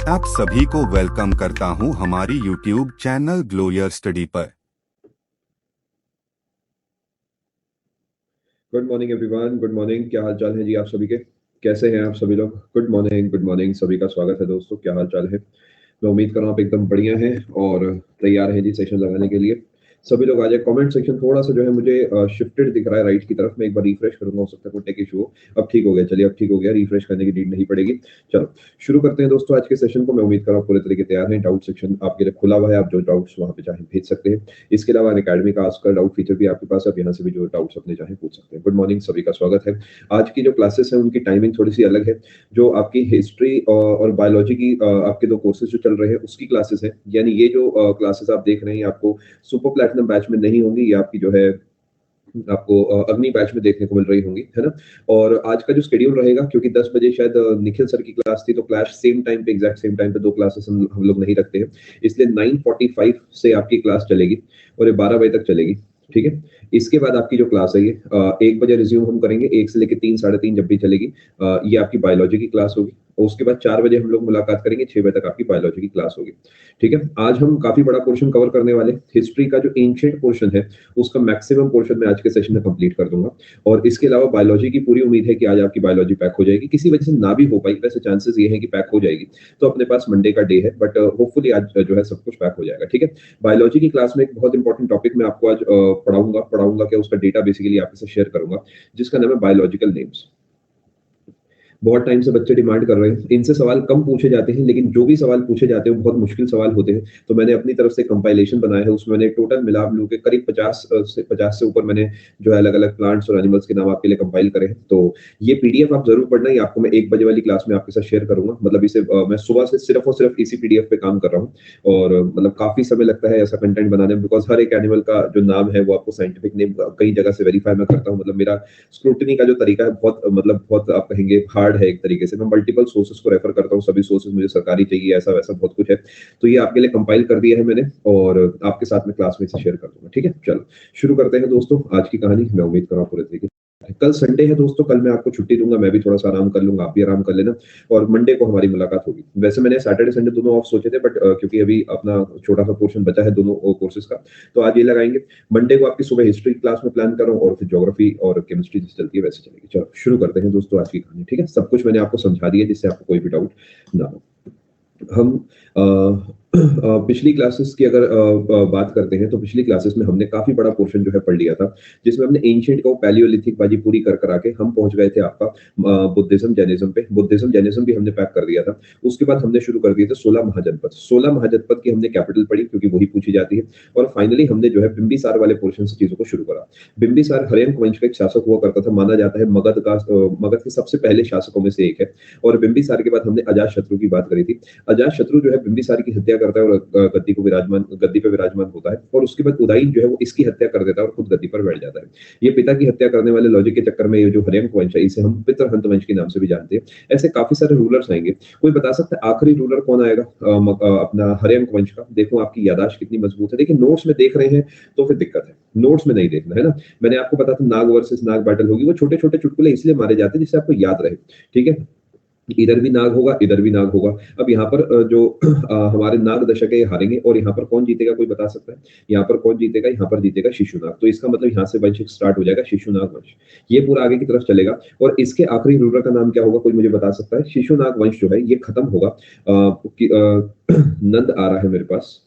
आप सभी को वेलकम करता हूं हमारी YouTube channel Glow Your Study पर। Good morning everyone, good morning. क्या हाल चाल है जी आप सभी के? कैसे हैं आप सभी लोग? Good morning, good morning. सभी का स्वागत है दोस्तों। क्या हाल चाल है? मैं उम्मीद कर रहा हूँ आप एकदम बढ़िया हैं और तैयार हैं जी सेशन लगाने के लिए। सभी लोग आ जाए। कमेंट सेक्शन थोड़ा सा जो है मुझे शिफ्टेड दिख रहा है राइट की तरफ। मैं एक बार रिफ्रेश करूंगा, हो सकता है कोई टेक इशू हो। अब ठीक हो गया, चलिए अब ठीक हो गया। रिफ्रेश करने की नीड नहीं पड़ेगी। चलो शुरू करते हैं दोस्तों आज के सेशन को। मैं उम्मीद कर रहा हूँ पूरे तरीके तैयार हैं। डाउट सेक्शन आपके लिए खुला हुआ है, आप जो डाउट्स वहाँ पे चाहें भेज सकते हैं। इसके अलावा अकेडमी का आस्क डाउट फीचर भी आपके पास है, आप यहाँ से भी जो डाउट्स अपने चाहें पूछ सकते हैं। गुड मॉर्निंग, सभी का स्वागत है। आज की जो क्लासेस है उनकी टाइमिंग थोड़ी सी अलग है। जो आपकी हिस्ट्री और बायोलॉजी की आपके दो कोर्सेज जो चल रहे हैं उसकी क्लासेस हैं, यानी ये जो क्लासेस आप देख रहे हैं आपको सुपर प्लैटिनम बैच में नहीं होंगी, ये आपकी जो है आपको अग्नि बैच में देखने को मिल रही होंगी, है ना। और आज का जो शेड्यूल रहेगा, क्योंकि 10 बजे शायद निखिल सर की क्लास थी, तो क्लास सेम टाइम पे, एग्जैक्ट सेम टाइम पे दो क्लासेस हम लोग नहीं रखते हैं, इसलिए 9:45 से आपकी क्लास चलेगी और ये 12 बजे तक चलेगी। ठीक है। इसके बाद आपकी जो क्लास है ये 1 बजे रिज्यूम हम करेंगे, 1 से लेकर 3, साढ़े 3 जब भी चलेगी। ये आपकी बायोलॉजी की क्लास होगी और उसके बाद 4 बजे हम लोग मुलाकात करेंगे, 6 बजे तक आपकी बायोलॉजी की क्लास होगी। ठीक है। आज हम काफी बड़ा पोर्शन कवर करने वाले। हिस्ट्री का जो एंशिएंट पोर्शन है उसका मैक्सिमम पोर्शन मैं आज के सेशन में कंप्लीट कर दूंगा। और इसके अलावा बायोलॉजी की पूरी उम्मीद है कि आज आपकी बायोलॉजी पैक हो जाएगी। किसी वजह से ना भी हो पाई, वैसे चांसेस ये है कि पैक हो जाएगी, तो अपने पास मंडे का डे है, बट होपफुली आज जो है सब कुछ पैक हो जाएगा। ठीक है। बायोलॉजी की क्लास में एक बहुत इंपॉर्टेंट टॉपिक मैं आपको आज पढ़ाऊंगा क्या, उसका डेटा बेसिकली आपके साथ शेयर करूंगा, जिसका नाम है बायोलॉजिकल नेम्स। बहुत टाइम से बच्चे डिमांड कर रहे हैं, इनसे सवाल कम पूछे जाते हैं, लेकिन जो भी सवाल पूछे जाते हैं वो बहुत मुश्किल सवाल होते हैं। तो मैंने अपनी तरफ से कंपाइलेशन बनाया है, उसमें मैंने टोटल मिला मिलू के करीब 50 से ऊपर मैंने जो है अलग अलग प्लांट्स और एनिमल्स के नाम आपके लिए कंपाइल करे हैं। तो ये पीडीएफ आप जरूर पढ़ना, ये आपको मैं 1 बजे वाली क्लास में आपके साथ शेयर करूंगा। मतलब इसे मैं सुबह से सिर्फ और सिर्फ इसी पीडीएफ पे काम कर रहा हूँ और मतलब काफी समय लगता है ऐसा कंटेंट बनाने में, बिकॉज हर एक एनिमल का जो नाम है वो आपको साइंटिफिक नेम कई जगह से वेरीफाई मैं करता हूँ। मतलब मेरा स्क्रूटनी का जो तरीका है बहुत मतलब बहुत आप कहेंगे हार्ड है एक तरीके से। मैं मल्टीपल सोर्सेज को रेफर करता हूँ, सभी सोर्सेज मुझे सरकारी चाहिए, ऐसा वैसा बहुत कुछ है। तो ये आपके लिए कंपाइल कर दिया है मैंने और आपके साथ में क्लास में इसे शेयर कर दूंगा। ठीक है। चलो शुरू करते हैं दोस्तों आज की कहानी। मैं उम्मीद कर रहा हूँ पूरे तरीके। कल संडे है दोस्तों, कल मैं आपको छुट्टी दूंगा, मैं भी थोड़ा सा आराम कर लूंगा, आप भी आराम कर लेना। और मंडे को हमारी मुलाकात होगी। वैसे मैंने सैटरडे संडे दोनों ऑफ सोचे थे, बट क्योंकि अभी अपना छोटा सा पोर्शन बचा है दोनों कोर्सेज का, तो आज ये लगाएंगे। मंडे को आपकी सुबह हिस्ट्री क्लास में प्लान कर रहा हूँ और फिर ज्योग्राफी और केमिस्ट्री जिस चलती है वैसे चलेगी। चलो शुरू करते हैं दोस्तों आज की कहानी। ठीक है। सब कुछ मैंने आपको समझा दिया जिससे आपको कोई भी डाउट ना हो। हम पिछली क्लासेस की अगर बात करते हैं तो पिछली क्लासेस में हमने काफी बड़ा पोर्शन जो है पढ़ लिया था, जिसमें हमने एंशिएंट को पैलियोलिथिक बाजी पूरी कर करा के हम पहुंच गए थे आपका बुद्धिज्म जैनिज्म पे। बुद्धिज्म जैनिज्म भी हमने पैक कर दिया था। उसके बाद हमने शुरू कर दिए थे 16 महाजनपद। 16 महाजनपद की हमने कैपिटल पढ़ी क्योंकि वही पूछी जाती है। और फाइनली हमने जो है बिंबिसार वाले पोर्शन से चीजों को शुरू करा। बिंबिसार हर्यंक वंश का एक शासक हुआ करता था, माना जाता है मगध के सबसे पहले शासकों में से एक है। और बिंबिसार के बाद हमने अजात शत्रु की बात करी थी। अजात शत्रु जो है बिंबिसार की हत्या करता है और गद्दी पे विराजमान होता है। और उसके बाद उदयन जो है वो इसकी हत्या कर देता है और खुद गद्दी पर बैठ जाता है। ये पिता की हत्या करने वाले लॉजिक के चक्कर में ये जो हर्यंक वंश है, इसे हम पितृहंत वंश के नाम से भी जानते हैं। ऐसे काफी सारे रूलर्स आएंगे। कोई बता सकता है आखिरी रूलर कौन आएगा अपना हर्यंक वंश का? देखो आपकी याददाश्त कितनी मजबूत है। देखिए नोट्स में देख रहे हैं तो फिर दिक्कत है, नोट्स में नहीं देखना है ना। मैंने आपको बताया था नाग वर्सेस नाग बैटल होगी, वो छोटे छोटे चुटकुले इसलिए मारे जाते हैं जिससे आपको याद रहे। ठीक है। इधर भी नाग होगा, इधर भी नाग होगा। अब यहाँ पर जो हमारे नाग दशक है ये हारेंगे और यहाँ पर कौन जीतेगा कोई बता सकता है? यहाँ पर कौन जीतेगा? यहाँ पर जीतेगा शिशुनाग। तो इसका मतलब यहाँ से वंश स्टार्ट हो जाएगा, शिशुनाग वंश। ये पूरा आगे की तरफ चलेगा। और इसके आखिरी रूलर का नाम क्या होगा कोई मुझे बता सकता है? शिशुनाग वंश जो है ये खत्म होगा। नंद आ रहा है मेरे पास,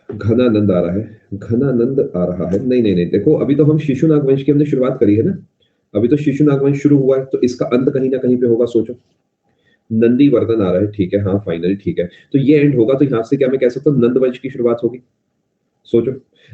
घनानंद आ रहा है, घनानंद आ रहा है। नहीं नहीं नहीं, देखो अभी तो हम शिशुनाग वंश की हमने शुरुआत करी है ना। अभी तो शिशुनाग वंश शुरू हुआ है, तो इसका अंत कहीं ना कहीं पे होगा। सोचो, नंदी वर्धन आ रहा है। ठीक है, हाँ फाइनली ठीक है। तो ये एंड होगा, तो यहां से क्या मैं कह सकता हूँ नंद वंश की शुरुआत होगी। सोचो,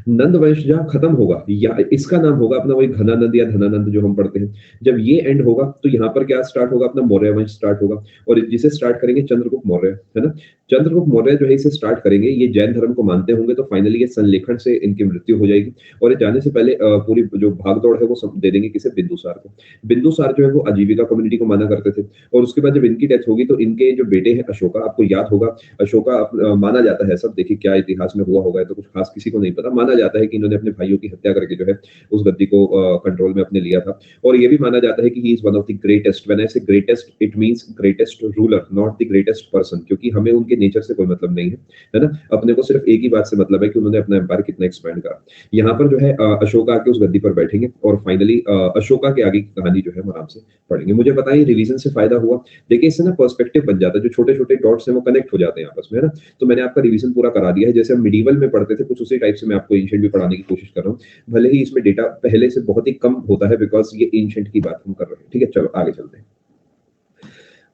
नंद वंश जहां खत्म होगा या इसका नाम होगा अपना वही घनानंद या धनानंद जो हम पढ़ते हैं। जब ये एंड होगा तो यहाँ पर क्या स्टार्ट होगा? अपना मौर्य वंश स्टार्ट होगा। और जिसे स्टार्ट करेंगे चंद्रगुप्त मौर्य, है ना। चंद्रगुप्त मौर्य जो है इसे स्टार्ट करेंगे, ये जैन धर्म को मानते होंगे, तो फाइनली ये संलेखन से इनकी मृत्यु हो जाएगी। और ये जाने से पहले पूरी जो भागदौड़ है वो सब दे देंगे किसे? बिंदुसार को। बिंदुसार जो है वो आजीविका कम्युनिटी को माना करते थे। और उसके बाद जब इनकी डेथ होगी तो इनके जो बेटे हैं अशोका, आपको याद होगा अशोका माना जाता है सब, देखिए क्या इतिहास में हुआ होगा, तो कुछ खास किसी को नहीं पता, माना जाता है कि इन्होंने अपने भाइयों की हत्या करके जो है उस गद्दी को कंट्रोल में अपने लिया था। और ये भी माना जाता है कि he is one of the greatest, when I say greatest it means greatest ruler, not the greatest person, क्योंकि हमें उनके नेचर से कोई मतलब नहीं है ना? अपने को सिर्फ एक ही बात से मतलब है कि उन्होंने अपना एम्पायर कितना एक्सपैंड करा। यहाँ पर जो है अशोका आके उस गद्दी पर बैठेंगे और फाइनली अशोका के आगे की कहानी जो है हम आराम से पढ़ेंगे। मुझे बताइए रिवीजन से फायदा हुआ? देखिए इससे ना पर्सपेक्टिव बन जाता है, जो छोटे-छोटे डॉट्स हैं वो कनेक्ट हो जाते हैं आपस में, है ना? तो मैंने आपका रिवीजन पूरा करा दिया है, जैसे हम मिडीवल में पढ़ते थे कुछ उसी टाइप से मैं आपको एंशिएंट भी पढ़ाने की कोशिश कर रहा हूँ। भले ही इसमें डेटा पहले से बहुत ही कम होता है बिकॉज़ ये एंशिएंट की बात हम कर रहे हैं। ठीक है? चलो आगे चलते हैं।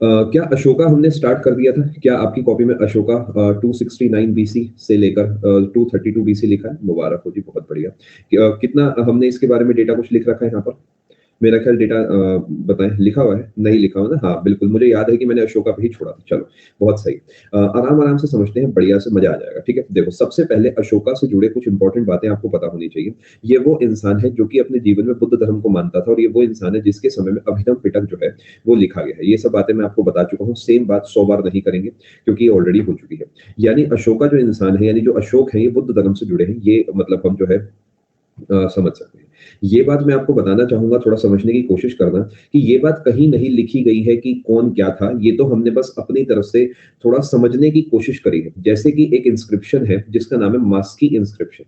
क्या अशोका हमने स्टार्ट कर दिया था? क्या आपकी कॉपी में अशोका 269 बीसी से लेकर 232 बीसी लिखा है? मुबारक हो जी, बहुत बढ़िया। कितना हमने इसके बारे में डेटा कुछ लिख रखा है यहाँ पर? मेरा ख्याल डेटा बताएं, लिखा हुआ है? नहीं लिखा हुआ ना? हाँ बिल्कुल, मुझे याद है कि मैंने अशोका पे ही छोड़ा था। चलो बहुत सही। आराम आराम से समझते हैं, बढ़िया से मजा आ जाएगा। ठीक है, देखो सबसे पहले अशोका से जुड़े कुछ इंपॉर्टेंट बातें आपको पता होनी चाहिए। ये वो इंसान है जो कि अपने जीवन में बुद्ध धर्म को मानता था और ये वो इंसान है जिसके समय में अभिनव पिटक जो है वो लिखा गया है। ये सब बातें मैं आपको बता चुका हूँ, सेम बात 100 बार नहीं करेंगे क्योंकि ये ऑलरेडी हो चुकी है। यानी अशोका जो इंसान है, यानी जो अशोक है, ये बुद्ध धर्म से जुड़े हैं, ये मतलब हम जो है समझ सकते हैं। ये बात मैं आपको बताना चाहूँगा, थोड़ा समझने की कोशिश करना कि ये बात कहीं नहीं लिखी गई है कि कौन क्या था, ये तो हमने बस अपनी तरफ से थोड़ा समझने की कोशिश करी है। जैसे कि एक इंस्क्रिप्शन है जिसका नाम है मास्की इंस्क्रिप्शन।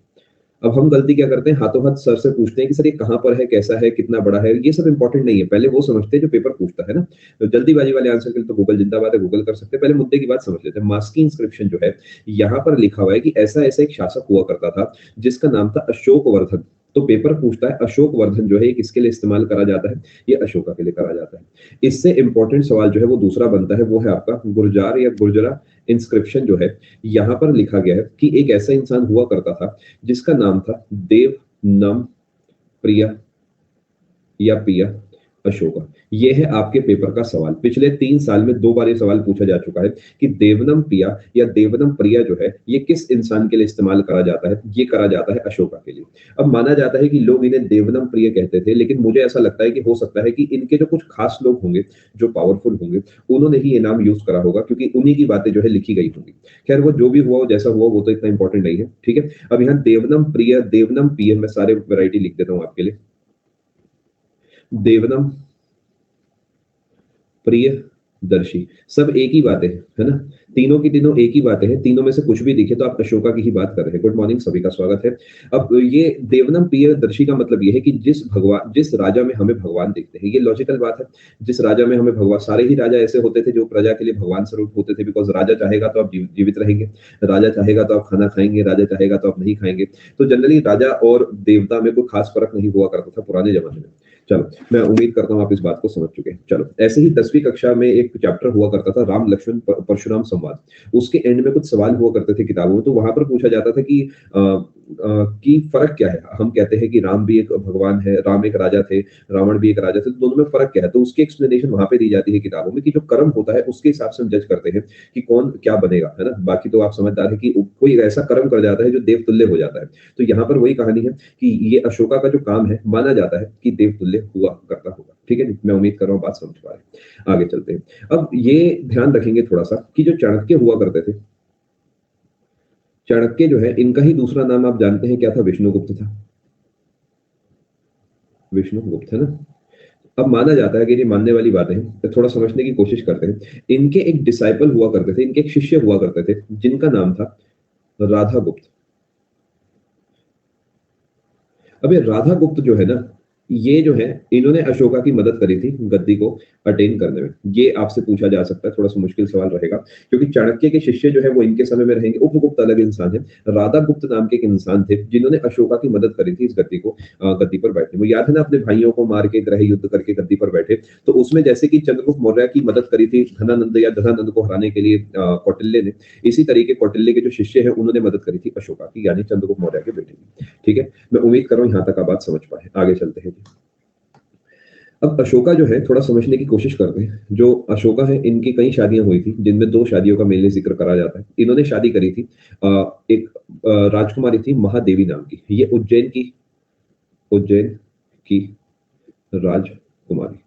अब हम गलती क्या करते हैं, हाथों हाथ सर से पूछते हैं कि सर ये कहाँ पर है, कैसा है, कितना बड़ा है, ये सब इंपॉर्टेंट नहीं है। पहले वो समझते हैं जो पेपर पूछता है ना। तो जल्दीबाजी वाले आंसर के लिए तो गूगल जिंदाबाद है, गूगल कर सकते हैं। पहले मुद्दे की बात समझ लेते हैं। मास्की इंस्क्रिप्शन जो है, यहाँ पर लिखा हुआ है कि ऐसा ऐसा एक शासक हुआ करता था जिसका नाम था अशोक वर्धन। तो पेपर पूछता है अशोक वर्धन जो है ये किसके लिए इस्तेमाल करा जाता है? ये अशोका के लिए करा जाता है। इससे इंपॉर्टेंट सवाल जो है वो दूसरा बनता है, वो है आपका गुर्जार या गुर्जरा इंस्क्रिप्शन जो है। यहाँ पर लिखा गया है कि एक ऐसा इंसान हुआ करता था जिसका नाम था देव नम प्रिया या पिया अशोका। ये है आपके पेपर का सवाल। पिछले 3 साल में 2 बार ये सवाल पूछा जा चुका है कि देवनम पिया या देवनम प्रिया जो है ये किस इंसान के लिए इस्तेमाल करा जाता है? ये करा जाता है अशोका के लिए। अब माना जाता है कि लोग इन्हें देवनम प्रिय कहते थे, लेकिन मुझे ऐसा लगता है कि हो सकता है कि इनके जो कुछ खास लोग होंगे, जो पावरफुल होंगे, उन्होंने ही ये नाम यूज करा होगा क्योंकि उन्हीं की बातें जो है लिखी गई होंगी। खैर वो जो भी हुआ, वो जैसा हुआ, वो तो इतना इंपॉर्टेंट नहीं है। ठीक है, अब यहाँ देवनम प्रिय, देवनम पिय, मैं सारे वैरायटी लिख देता हूँ आपके लिए। देवनम प्रियदर्शी, सब एक ही बातें है ना? तीनों की तीनों एक ही बातें हैं। तीनों में से कुछ भी दिखे तो आप अशोका की ही बात कर रहे हैं। गुड मॉर्निंग, सभी का स्वागत है। अब ये देवनम प्रियदर्शी का मतलब ये है कि जिस राजा में हमें भगवान दिखते हैं, ये लॉजिकल बात है। जिस राजा में हमें भगवान, सारे ही राजा ऐसे होते थे जो प्रजा के लिए भगवान स्वरूप होते थे, बिकॉज राजा चाहेगा तो आप जीवित रहेंगे, राजा चाहेगा तो आप खाना खाएंगे, राजा चाहेगा तो आप नहीं खाएंगे। तो जनरली राजा और देवता में कोई खास फर्क नहीं हुआ करता था पुराने जमाने में। चलो, मैं उम्मीद करता हूँ आप इस बात को समझ चुके हैं। चलो, ऐसे ही 10वीं कक्षा में एक चैप्टर हुआ करता था, राम लक्ष्मण परशुराम संवाद। उसके एंड में कुछ सवाल हुआ करते थे किताबों में, तो वहां पर पूछा जाता था कि फर्क क्या है? हम कहते हैं कि राम भी एक भगवान है, राम एक राजा थे, रावण भी एक राजा थे, तो दोनों में फर्क क्या है? तो उसकी एक्सप्लेनेशन वहां पे दी जाती है किताबों में कि जो कर्म होता है उसके हिसाब से हम जज करते हैं कि कौन क्या बनेगा, है ना? बाकी तो आप समझदार है कि कोई ऐसा कर्म कर जाता है जो देवतुल्य हो जाता है। तो यहाँ पर वही कहानी है कि ये अशोका का जो काम है, माना जाता है कि देवतुल्य हुआ करता होगा। ठीक है जी, मैं उम्मीद कर रहा हूँ बात समझ पा रहे हैं। आगे चलते हैं। अब ये ध्यान रखेंगे थोड़ा सा कि जो चाणक्य हुआ करते थे, चाणक्य जो है इनका ही दूसरा नाम आप जानते हैं क्या था? विष्णुगुप्त था। विष्णुगुप्त, है ना? अब माना जाता है कि ये मानने वाली बातें हैं, तो थोड़ा समझने की कोशिश करते हैं। इनके एक डिसाइपल हुआ करते थे, इनके एक शिष्य हुआ करते थे जिनका नाम था राधा गुप्त। अब ये राधा गुप्त जो है ना, ये जो है इन्होंने अशोका की मदद करी थी गद्दी को अटेन करने में। ये आपसे पूछा जा सकता है, थोड़ा सा मुश्किल सवाल रहेगा क्योंकि चाणक्य के शिष्य जो है वो इनके समय में रहेंगे। उपगुप्त अलग इंसान है, राधा गुप्त नाम के एक इंसान थे जिन्होंने अशोका की मदद करी थी इस गद्दी को गद्दी पर बैठने। वो याद है ना, अपने भाइयों को मार के ग्रह युद्ध करके गद्दी पर बैठे। तो उसमें जैसे कि चंद्रगुप्त मौर्य की मदद करी थी धनानंद या धनानंद को हराने के लिए कौटिल्य ने, इसी तरीके कौटिल्य के जो शिष्य है उन्होंने मदद करी थी अशोका की, यानी चंद्रगुप्त मौर्य के बेटे की। ठीक है, मैं उम्मीद कर रहा हूँ यहाँ तक आप बात समझ पाए। आगे चलते हैं। अब अशोका जो है थोड़ा समझने की कोशिश करते हैं। जो अशोका है इनकी कई शादियां हुई थी जिनमें 2 शादियों का मेनली जिक्र करा जाता है। इन्होंने शादी करी थी एक राजकुमारी थी महादेवी नाम की। ये उज्जैन की राजकुमारी।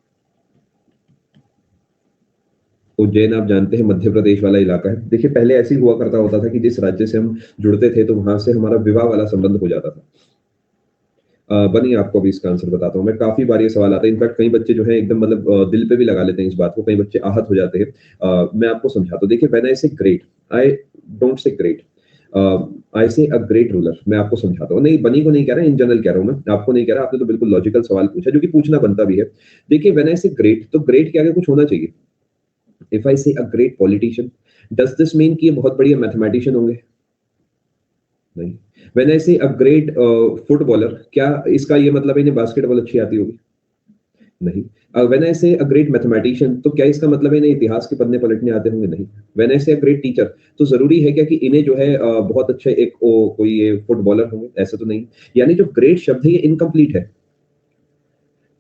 उज्जैन आप जानते हैं मध्य प्रदेश वाला इलाका है। देखिए पहले ऐसे ही हुआ करता होता था कि जिस राज्य से हम जुड़ते थे तो वहां से हमारा विवाह वाला संबंध हो जाता था। बनी आपको भी इसका आंसर बताता हूँ मैं। काफ़ी बार ये सवाल आता है, इनफैक्ट कई बच्चे जो हैं एकदम मतलब दिल पे भी लगा लेते हैं इस बात को, कई बच्चे आहत हो जाते हैं। मैं आपको समझाता हूँ। देखिए when I say great, I don't say great, I say a great ruler. मैं आपको समझाता हूँ। नहीं, बनी को नहीं कह रहा, इन जनरल कह रहा हूँ मैं, आपको नहीं कह रहा। आपने तो बिल्कुल लॉजिकल सवाल पूछा जो कि पूछना बनता भी है। देखिए व्हेन आई से ग्रेट, तो ग्रेट के आगे कुछ होना चाहिए। If I say a great politician, does this mean कि ये बहुत बढ़िया मैथमेटिशियन होंगे? नहीं। When I say a great footballer, क्या इसका ये मतलब है इन्हें बास्केटबॉल अच्छी आती होगी? नहीं। When I say a great mathematician, तो क्या इसका मतलब है इन्हें इतिहास के पन्ने पलटने आते होंगे? नहीं। When I say a great teacher, तो जरूरी है क्या कि इन्हें जो है बहुत अच्छे एक कोई ये फुटबॉलर होंगे? ऐसा तो नहीं। यानी जो ग्रेट शब्द है ये इनकम्प्लीट है।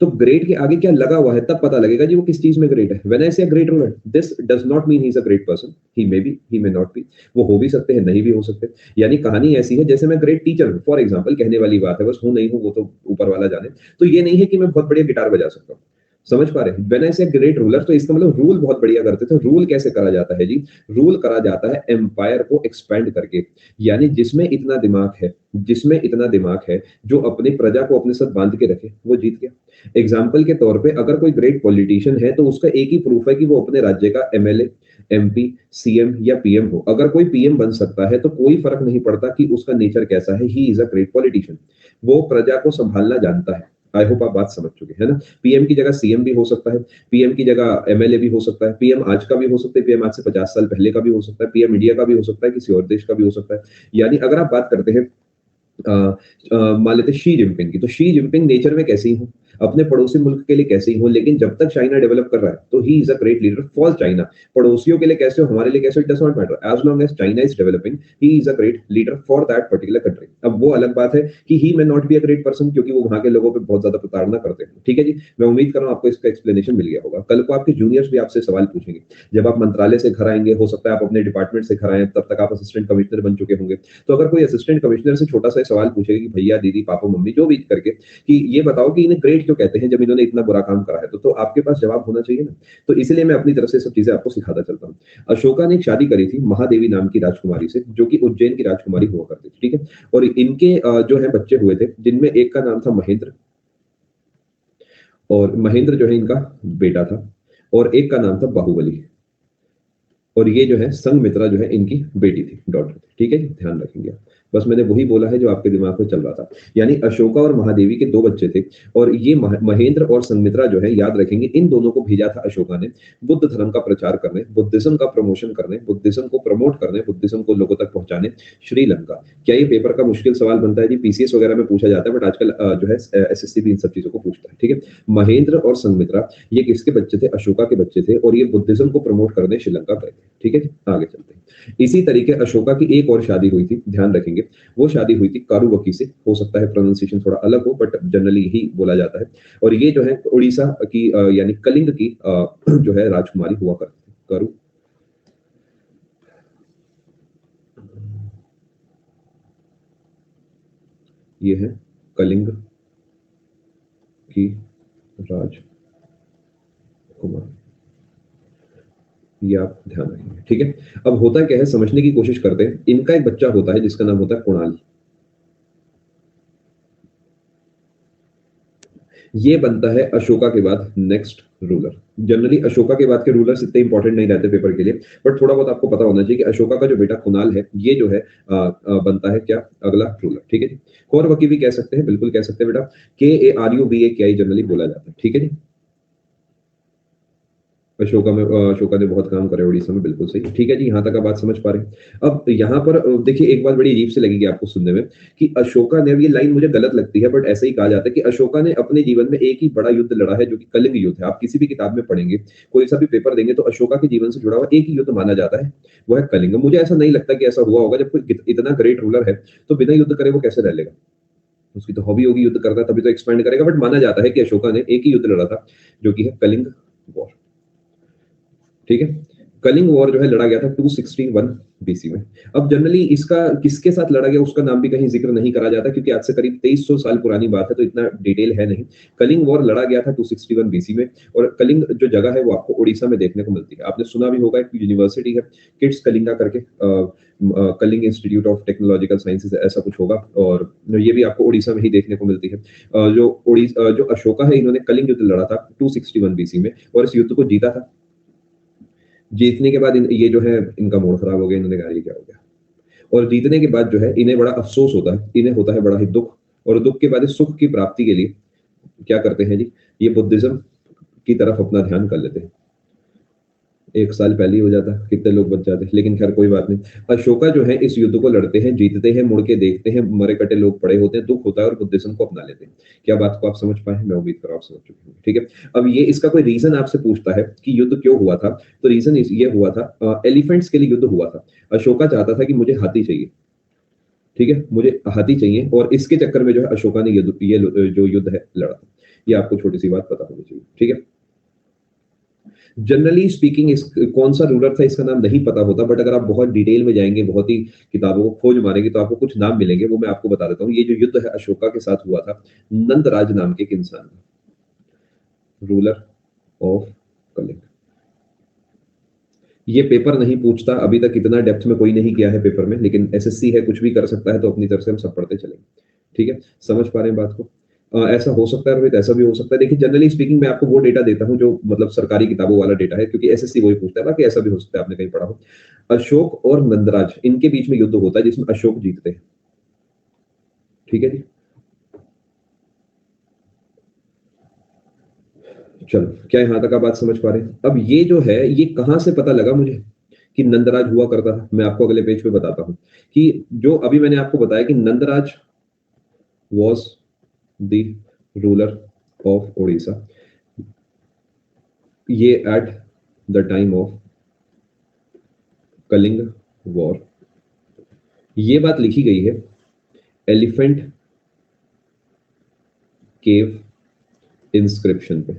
तो ग्रेट के आगे क्या लगा हुआ है तब पता लगेगा जी वो किस चीज में ग्रेट है। When I say a great ruler, this does not mean he is a great person. He may be, he may not B. वो हो भी सकते हैं, नहीं भी हो सकते। यानी कहानी ऐसी है जैसे मैं ग्रेट टीचर हूँ फॉर एग्जाम्पल, कहने वाली बात है, बस हूँ नहीं हूँ वो तो ऊपर वाला जाने। तो ये नहीं है कि मैं बहुत बढ़िया गिटार बजा सकता हूँ। समझ पा रहे हैं? When I say great ruler, तो इसका मतलब रूल बहुत बढ़िया करते थे। रूल कैसे करा जाता है जी? रूल करा जाता है एम्पायर को एक्सपेंड करके। यानी जिसमें इतना दिमाग है, जिसमें इतना दिमाग है, जो अपनी प्रजा को अपने साथ बांध के रखे, वो जीत गया। एग्जाम्पल के तौर पे अगर कोई ग्रेट पॉलिटिशियन है तो उसका एक ही प्रूफ है कि वो अपने राज्य का एमएलए, एमपी, सीएम या पीएम हो। अगर कोई पीएम बन सकता है तो कोई फर्क नहीं पड़ता कि उसका नेचर कैसा है, ही इज अ ग्रेट पॉलिटिशियन। वो प्रजा को संभालना जानता है। आई होप आप बात समझ चुके हैं ना। पीएम की जगह सीएम भी हो सकता है, पीएम की जगह एमएलए भी हो सकता है, पीएम आज का भी हो सकता है, पीएम आज से 50 साल पहले का भी हो सकता है, पीएम इंडिया का भी हो सकता है, किसी और देश का भी हो सकता है। यानी अगर आप बात करते हैं मान लेते हैं शी जिनपिंग की, तो शी जिनपिंग नेचर में कैसी हो, अपने पड़ोसी मुल्क के लिए कैसी हो, लेकिन जब तक चाइना डेवलप कर रहा है तो he is a great leader for China. पड़ोसियों के लिए कैसे हो, हमारे लिए कैसे हो, it does not matter, as long as China is developing, he is a great leader for that particular country. अब वो अलग बात है कि he may not be a great person, क्योंकि वो वहां के लोगों पे बहुत ज्यादा प्रताड़ना करते हैं। ठीक है जी। मैं उम्मीद कर रहा हूं आपको इसका एक्सप्लेनेशन मिल गया होगा। कल को आपके जूनियर्स भी आपसे सवाल पूछेंगे। जब आप मंत्रालय से घर आएंगे, हो सकता है आप अपने डिपार्टमेंट से घर आए, तब तक आप असिस्टेंट कमिश्नर बन चुके होंगे। तो अगर कोई असिस्टेंट कमिश्नर से छोटा सा सवाल पूछेगा कि भैया, दीदी, पापा, मम्मी, जो भी करके, कि ये बताओ कि इन्हें ग्रेट क्यों कहते हैं जब इन्होंने इतना बुरा काम करा है, तो आपके पास जवाब होना चाहिए ना। तो इसलिए मैं अपनी तरफ से सब चीजें आपको सिखाता चलता हूँ। अशोका ने एक शादी करी थी महादेवी नाम की राजकुमारी से, जो कि उज्जैन की राजकुमारी हुआ करती थी। ठीक है। और इनके जो है बच्चे हुए थे, जिनमें एक का नाम था महेंद्र, और महेंद्र जो है इनका बेटा था, और एक का नाम था बाहुबली। और ये जो है संघमित्रा जो है इनकी बेटी थी, डॉटर थी। ठीक है जी, ध्यान रखेंगे आप। बस मैंने वही बोला है जो आपके दिमाग में चल रहा था। यानी अशोका और महादेवी के दो बच्चे थे, और ये महेंद्र और संघमित्रा जो है, याद रखेंगे, इन दोनों को भेजा था अशोका ने बुद्ध धर्म का प्रचार करने, बुद्धिज्म का प्रमोशन करने, बुद्धिज्म को प्रमोट करने, बुद्धिज्म को लोगों तक पहुंचाने, श्रीलंका। क्या ये पेपर का मुश्किल सवाल बनता है जी? पीसीएस वगैरह में पूछा जाता है, बट आजकल जो है एसएससी भी इन सब चीजों को पूछता है। ठीक है। महेंद्र और संघमित्रा ये किसके बच्चे थे? अशोका के बच्चे थे, और ये बुद्धिज्म को प्रमोट करने श्रीलंका गए थे। ठीक है जी, आगे चलते हैं। इसी तरीके अशोका की एक और शादी हुई थी, ध्यान रखेंगे। वो शादी हुई थी कारुवकी से। हो सकता है प्रोनाउंसिएशन थोड़ा अलग हो, बट जनरली यही बोला जाता है। और ये जो है उड़ीसा की यानी कलिंग की जो है राजकुमारी हुआ करती थी, कारू। ये है कलिंग की राजकुमारी। ये आप ध्यान रखेंगे। ठीक है। अब होता क्या है, समझने की कोशिश करते हैं। इनका एक बच्चा होता है जिसका नाम होता है कुणाल। ये बनता है अशोका के बाद नेक्स्ट रूलर। जनरली अशोका के बाद के रूलर्स इतने इंपॉर्टेंट नहीं रहते पेपर के लिए, बट थोड़ा बहुत आपको पता होना चाहिए कि अशोका का जो बेटा कुणाल है, ये जो है बनता है क्या, अगला रूलर। ठीक है जी। कौरवकी भी कह सकते हैं, बिल्कुल कह सकते हैं बेटा। KARUVAKI जनरली बोला जाता है। ठीक है जी। अशोका में अशोका ने बहुत काम करे उड़ीसा में, बिल्कुल सही। ठीक है जी, यहाँ तक आप बात समझ पा रहे हैं। अब यहाँ पर देखिए एक बात बड़ी अजीब से लगेगी आपको सुनने में, कि अशोका ने, ये लाइन मुझे गलत लगती है, बट ऐसे ही कहा जाता है कि अशोका ने अपने जीवन में एक ही बड़ा युद्ध लड़ा है, जो कि कलिंग युद्ध है। आप किसी भी किताब में पढ़ेंगे, कोई सा भी पेपर देंगे, तो अशोका के जीवन से जुड़ा हुआ एक ही युद्ध माना जाता है, वो है कलिंग। मुझे ऐसा नहीं लगता कि ऐसा हुआ होगा। जब कोई इतना ग्रेट रूलर है तो बिना युद्ध करे वो कैसे रह लेगा? उसकी तो हॉबी होगी युद्ध करना, तभी तो एक्सपेंड करेगा। बट माना जाता है कि अशोका ने एक ही युद्ध लड़ा था, जो कि है कलिंग वॉर। ठीक है। कलिंग वॉर जो है लड़ा गया था 261 बीसी में। अब जनरली इसका किसके साथ लड़ा गया उसका नाम भी कहीं जिक्र नहीं करा जाता, क्योंकि आज से करीब 2300 साल पुरानी बात है, तो इतना डिटेल है नहीं। कलिंग वॉर लड़ा गया था 261 बीसी में, और कलिंग जो जगह है वो आपको उड़ीसा में देखने को मिलती है। आपने सुना भी होगा, एक यूनिवर्सिटी है किड्स कलिंगा करके, Kalinga institute of technological sciences ऐसा कुछ होगा, और ये भी आपको उड़ीसा में ही देखने को मिलती है। जो अशोका है, इन्होंने कलिंग युद्ध लड़ा था 261 बीसी में, और इस युद्ध को जीता था। जीतने के बाद ये जो है इनका मूड खराब हो गया, इन्होंने कहा ये क्या हो गया, और जीतने के बाद जो है इन्हें बड़ा अफसोस होता है, इन्हें होता है बड़ा ही दुख, और दुख के बाद इस सुख की प्राप्ति के लिए क्या करते हैं जी, ये बुद्धिज्म की तरफ अपना ध्यान कर लेते हैं। 1 साल पहले ही हो जाता, कितने लोग बच जाते, लेकिन खैर कोई बात नहीं। अशोका जो है इस युद्ध को लड़ते हैं, जीतते हैं, मुड़ के देखते हैं, मरे कटे लोग पड़े होते हैं, दुख होता है, और बुद्धिज्म को अपना लेते हैं। क्या बात को आप समझ पाए? मैं उम्मीद कर रहा हूं आप समझ चुके होंगे। ठीक है, अब ये इसका कोई रीजन आपसे पूछता है कि युद्ध क्यों हुआ था, तो रीजन ये हुआ था, एलिफेंट्स के लिए युद्ध हुआ था। अशोका चाहता था कि मुझे हाथी चाहिए, ठीक है, मुझे हाथी चाहिए, और इसके चक्कर में जो है अशोका ने ये जो युद्ध है लड़ा था। ये आपको छोटी सी बात पता होनी चाहिए। ठीक है, जनरली स्पीकिंग इस कौन सा रूलर था इसका नाम नहीं पता होता, बट अगर आप बहुत डिटेल में जाएंगे, बहुत ही किताबों को खोज मारेंगे, तो आपको कुछ नाम मिलेंगे, वो मैं आपको बता देता हूँ। ये जो युद्ध है अशोका के साथ हुआ था नंदराज नाम के एक इंसान का, रूलर ऑफ कलिंग। ये पेपर नहीं पूछता, अभी तक इतना डेप्थ में कोई नहीं किया है पेपर में, लेकिन एसएससी है, कुछ भी कर सकता है, तो अपनी तरफ से हम सब पढ़ते चलेंगे। ठीक है, समझ पा रहे हैं बात को? ऐसा हो सकता है रोहित, ऐसा भी हो सकता है। देखिए, जनरली स्पीकिंग मैं आपको वो डेटा देता हूँ जो मतलब सरकारी किताबों वाला डेटा है, क्योंकि एसएससी वही पूछता है, बाकी ऐसा भी हो सकता है आपने कहीं पढ़ा हो। अशोक और नंदराज, इनके बीच में युद्ध होता है जिसमें अशोक जीतते हैं। ठीक है जी, चलो, क्या यहां तक आप बात समझ पा रहे हैं? अब ये जो है, ये कहां से पता लगा मुझे कि नंदराज हुआ करता था, मैं आपको अगले पेज पे बताता हूं। कि जो अभी मैंने आपको बताया कि Nandraj was the ruler of Odisha, ये at the time of Kalinga war. ये बात लिखी गई है एलिफेंट केव इंस्क्रिप्शन पे।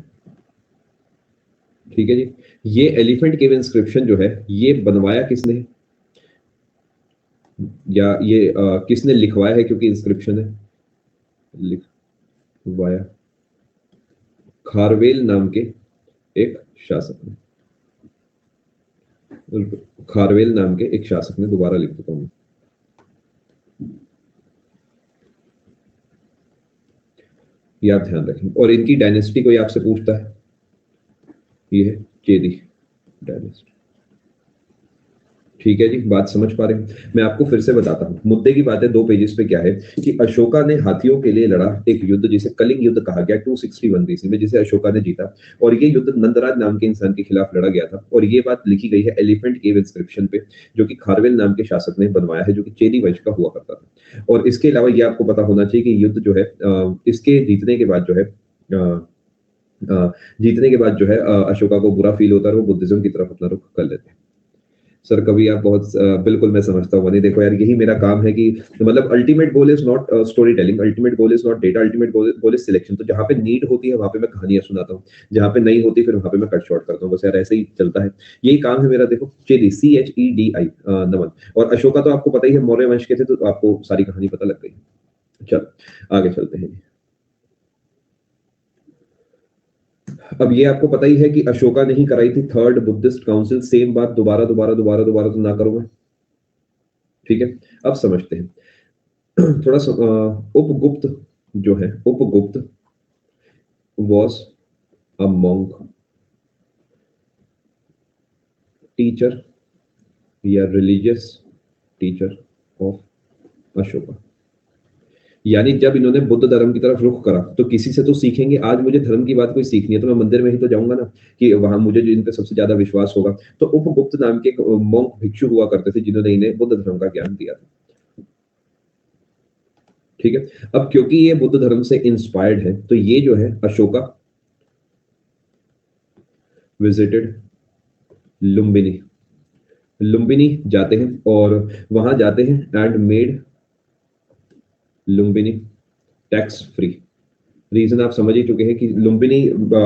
ठीक है जी, ये एलिफेंट केव इंस्क्रिप्शन जो है ये बनवाया किसने, या ये किसने लिखवाया है, क्योंकि इंस्क्रिप्शन है, लिखवाया खारवेल नाम के एक शासक ने। खारवेल नाम के एक शासक ने, दोबारा लिख देता हूं, ये आप ध्यान रखें। और इनकी डायनेस्टी कोई आपसे पूछता है, ये है चेदी डायनेस्टी। ठीक है जी, बात समझ पा रहे हैं? मैं आपको फिर से बताता हूं, मुद्दे की बात है 2 पेजेस पे क्या है कि अशोका ने हाथियों के लिए लड़ा एक युद्ध जिसे कलिंग युद्ध कहा गया 261 बीसी में, जिसे अशोका ने जीता, और ये युद्ध नंदराज नाम के इंसान के खिलाफ लड़ा गया था। और ये बात लिखी गई है एलिफेंट केव इंस्क्रिप्शन पे, जो कि खारवेल नाम के शासक ने बनवाया है, जो कि चेदी वंश का हुआ करता था। और इसके अलावा ये आपको पता होना चाहिए कि युद्ध जो है इसके जीतने के बाद जो है जीतने के बाद जो है अशोका को बुरा फील होता है, और वो बुद्धिज्म की तरफ अपना रुख कर लेते हैं। सर कभी आप बहुत बिल्कुल मैं समझता हूँ वनी, देखो यार, यही मेरा काम है कि मतलब ultimate goal is not story telling, ultimate goal is not data, ultimate goal is selection. तो जहाँ पे नीड होती है वहां पे मैं कहानियां सुनाता हूँ, जहाँ पे नहीं होती फिर वहां पे मैं कट शॉर्ट करता हूँ, बस यार ऐसे ही चलता है, यही काम है मेरा। देखो, चेदी CHEDI नमन, और अशोका तो आपको पता ही है मौर्य वंश के थे, तो आपको सारी कहानी पता लग गई। चलो आगे चलते हैं। अब ये आपको पता ही है कि अशोका ने ही कराई थी थर्ड बुद्धिस्ट काउंसिल, सेम बात दोबारा दोबारा दोबारा दोबारा तो ना करूंगा। ठीक है, अब समझते हैं थोड़ा सा। उपगुप्त जो है, Upagupta was a monk teacher या रिलीजियस टीचर ऑफ अशोका। यानी जब इन्होंने बुद्ध धर्म की तरफ रुख करा तो किसी से तो सीखेंगे। आज मुझे धर्म की बात कोई सीखनी है तो मैं मंदिर में ही तो जाऊंगा ना, कि वहां मुझे जो इन पे सबसे ज्यादा विश्वास होगा। तो उपगुप्त नाम के मोंक भिक्षु हुआ करते थे जिन्होंने इन्हें बुद्ध धर्म का ज्ञान दिया था। ठीक है, अब क्योंकि ये बुद्ध धर्म से इंस्पायर्ड है, तो ये जो है अशोका विजिटेड लुम्बिनी, लुम्बिनी जाते हैं और वहां जाते हैं and made Lumbini tax free. Reason आप समझ ही चुके हैं कि लुम्बिनी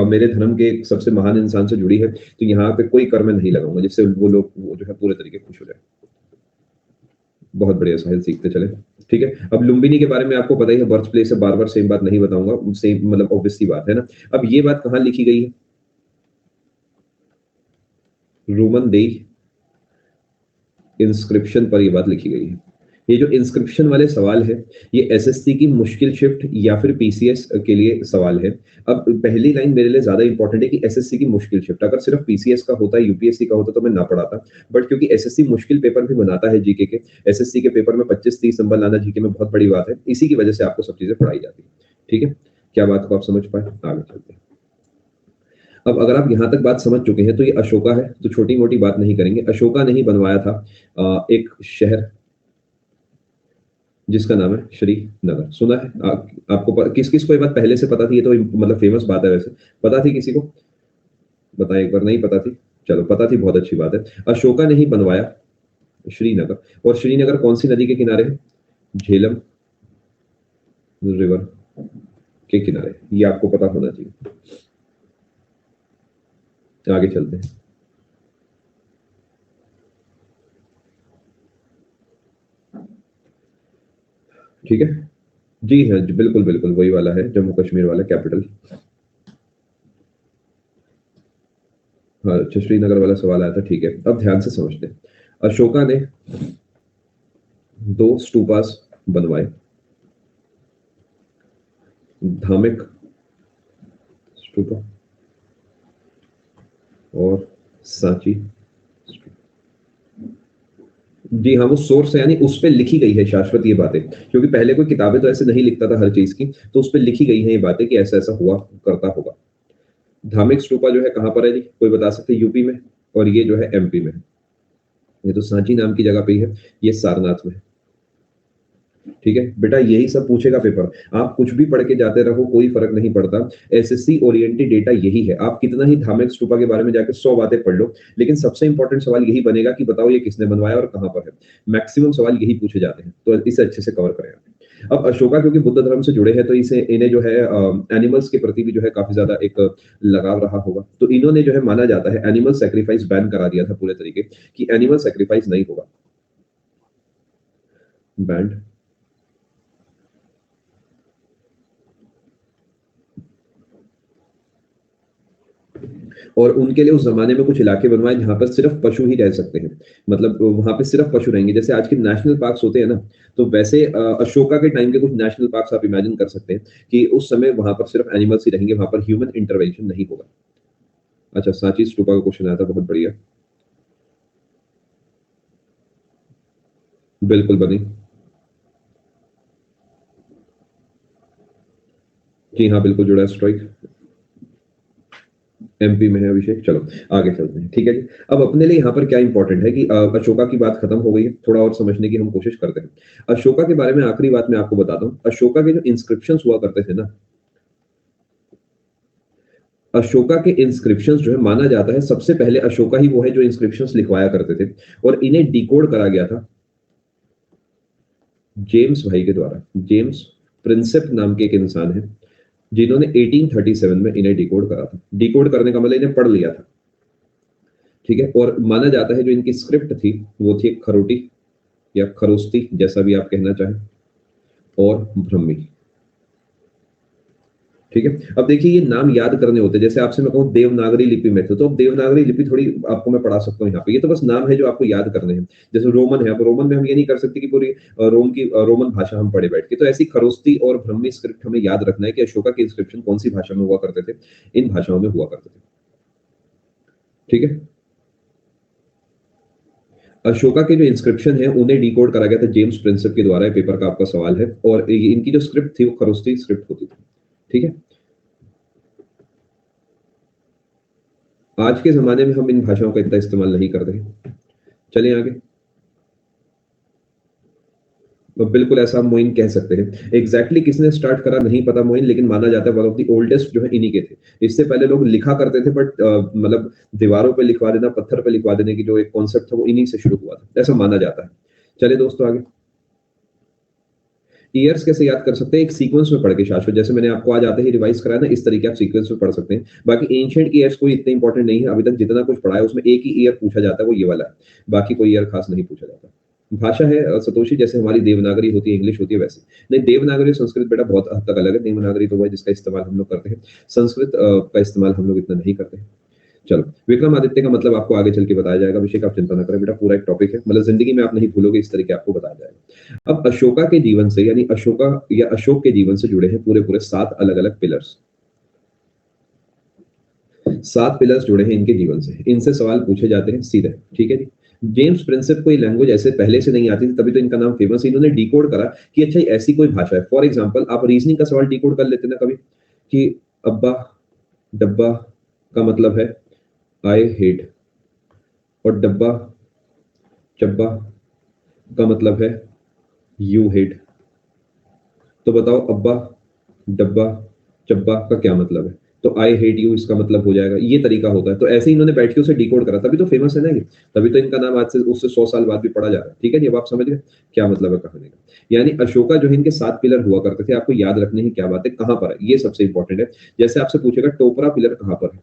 मेरे धर्म के एक सबसे महान इंसान से जुड़ी है, तो यहाँ पे कोई कर मैं नहीं लगाऊंगा जिससे वो लोग वो जो है पूरे तरीके खुश हो जाए। बहुत बढ़िया साहिल, सीखते चले। ठीक है, अब लुम्बिनी के बारे में आपको पता ही है, बर्थ प्लेस है, बार बार सेम बात नहीं बताऊंगा, सेम मतलब ऑब्वियस सी बात है ना। अब ये बात कहाँ लिखी गई है? रोमन दे इंस्क्रिप्शन पर ये बात लिखी गई है। ये जो इंस्क्रिप्शन वाले सवाल है, ये एसएससी की मुश्किल शिफ्ट या फिर पीसीएस के लिए सवाल है। अब पहली लाइन मेरे लिए ज्यादा इंपॉर्टेंट है कि एसएससी की मुश्किल शिफ्ट, अगर सिर्फ पीसीएस का होता, यूपीएससी का होता तो मैं ना पढ़ाता, बट क्योंकि एसएससी मुश्किल पेपर भी बनाता है जीके के, एसएससी के पेपर में 25-30 नंबर लाना जीके में बहुत बड़ी बात है, इसी की वजह से आपको सब चीजें पढ़ाई जाती है। ठीक है, क्या बात को आप समझ पाए? आगे चलते हैं। अब अगर आप यहाँ तक बात समझ चुके हैं तो ये अशोका है, तो छोटी मोटी बात नहीं करेंगे। अशोका ने ही बनवाया था एक शहर जिसका नाम है श्रीनगर। सुना है? आपको किस किस को ये बात पहले से पता थी? ये तो मतलब फेमस बात है, वैसे पता थी किसी को? बताएं एक बार। नहीं पता थी? चलो, पता थी, बहुत अच्छी बात है। अशोका ने ही बनवाया श्रीनगर। और श्रीनगर कौन सी नदी के किनारे है? झेलम रिवर के किनारे, ये आपको पता होना चाहिए। आगे चलते हैं। ठीक है जी, है जी, बिल्कुल बिल्कुल वही वाला है, जम्मू कश्मीर वाला कैपिटल। हाँ अच्छा, श्रीनगर वाला सवाल आया था। ठीक है, अब ध्यान से समझते हैं। अशोका ने 2 स्टूपास बनवाए, धामिक स्टूपा और सांची। जी हाँ, वो सोर्स है, यानी उस पे लिखी गई है शाश्वत ये बातें, क्योंकि पहले कोई किताबें तो ऐसे नहीं लिखता था हर चीज की, तो उस पे लिखी गई है ये बातें कि ऐसा ऐसा हुआ करता होगा। धार्मिक स्तूपा जो है कहाँ पर है जी? कोई बता सकते हैं? यूपी में। और ये जो है एमपी में है। ये तो सांची नाम की जगह पे ही है, ये सारनाथ में है। ठीक है बेटा, यही सब पूछेगा पेपर। आप कुछ भी पढ़ के जाते रहो, कोई फर्क नहीं पड़ता। एसएससी ओरिएंटेड डेटा यही है। आप कितना ही धार्मिक स्तूपा के बारे में जाकर 100 बातें पढ़ लो, लेकिन सबसे इंपॉर्टेंट सवाल यही बनेगा कि बताओ ये किसने बनवाया और कहां पर है। मैक्सिमम सवाल यही पूछे जाते हैं, तो इसे अच्छे से कवर करें आप। अब अशोका क्योंकि बुद्ध धर्म से जुड़े हैं, तो इसे इन्हें जो है एनिमल्स के प्रति भी जो है काफी ज्यादा एक लगाव रहा होगा, तो इन्होंने जो है माना जाता है एनिमल सेक्रीफाइस बैन करा दिया था पूरे तरीके, कि एनिमल सेक्रीफाइस नहीं होगा। बैंड। और उनके लिए उस जमाने में कुछ इलाके बनवाए जहां पर सिर्फ पशु ही रह सकते हैं, मतलब वहां पे सिर्फ पशु रहेंगे, जैसे आज के नेशनल पार्क्स होते हैं ना, तो वैसे अशोका के टाइम के कुछ नेशनल पार्क्स आप इमेजिन कर सकते हैं कि उस समय वहां पर सिर्फ एनिमल्स ही रहेंगे, वहां पर ह्यूमन इंटरवेंशन नहीं होगा। अच्छा, सांची स्तूपा का क्वेश्चन आया था, बहुत बढ़िया। बिल्कुल बनी। जी हाँ, बिल्कुल जुड़ा है स्ट्राइक। एमपी में है अभिषेक। चलो आगे चलते हैं। ठीक है जी, अब अपने लिए यहाँ पर क्या इंपॉर्टेंट है कि अशोका की बात खत्म हो गई है, थोड़ा और समझने की हम कोशिश करते हैं। अशोका के बारे में आखिरी बात मैं आपको बताता हूँ। अशोका के जो इंस्क्रिप्शन हुआ करते थे ना, अशोका के इंस्क्रिप्शंस जो है माना जाता है सबसे पहले अशोका ही वो है जो इंस्क्रिप्शंस लिखवाया करते थे, और इन्हें डिकोड करा गया था जेम्स भाई के द्वारा। जेम्स प्रिंसेप नाम के एक इंसान है जिन्होंने 1837 में इन्हें डिकोड करा था। डिकोड करने का मतलब इन्हें पढ़ लिया था। ठीक है, और माना जाता है जो इनकी स्क्रिप्ट थी वो थी खरोटी या खरोस्ती, जैसा भी आप कहना चाहें, और ब्रह्मी। ठीक है, अब देखिए ये नाम याद करने होते हैं, जैसे आपसे मैं कहूँ देवनागरी लिपि में थे, तो अब देवनागरी लिपि थोड़ी आपको मैं पढ़ा सकता हूँ यहाँ पे, ये तो बस नाम है जो आपको याद करने हैं। जैसे रोमन है, अब रोमन में हम ये नहीं कर सकते कि पूरी रोमन भाषा हम पढ़े बैठ के, तो ऐसी खरोस्ती और ब्रह्मी स्क्रिप्ट हमें याद रखना है कि अशोका के इंस्क्रिप्शन कौन सी भाषा में हुआ करते थे, इन भाषाओं में हुआ करते थे। ठीक है, अशोका के जो इंस्क्रिप्शन है उन्हें डिकोड करा गया था जेम्स प्रिंसेप के द्वारा। पेपर का आपका सवाल है, और इनकी जो स्क्रिप्ट थी वो खरोस्ती स्क्रिप्ट होती थी। ठीक है, आज के जमाने में हम इन भाषाओं का इतना इस्तेमाल नहीं कर रहे। चलिए आगे। तो बिल्कुल ऐसा हम मोइन कह सकते हैं। एग्जैक्टली किसने स्टार्ट करा नहीं पता मोइन, लेकिन माना जाता है वन ऑफ द ओल्डेस्ट जो है इन्हीं के थे। इससे पहले लोग लिखा करते थे, बट मतलब दीवारों पे लिखवा देना, पत्थर पे लिखवा देने की जो एक कॉन्सेप्ट था वो इन्हीं से शुरू हुआ था, ऐसा माना जाता है। चलिए दोस्तों आगे। ईयर्स कैसे याद कर सकते हैं? एक सीक्वेंस में पढ़ के शाश्वत, जैसे मैंने आपको आज आते ही रिवाइज कराया ना, इस तरीके आप सीक्वेंस में पढ़ सकते हैं। बाकी एंशिएंट ईयर्स कोई इतने इंपॉर्टेंट नहीं है, अभी तक जितना कुछ पढ़ा है उसमें एक ही ईयर पूछा जाता है, वो ये वाला है। बाकी कोई ईयर खास नहीं पूछा जाता। भाषा है सतोषी, जैसे हमारी देवनागरी होती है, इंग्लिश होती है, वैसे नहीं। देवनागरी और संस्कृत बेटा बहुत हद तक अलग है। देवनागरी तो वो है जिसका इस्तेमाल हम लोग करते हैं, संस्कृत का इस्तेमाल हम लोग इतना नहीं करते हैं। चलो, विक्रमादित्य का मतलब आपको आगे चल के बताया जाएगा, अभिषेक आप चिंता ना करें बेटा, पूरा एक टॉपिक है, मतलब जिंदगी में आप नहीं भूलोगे, इस तरीके आपको बताया जाएगा। अब अशोका के जीवन से, यानी अशोका या अशोक के जीवन से जुड़े हैं पूरे पूरे 7 अलग अलग पिलर्स। 7 पिलर्स जुड़े हैं इनके जीवन से, इनसे सवाल पूछे जाते हैं सीधे, ठीक है जी। जेम्स प्रिंसेप को ये लैंग्वेज ऐसे पहले से नहीं आती थी, तभी तो इनका नाम फेमस है। इन्होंने डिकोड करा कि अच्छा ऐसी कोई भाषा है। फॉर एग्जांपल आप रीजनिंग का सवाल डिकोड कर लेते ना कभी, कि अब्बा डब्बा का मतलब है आई हेट, और डब्बा चब्बा का मतलब है यू हेट। तो बताओ अब्बा डब्बा चब्बा का क्या मतलब है? तो आई हेट यू इसका मतलब हो जाएगा। ये तरीका होता है। तो ऐसे ही इन्होंने बैठ के उसे डिकोड करा, तभी तो फेमस है ना ये। तभी तो इनका नाम आज से उससे 100 साल बाद भी पढ़ा जा रहा है। ठीक है जी, अब आप समझ गए क्या मतलब है कहानी का। यानी अशोका जो है इनके 7 पिलर हुआ करते थे। आपको याद रखने की क्या बात है, कहां पर है, ये सबसे इंपॉर्टेंट है। जैसे आपसे पूछेगा टोपरा पिलर कहां पर है,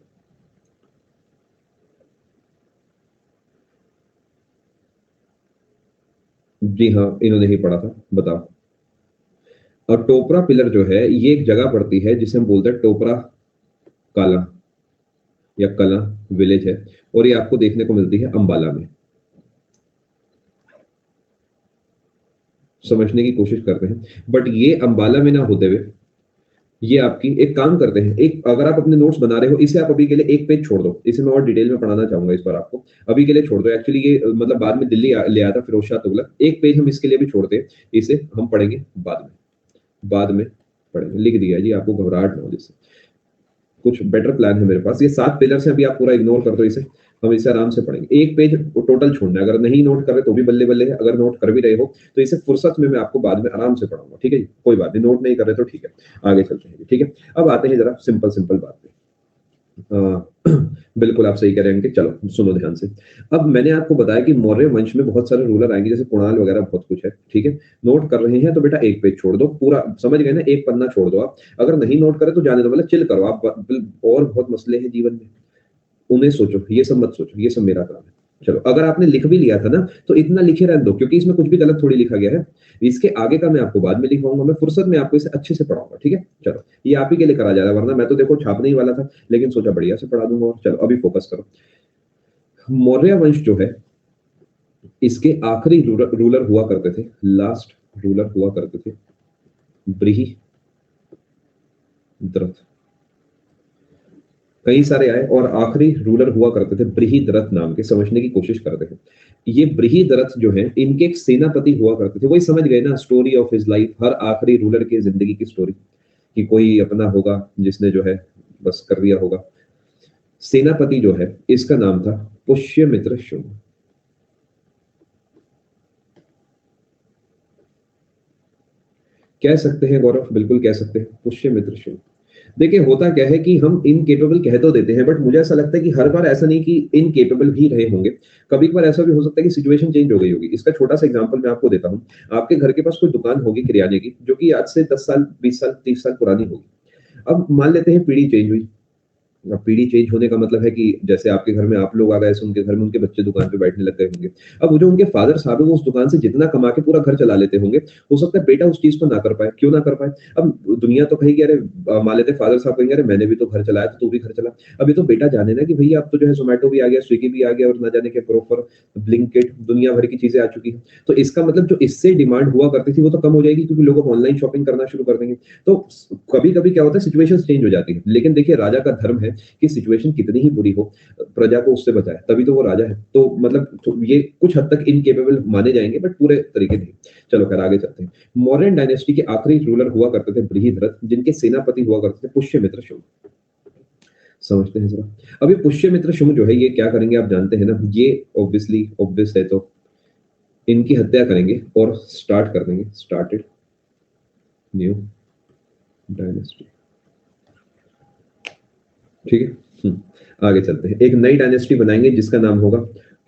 जी हाँ इन्होंने ही पढ़ा था, बताओ। और टोपरा पिलर जो है ये एक जगह पड़ती है जिसे हम बोलते हैं टोपरा काला या कला विलेज है, और ये आपको देखने को मिलती है अंबाला में। समझने की कोशिश करते हैं, बट ये अंबाला में ना होते हुए ये आपकी, एक काम करते हैं, एक अगर आप अपने नोट्स बना रहे हो, इसे आप अभी के लिए एक पेज छोड़ दो। इसे मैं और डिटेल में पढ़ाना चाहूंगा इस पर आपको, अभी के लिए छोड़ दो। एक्चुअली ये मतलब बाद में दिल्ली ले आया था फिरोज शाह तुगलक। एक पेज हम इसके लिए भी छोड़ते हैं, इसे हम पढ़ेंगे बाद में, बाद में पढ़ेंगे। लिख दिया जी, आपको घबराहट ना हो जिससे। कुछ बेटर प्लान है मेरे पास। ये 7 पिलर्स हैं, अभी आप पूरा इग्नोर कर दो इसे, हम इसे आराम से पढ़ेंगे। एक पेज टोटल छोड़ना है, अगर नहीं नोट कर रहे तो भी बल्ले बल्ले है, अगर नोट कर भी रहे हो तो इसे फुर्सत में मैं आपको बाद में आराम से पढ़ाऊंगा, ठीक है जी। कोई बात नहीं, नोट नहीं कर रहे तो ठीक है, आगे चलते हैं, ठीक है। अब आते हैं जरा सिंपल सिंपल बात पे। बिल्कुल आप सही कह रहे हैं कि, चलो सुनो ध्यान से। अब मैंने आपको बताया कि मौर्य वंश में बहुत सारे रूलर आएंगे, जैसे कुणाल वगैरह, बहुत कुछ है, ठीक है। नोट कर रहे हैं तो बेटा एक पेज छोड़ दो, पूरा समझ गए ना, एक पन्ना छोड़ दो आप। अगर नहीं नोट करे तो जाने दो, मतलब चिल करो आप। और बहुत मसले हैं जीवन में, उन्हें सोचो, ये सब मत सोचो, ये सब मेरा काम है। चलो, अगर आपने लिख भी लिया था ना तो इतना लिखे रहने दो, क्योंकि इसमें कुछ भी गलत थोड़ी लिखा गया है। इसके आगे का मैं आपको बाद में लिखवाऊंगा, मैं फुर्सत में आपको इसे अच्छे से पढ़ाऊंगा, ठीक है। चलो, ये आप ही के लिए करा जा रहा है, वरना मैं तो देखो छापने ही वाला था, लेकिन सोचा बढ़िया से पढ़ा दूंगा। चलो अभी फोकस करो। मौर्य वंश जो है, इसके आखिरी रूलर हुआ करते थे, लास्ट रूलर हुआ करते थे बृहद्रथ। कई सारे आए और आखिरी रूलर हुआ करते थे बृहद्रथ नाम के। समझने की कोशिश करते हैं, ये बृहद्रथ जो है इनके एक सेनापति हुआ करते थे। वही समझ गए ना, स्टोरी ऑफ हिज लाइफ, हर आखिरी रूलर की जिंदगी की स्टोरी, कि कोई अपना होगा जिसने जो है बस कर दिया होगा। सेनापति जो है इसका नाम था पुष्यमित्र शुंग। कह सकते हैं गौरव, बिल्कुल कह सकते हैं, पुष्यमित्र शुंग। देखिए होता क्या है कि हम इनकेपेबल कह तो देते हैं, बट मुझे ऐसा लगता है कि हर बार ऐसा नहीं कि इनकेपेबल भी रहे होंगे। कभी कभार ऐसा भी हो सकता है कि सिचुएशन चेंज हो गई होगी। इसका छोटा सा एग्जांपल मैं आपको देता हूँ। आपके घर के पास कोई दुकान होगी किराने की, जो कि आज से 10 साल 20 साल 30 साल पुरानी होगी। अब मान लेते हैं पीढ़ी चेंज हुई। अब पीढ़ी चेंज होने का मतलब है कि जैसे आपके घर में आप लोग आ गए, ऐसे उनके घर में उनके बच्चे दुकान पे बैठने लग गए होंगे। अब वो जो उनके फादर साहब है, वो उस दुकान से जितना कमा के पूरा घर चला लेते होंगे, हो सकता है बेटा उस चीज को ना कर पाए। क्यों ना कर पाए? अब दुनिया तो कहेगी अरे, मान लेते फादर साहब कहेंगे अरे मैंने भी तो घर चलाया, तो तू भी घर चला। अब ये तो बेटा जाने ना कि भैया अब तो जो है जोमेटो भी आ गया, स्विगी भी आ गया, और ना जाने के ग्रोफर, ब्लिंकिट, दुनिया भर की चीजें आ चुकी है। तो इसका मतलब जो इससे डिमांड हुआ करती थी वो तो कम हो जाएगी, क्योंकि लोग अब ऑनलाइन शॉपिंग करना शुरू कर देंगे। तो कभी कभी क्या होता है, सिचुएशन चेंज हो जाती है। लेकिन देखिए राजा का धर्म है कि सिचुएशन कितनी ही बुरी हो, प्रजा को उससे बचाए, तभी तो वो राजा है। तो मतलब तो ये कुछ हद तक इनकेपेबल माने जाएंगे, बट पूरे तरीके नहीं। चलो खैर आगे चलते हैं। मौर्यन डायनेस्टी के आखिरी रूलर हुआ करते थे बृहद्रथ, जिनके सेनापति हुआ करते थे पुष्यमित्र शुंग। समझते हैं जरा। अभी पुष्यमित्र शुंग जो है ये क्या करेंगे आप जानते हैं ना, ये ऑब्वियसली ऑब्वियस है, तो इनकी हत्या करेंगे और स्टार्ट कर देंगे, स्टार्टेड न्यू डायनेस्टी, ठीक है। आगे चलते हैं, एक नई डायनेस्टी बनाएंगे जिसका नाम होगा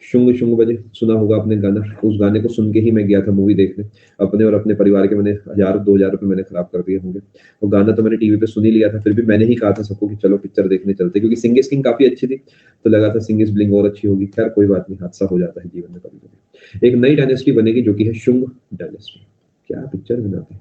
शुंग शुंग बजे सुना होगा आपने गाना। उस गाने को सुन के ही मैं गया था मूवी देखने। अपने और अपने परिवार के मैंने 1000-2000 रुपए मैंने खराब कर दिए होंगे। वो गाना तो मैंने टीवी पे सुन ही लिया था, फिर भी मैंने ही कहा था सबको कि चलो पिक्चर देखने चलते, क्योंकि सिंग इज़ किंग काफ़ी अच्छी थी, तो लगा था सिंग इज़ ब्लिंग और अच्छी होगी। खैर कोई बात नहीं, हादसा हो जाता है जीवन में कभी-कभी। एक नई डायनेस्टी बनेगी जो कि है शुंग डायनेस्टी। क्या पिक्चर बनाते हैं।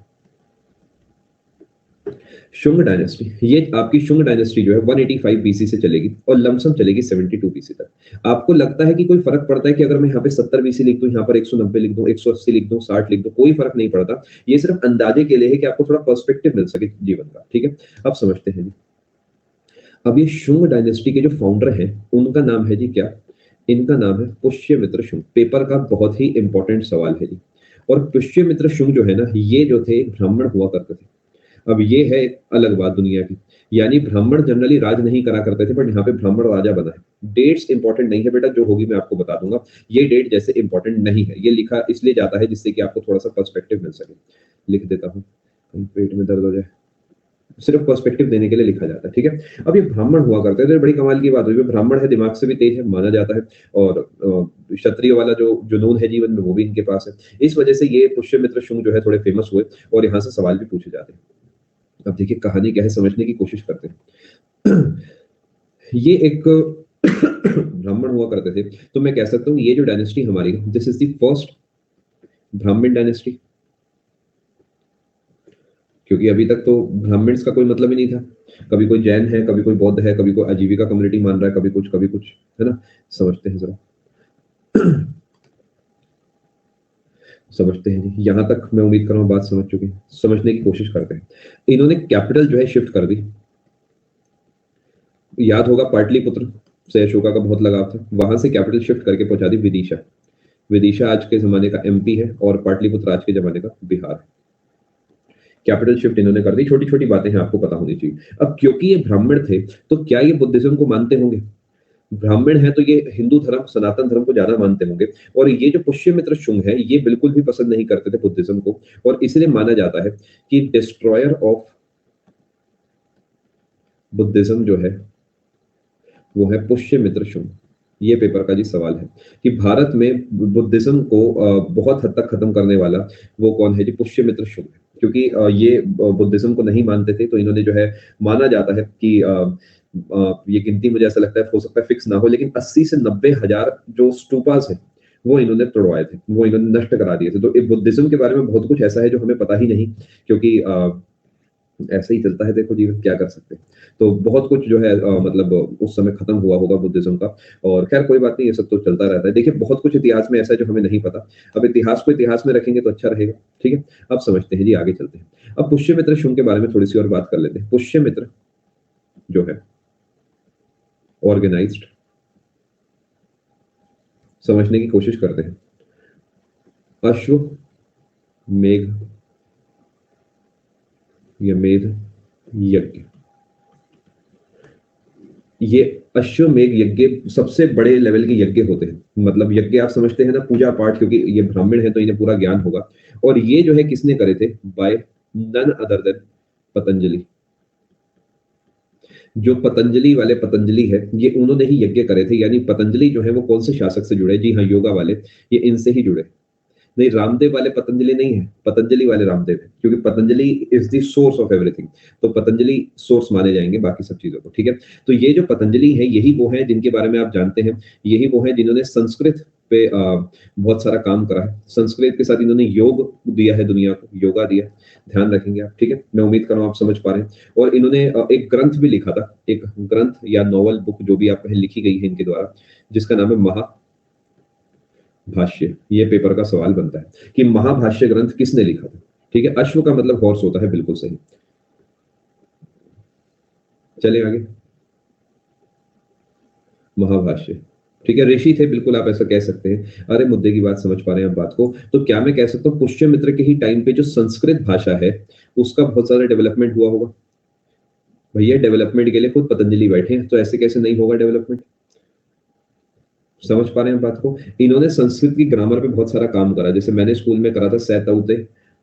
शुंग डायनेस्टी, ये आपकी शुंग डायनेस्टी जो है 185 बीसी से चलेगी और लमसम चलेगी 72 बीसी तक। आपको लगता है कि कोई फर्क पड़ता है कि अगर मैं यहाँ पे 70 बीसी लिख दूं, यहाँ पर 190 लिख दूं, 180 लिख दूं, 60 लिख दूं, कोई फर्क नहीं पड़ता। ये सिर्फ अंदाजे के लिए है कि आपको थोड़ा पर्सपेक्टिव मिल सके जीवन का। ठीक है, अब समझते हैं जी। अब ये शुंग डायनेस्टी के जो फाउंडर हैं उनका नाम है जी क्या? इनका नाम है पुष्यमित्र शुंग। पेपर का बहुत ही इंपॉर्टेंट सवाल है जी। और पुष्यमित्र शुंग जो है ना, ये जो थे ब्राह्मण हुआ करते थे। अब ये है एक अलग बात दुनिया की। यानी ब्राह्मण जनरली राज नहीं करा करते थे, बट यहाँ पे ब्राह्मण राजा बना है। डेट्स इंपॉर्टेंट नहीं है बेटा, जो होगी मैं आपको बता दूंगा। ये डेट जैसे इंपॉर्टेंट नहीं है, ये लिखा इसलिए जाता है जिससे कि आपको थोड़ा सा पर्सपेक्टिव मिल सके। लिख देता हूँ, कहीं पेट में दर्द हो जाए, सिर्फ पर्सपेक्टिव देने के लिए लिखा जाता है। ठीक है, अब ये ब्राह्मण हुआ करते थे, तो ये बड़ी कमाल की बात हुई। ब्राह्मण है, दिमाग से भी तेज है माना जाता है, और क्षत्रिय वाला जो जुनून है जीवन में वो भी इनके पास है। इस वजह से ये पुष्यमित्र शुंग जो है थोड़े फेमस हुए, और यहाँ से सवाल भी पूछे जाते हैं। अब देखिए कहानी क्या है, समझने की कोशिश करते हैं। ये एक ब्राह्मण हुआ करते थे, तो मैं कह सकता हूँ ये जो डायनेस्टी हमारी, दिस इज द फर्स्ट ब्राह्मण डायनेस्टी। क्योंकि अभी तक तो ब्राह्मण्स का कोई मतलब ही नहीं था। कभी कोई जैन है, कभी कोई बौद्ध है, कभी कोई आजीविका कम्युनिटी मान रहा है, कभी कुछ, है ना। समझते हैं जरा। समझते हैं जी, यहाँ तक मैं उम्मीद कर रहा हूँ बात समझ चुके हैं। समझने की कोशिश करते हैं। इन्होंने कैपिटल जो है शिफ्ट कर दी। याद होगा पाटलिपुत्र से अशोका का बहुत लगाव था, वहां से कैपिटल शिफ्ट करके पहुंचा दी विदिशा। विदिशा आज के जमाने का एमपी है, और पाटलिपुत्र आज के जमाने का बिहार है। कैपिटल शिफ्ट इन्होंने कर दी। छोटी छोटी बातें हैं, आपको पता होनी चाहिए। अब क्योंकि ये ब्राह्मण थे, तो क्या ये बुद्धिज्म को मानते होंगे? ब्राह्मण है तो ये हिंदू धर्म, सनातन धर्म को ज्यादा मानते होंगे। और ये जो पुष्यमित्र शुंग है, ये बिल्कुल भी पसंद नहीं करते थे बुद्धिज्म को, और इसलिए माना जाता है कि डिस्ट्रॉयर ऑफ बुद्धिज्म जो है वो है पुष्यमित्र शुंग। ये पेपर का जी सवाल है कि भारत में बुद्धिज्म को बहुत हद तक खत्म करने वाला वो कौन है जी? पुष्यमित्र शुंग है। क्योंकि ये बुद्धिज्म को नहीं मानते थे, तो इन्होंने जो है, माना जाता है कि ये गिनती मुझे ऐसा लगता है हो सकता है फिक्स ना हो, लेकिन 80 से 90 हजार जो स्टूपास है वो इन्होंने तोड़वाए थे, वो इन्होंने नष्ट करा दिए थे। तो बुद्धिज्म के बारे में बहुत कुछ ऐसा है जो हमें पता ही नहीं, क्योंकि ऐसे ही चलता है, देखो जीवन, क्या कर सकते हैं। तो बहुत कुछ जो है मतलब उस समय खत्म हुआ होगा बुद्धिज्म का। और खैर कोई बात नहीं, ये सब तो चलता रहता है। देखिए बहुत कुछ इतिहास में ऐसा है जो हमें नहीं पता। अब इतिहास को इतिहास में रखेंगे तो अच्छा रहेगा। ठीक है, अब समझते हैं जी, आगे चलते हैं। अब पुष्यमित्र शुंग के बारे में थोड़ी सी और बात कर लेते हैं। पुष्यमित्र जो है ऑर्गेनाइज्ड, समझने की कोशिश करते हैं। अश्व मेघ या मेघ यज्ञ, ये अश्वमेघ यज्ञ सबसे बड़े लेवल के यज्ञ होते हैं। मतलब यज्ञ आप समझते हैं ना, पूजा पाठ, क्योंकि ये ब्राह्मण है तो इन्हें पूरा ज्ञान होगा। और ये जो है किसने करे थे? By none other than Patanjali. जो पतंजलि वाले पतंजलि है, ये उन्होंने ही यज्ञ करे थे। यानी पतंजलि जो है वो कौन से शासक से जुड़े? जी हाँ, योगा वाले, ये इनसे ही जुड़े। नहीं, रामदेव वाले पतंजलि नहीं है, पतंजलि वाले रामदेव है, क्योंकि Patanjali is the source of everything. तो पतंजलि सोर्स माने जाएंगे बाकी सब चीजों को। ठीक है, तो ये जो पतंजलि है, यही वो है जिनके बारे में आप जानते हैं। यही वो है जिन्होंने संस्कृत पे बहुत सारा काम करा है। संस्कृत के साथ इन्होंने योग दिया है, दुनिया को योगा दिया। ध्यान रखेंगे आप। ठीक है, मैं उम्मीद कर रहा हूँ आप समझ पा रहे हैं। और इन्होंने एक ग्रंथ भी लिखा था, एक ग्रंथ या नॉवल बुक जो भी आप लिखी गई है इनके द्वारा, जिसका नाम है महाभाष्य। ये पेपर का सवाल बनता है कि महाभाष्य ग्रंथ किसने लिखा था। ठीक है, अश्व का मतलब हॉर्स होता है, बिल्कुल सही। चले आगे। महाभाष्य, ठीक है, ऋषि थे, बिल्कुल आप ऐसा कह सकते हैं। अरे मुद्दे की बात समझ पा रहे हैं आप बात को। तो क्या मैं कह सकता हूँ पुष्यमित्र के ही टाइम पे जो संस्कृत भाषा है उसका बहुत सारा डेवलपमेंट हुआ होगा? भैया डेवलपमेंट के लिए खुद पतंजलि बैठे हैं, तो ऐसे कैसे नहीं होगा डेवलपमेंट? समझ पा रहे हैं बात को? इन्होंने संस्कृत की ग्रामर पे बहुत सारा काम करा। जैसे मैंने स्कूल में करा था सैतौते,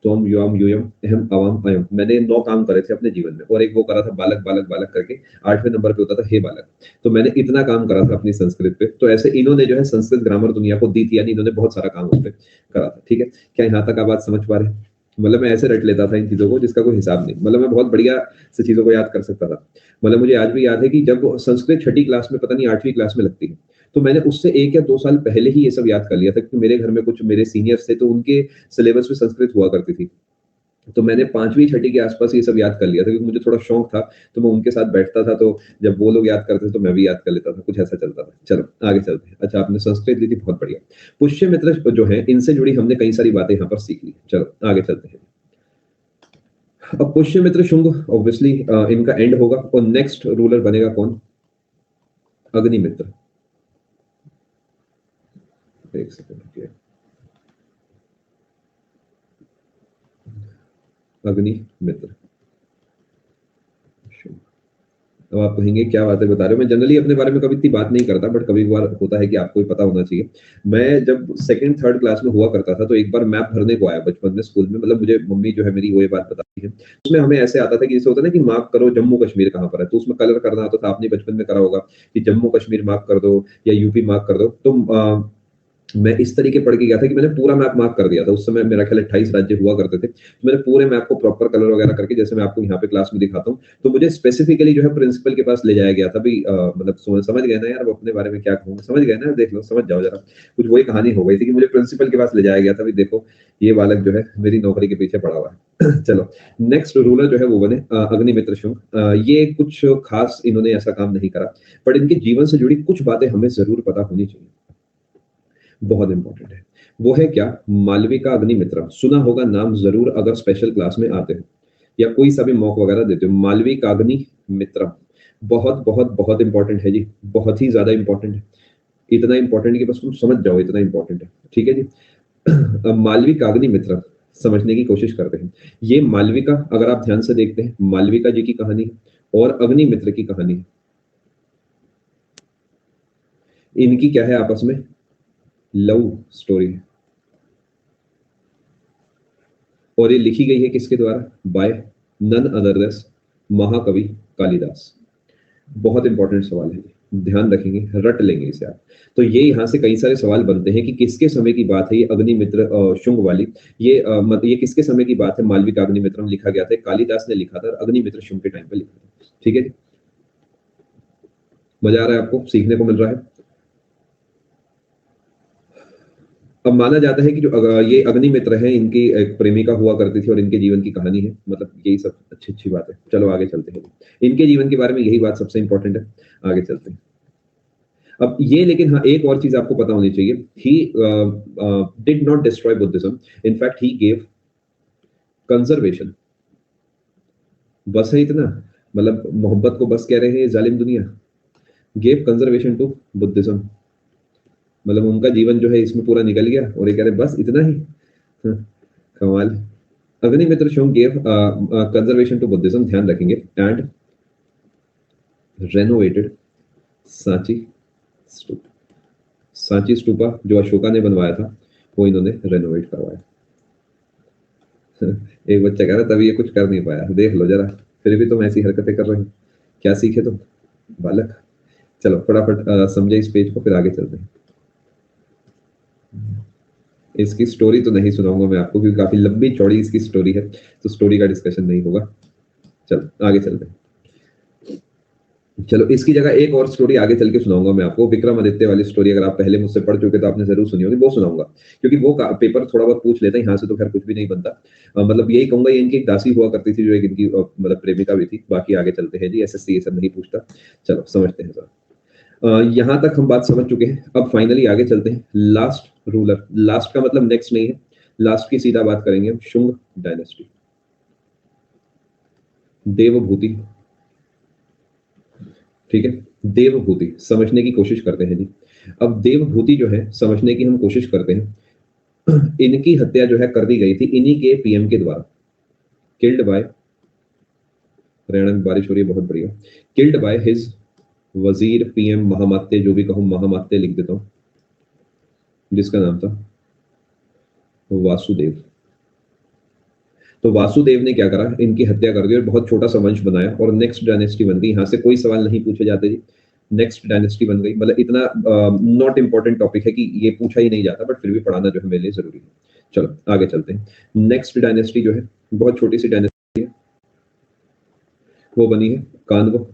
त्वम युवाम यूयम अहम अवाम अयम। मैंने 9 काम करे थे अपने जीवन में और एक वो करा था बालक बालक बालक करके, 8वें नंबर पे होता था हे बालक। तो मैंने इतना काम करा था अपनी संस्कृत पे। तो ऐसे इन्होंने जो है संस्कृत ग्रामर दुनिया को दी थी, यानी इन्होंने बहुत सारा काम उस पे करा था। ठीक है, क्या यहाँ तक आप बात समझ पा रहे हैं? मतलब मैं ऐसे रट लेता था इन चीज़ों को जिसका कोई हिसाब नहीं। मतलब मैं बहुत बढ़िया से चीज़ों को याद कर सकता था। मतलब मुझे आज भी याद है कि जब संस्कृत छठी क्लास में, पता नहीं 8वीं क्लास में लगती है, तो मैंने उससे 1 या 2 साल पहले ही ये सब याद कर लिया था, क्योंकि मेरे घर में कुछ मेरे सीनियर्स थे, तो उनके सिलेबस में संस्कृत हुआ करती थी। तो मैंने 5वीं छठी के आस-पास ये सब याद कर लिया था, क्योंकि मुझे थोड़ा शौक था, तो मैं उनके साथ बैठता था, तो जब वो लोग याद करते थे, तो मैं भी याद कर लेता था, कुछ ऐसा चलता था। चलो, आगे चलते हैं। अच्छा, आपने संस्कृत ली थी, बहुत बढ़िया। पुष्यमित्र जो हैं, इनसे जुड़ी हमने कई सारी बातें यहाँ पर सीख ली। चलो, आगे चलते हैं। अब पुष्यमित्र शुंग ऑब्वियसली इनका एंड होगा और नेक्स्ट रूलर बनेगा कौन? अग्निमित्र। एक सेकंड रुकिए। अग्निमित्र। अब आप कहेंगे क्या बातें बता रहे हो? मैं जनरली अपने बारे में कभी इतनी बात नहीं करता, बट कभी-कभार होता है कि आपको भी पता होना चाहिए। मैं जब 2nd 3rd क्लास में हुआ करता था, तो एक बार मैप भरने को आया बचपन में स्कूल में, मतलब मुझे मम्मी जो है मेरी वो ये बात बताती है। उसमें हमें ऐसे आता था कि जैसे होता है ना कि मार्क करो जम्मू कश्मीर कहाँ पर है, तो उसमें कलर करना आता था। आपने बचपन में करा होगा कि जम्मू कश्मीर मार्क कर दो या यूपी मार्क कर दो। तो मैं इस तरीके पढ़ के गया था कि मैंने पूरा मैप मार्क कर दिया था। उस समय मेरा ख्याल है 28 राज्य हुआ करते थे। तो मैंने पूरे मैप को प्रॉपर कलर वगैरह करके, जैसे मैं आपको यहाँ पे क्लास में दिखाता हूँ, तो मुझे स्पेसिफिकली जो है प्रिंसिपल के पास ले जाया गया था। भई मतलब समझ गए ना यार, अब अपने बारे में क्या कहूँ? समझ गए ना? देख लो, समझ जाओ ज़रा। कुछ वही कहानी हो गई थी कि मुझे प्रिंसिपल के पास ले जाया गया था, भई देखो ये बालक जो है मेरी नौकरी के पीछे पड़ा हुआ है। चलो, नेक्स्ट रूलर जो है वो बने अग्निमित्र शुंग। ये कुछ खास इन्होंने ऐसा काम नहीं करा, बट इनके जीवन से जुड़ी कुछ बातें हमें ज़रूर पता होनी चाहिए। बहुत इंपॉर्टेंट है। वो है क्या? मालविका अग्निमित्रम। सुना होगा नाम ज़रूर अगर स्पेशल क्लास में आते हो या कोई सा भी मॉक वगैरह देते हो। मालविका अग्निमित्रम बहुत, बहुत, बहुत इंपॉर्टेंट है जी। बहुत ही ज़्यादा इंपॉर्टेंट है। इतना इंपॉर्टेंट है कि बस तुम समझ जाओ, इतना इंपॉर्टेंट है। ठीक है जी? अब मालविका अग्निमित्रम समझने की कोशिश करते हैं। ये मालविका, अगर आप ध्यान से देखते हैं, मालविका जी की कहानी है और अग्निमित्र की कहानी है। इनकी क्या है आपस में? लव स्टोरी है। और ये लिखी गई है किसके द्वारा? बाय नन अदर देन महाकवि कालिदास। बहुत इंपॉर्टेंट सवाल है ये, ध्यान रखेंगे, रट लेंगे इसे आप। तो ये यहाँ से कई सारे सवाल बनते हैं कि किसके समय की बात है ये अग्निमित्र शुंग वाली। ये किसके समय की बात है? मालविका अग्निमित्रम लिखा गया था, कालिदास ने लिखा था, अग्निमित्र शुंग के टाइम पे लिखा था। ठीक है जी? मजा आ रहा है आपको? सीखने को मिल रहा है? अब माना जाता है कि जो ये अग्निमित्र हैं, इनकी एक प्रेमिका हुआ करती थी और इनके जीवन की कहानी है। मतलब यही सब अच्छी-अच्छी बात है। चलो आगे चलते हैं। इनके जीवन के बारे में यही बात सबसे इम्पोर्टेंट है। आगे चलते हैं। अब ये, लेकिन हाँ, एक और चीज़ आपको पता होनी चाहिए। He did not destroy Buddhism. In fact he gave conservation. बस है इतना? मतलब मोहब्बत को बस कह रहे हैं ये ज़ालिम दुनिया। Gave conservation to Buddhism. मतलब उनका जीवन जो है इसमें पूरा निकल गया और ये कह रहे हैं बस इतना ही? हाँ, कमाल। Agnimitra Shunga gave conservation to Buddhism, ध्यान रखेंगे, एंड रेनोवेटेड सांची स्तूप। सांची स्तूपा जो अशोका ने बनवाया था, वो इन्होंने रेनोवेट करवाया। एक बच्चा कह रहा है तभी ये कुछ कर नहीं पाया। देख लो जरा, फिर भी तुम ऐसी हरकतें कर रहे हो, क्या सीखे तुम बालक? चलो फटाफट समझे इस पेज को, फिर आगे चलते हैं। इसकी स्टोरी तो नहीं सुनाऊंगा मैं आपको, क्योंकि काफी लंबी चौड़ी इसकी स्टोरी है, तो स्टोरी का डिस्कशन नहीं होगा। चलो आगे चलते हैं। चलो इसकी जगह एक और स्टोरी आगे चल के सुनाऊंगा मैं आपको, विक्रमादित्य वाली स्टोरी। अगर आप पहले मुझसे पढ़ चुके तो आपने जरूर सुनी होगी, वो सुनाऊंगा, क्योंकि वो पेपर थोड़ा बहुत पूछ लेते हैं यहाँ से, तो खैर कुछ भी नहीं बनता। मतलब यही कहूंगा, ये इनकी एक दासी हुआ करती थी जो एक इनकी मतलब प्रेमिका भी थी। बाकी आगे चलते हैं जी, एसएससी ये सब नहीं पूछता। चलो समझते हैं सर। यहाँ तक हम बात समझ चुके हैं। अब फाइनली आगे चलते हैं। लास्ट रूलर, लास्ट का मतलब नेक्स्ट नहीं है, लास्ट की सीधा बात करेंगे हम, शुंग डायनेस्टी। देवभूति। ठीक है, देवभूति समझने की कोशिश करते हैं जी। अब देवभूति जो है समझने की हम कोशिश करते हैं। इनकी हत्या जो है कर दी गई थी इन्हीं के पीएम के द्वारा। किल्ड बाय, हरियाणा में बारिश हो रही है, बहुत बढ़िया। किल्ड बाय हिज वजीर पीएम महामात्य, जो भी कहूं महामात्य लिख देता हूं, जिसका नाम था वासुदेव। तो वासुदेव ने क्या करा, इनकी हत्या कर दी और बहुत छोटा सा वंश बनाया और नेक्स्ट डायनेस्टी बन गई। यहाँ से कोई सवाल नहीं पूछे जाते जी, नेक्स्ट डायनेस्टी बन गई। मतलब इतना नॉट इंपॉर्टेंट टॉपिक है कि ये पूछा ही नहीं जाता, बट फिर भी पढ़ाना जो है मेरे लिए जरूरी है। चलो आगे चलते हैं। नेक्स्ट डायनेस्टी जो है बहुत छोटी सी डायनेस्टी है, वो बनी है कान्व।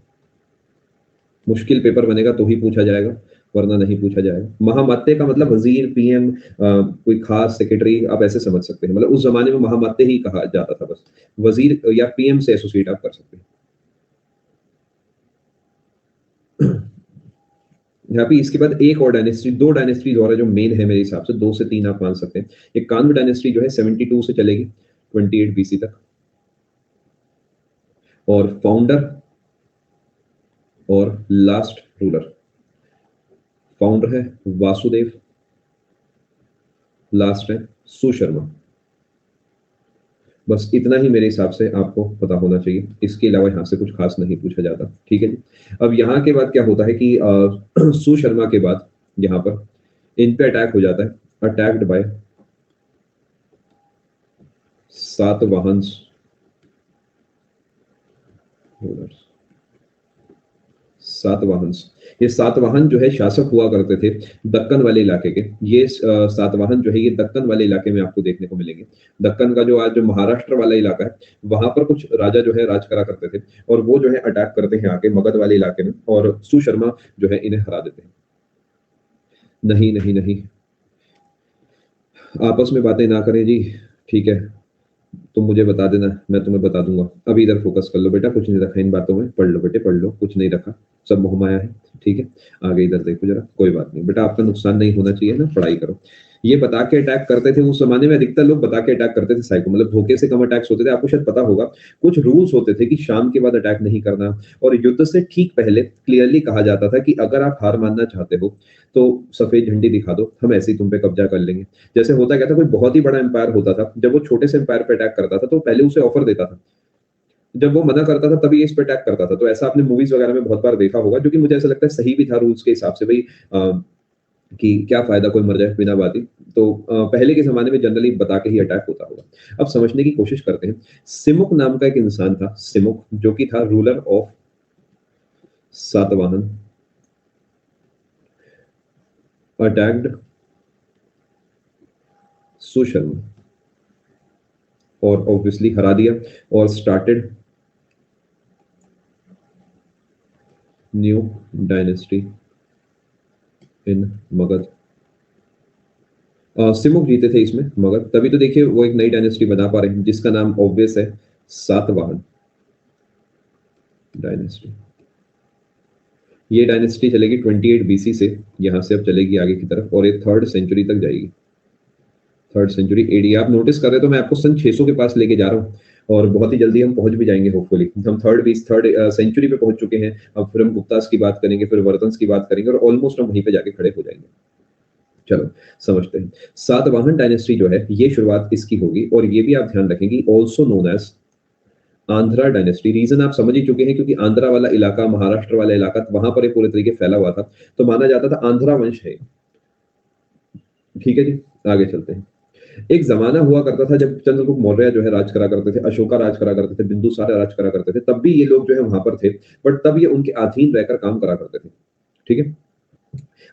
मुश्किल पेपर बनेगा तो ही पूछा जाएगा, वरना नहीं पूछा जाएगा। महामात्य का मतलब वजीर, पीएम, कोई खास सेक्रेटरी, आप ऐसे समझ सकते हैं। मतलब उस जमाने में महामात्य ही कहा जाता था, बस वजीर या पीएम से एसोसिएट आप कर सकते हैं। यहाँ पे इसके बाद एक और डायनेस्टी, दो डायनेस्टी और है जो मेन है मेरे हिसाब से, 2 से 3 आप मान सकते हैं। एक कान्व डायनेस्टी जो है 72 से चलेगी 28 बीसी तक, और फाउंडर और लास्ट रूलर, फाउंडर है वासुदेव, लास्ट है सुशर्मा। बस इतना ही मेरे हिसाब से आपको पता होना चाहिए, इसके अलावा यहाँ से कुछ खास नहीं पूछा जाता। ठीक है जी। अब यहाँ के बाद क्या होता है कि सुशर्मा के बाद यहाँ पर इन पे अटैक हो जाता है, अटैक्ड बाय सातवाहन। सातवाहन, ये सातवाहन जो है शासक हुआ करते थे दक्कन वाले इलाके के। ये सातवाहन जो है ये दक्कन वाले इलाके में आपको देखने को मिलेंगे। दक्कन का जो आज जो महाराष्ट्र वाला इलाका है, वहां पर कुछ राजा जो है राज करा करते थे, और वो जो है अटैक करते हैं आके मगध वाले इलाके में, और सुशर्मा जो है इन्हें हरा देते हैं। नहीं नहीं नहीं, आपस में बातें ना करें जी, ठीक है। तुम मुझे बता देना, मैं तुम्हें बता दूंगा। अभी इधर फोकस कर लो बेटा, कुछ नहीं रखा इन बातों में, पढ़ लो बेटे पढ़ लो, कुछ नहीं रखा, सब मोहमाया है। ठीक है, आगे इधर देखो जरा, कोई बात नहीं बेटा, आपका नुकसान नहीं होना चाहिए ना, पढ़ाई करो। ये बता के अटैक करते थे उस जमाने में, अधिकतर लोग बता के अटैक करते थे साइको, मतलब धोखे से कम अटैक्स होते थे। आपको शायद पता होगा कुछ रूल्स होते थे कि शाम के बाद अटैक नहीं करना, और युद्ध से ठीक पहले क्लियरली कहा जाता था कि अगर आप हार मानना चाहते हो तो सफेद झंडी दिखा दो, हम ऐसे ही तुम पे कब्जा कर लेंगे। जैसे होता क्या था, कोई बहुत ही बड़ा एम्पायर होता था, जब वो छोटे से एम्पायर पे अटैक करता था तो पहले उसे ऑफर देता था, जब वो मना करता था तभी इस पे अटैक करता था। तो ऐसा आपने मूवीज वगैरह में बहुत बार देखा होगा, जो कि मुझे ऐसा लगता है सही भी था रूल्स के हिसाब से भाई, कि क्या फायदा कोई मर जाए बिना बात ही। तो पहले के जमाने में जनरली बता के ही अटैक होता होगा। अब समझने की कोशिश करते हैं। सिमुक नाम का एक इंसान था, सिमुक, जो कि था ruler of Satavahana, attacked Susharma और ऑब्वियसली हरा दिया, और started new dynasty in Magadha. Simuka जीते थे इसमें मगध, तभी तो देखिए वो एक नई डायनेस्टी बना पा रहे हैं जिसका नाम ऑब्वियस है, सातवाहन डायनेस्टी। ये डायनेस्टी चलेगी 28 बीसी से, यहां से अब चलेगी आगे की तरफ, और ये 3rd सेंचुरी तक जाएगी। 3rd सेंचुरी एडी, आप नोटिस कर रहे तो मैं आपको सन 600 के पास लेके जा रहा हूँ, और बहुत ही जल्दी हम पहुंच भी जाएंगे होपफुली। हम 3rd सेंचुरी पे पहुंच चुके हैं। अब फिर हम गुप्तास की बात करेंगे, फिर वर्तन्स की बात करेंगे, और ऑलमोस्ट हम वहीं पे जाके खड़े हो जाएंगे। चलो समझते हैं। सातवाहन डायनेस्टी जो है ये शुरुआत इसकी होगी, और ये भी आप ध्यान रखेंगे, also known as Andhra dynasty. Reason आप समझ ही चुके हैं, क्योंकि आंध्रा वाला इलाका, महाराष्ट्र वाला इलाका, वहां पर ये पूरे तरीके फैला हुआ था, तो माना जाता था आंध्रा वंश है। ठीक है जी, आगे चलते हैं। एक जमाना हुआ करता था जब चंद्रगुप्त मौर्य जो है राज करा करते थे, अशोका राज करा करते थे, बिंदुसार राज करा करते थे, तब भी ये लोग जो है वहां पर थे, बट तब ये उनके अधीन रहकर काम करा करते थे। ठीक है,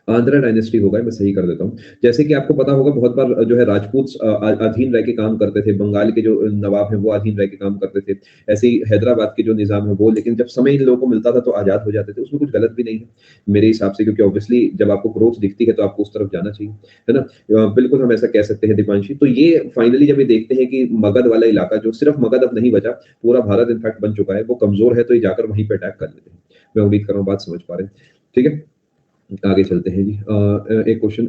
आंध्रा डायनेस्टी होगा, मैं सही कर देता हूँ। जैसे कि आपको पता होगा बहुत बार जो है राजपूत अधीन रह के काम करते थे, बंगाल के जो नवाब हैं वो अधीन रह के काम करते थे, ऐसे ही हैदराबाद के जो निजाम है वो, लेकिन जब समय इन लोगों को मिलता था तो आजाद हो जाते थे। उसमें कुछ गलत भी नहीं है मेरे हिसाब से, क्योंकि ऑब्वियसली जब आपको ग्रोथ दिखती है तो आपको उस तरफ जाना चाहिए, है ना। बिल्कुल हम ऐसा कह सकते हैं दीपांशी। तो ये फाइनली जब ये देखते हैं कि मगध वाला इलाका, जो सिर्फ मगध अब नहीं बचा, पूरा भारत इनफैक्ट बन चुका है, वो कमजोर है, तो ये जाकर वहीं पे अटैक कर लेते हैं। मैं उम्मीद कर रहा हूँ बात समझ पा रहे हैं। ठीक है, आगे चलते हैं जी। एक क्वेश्चन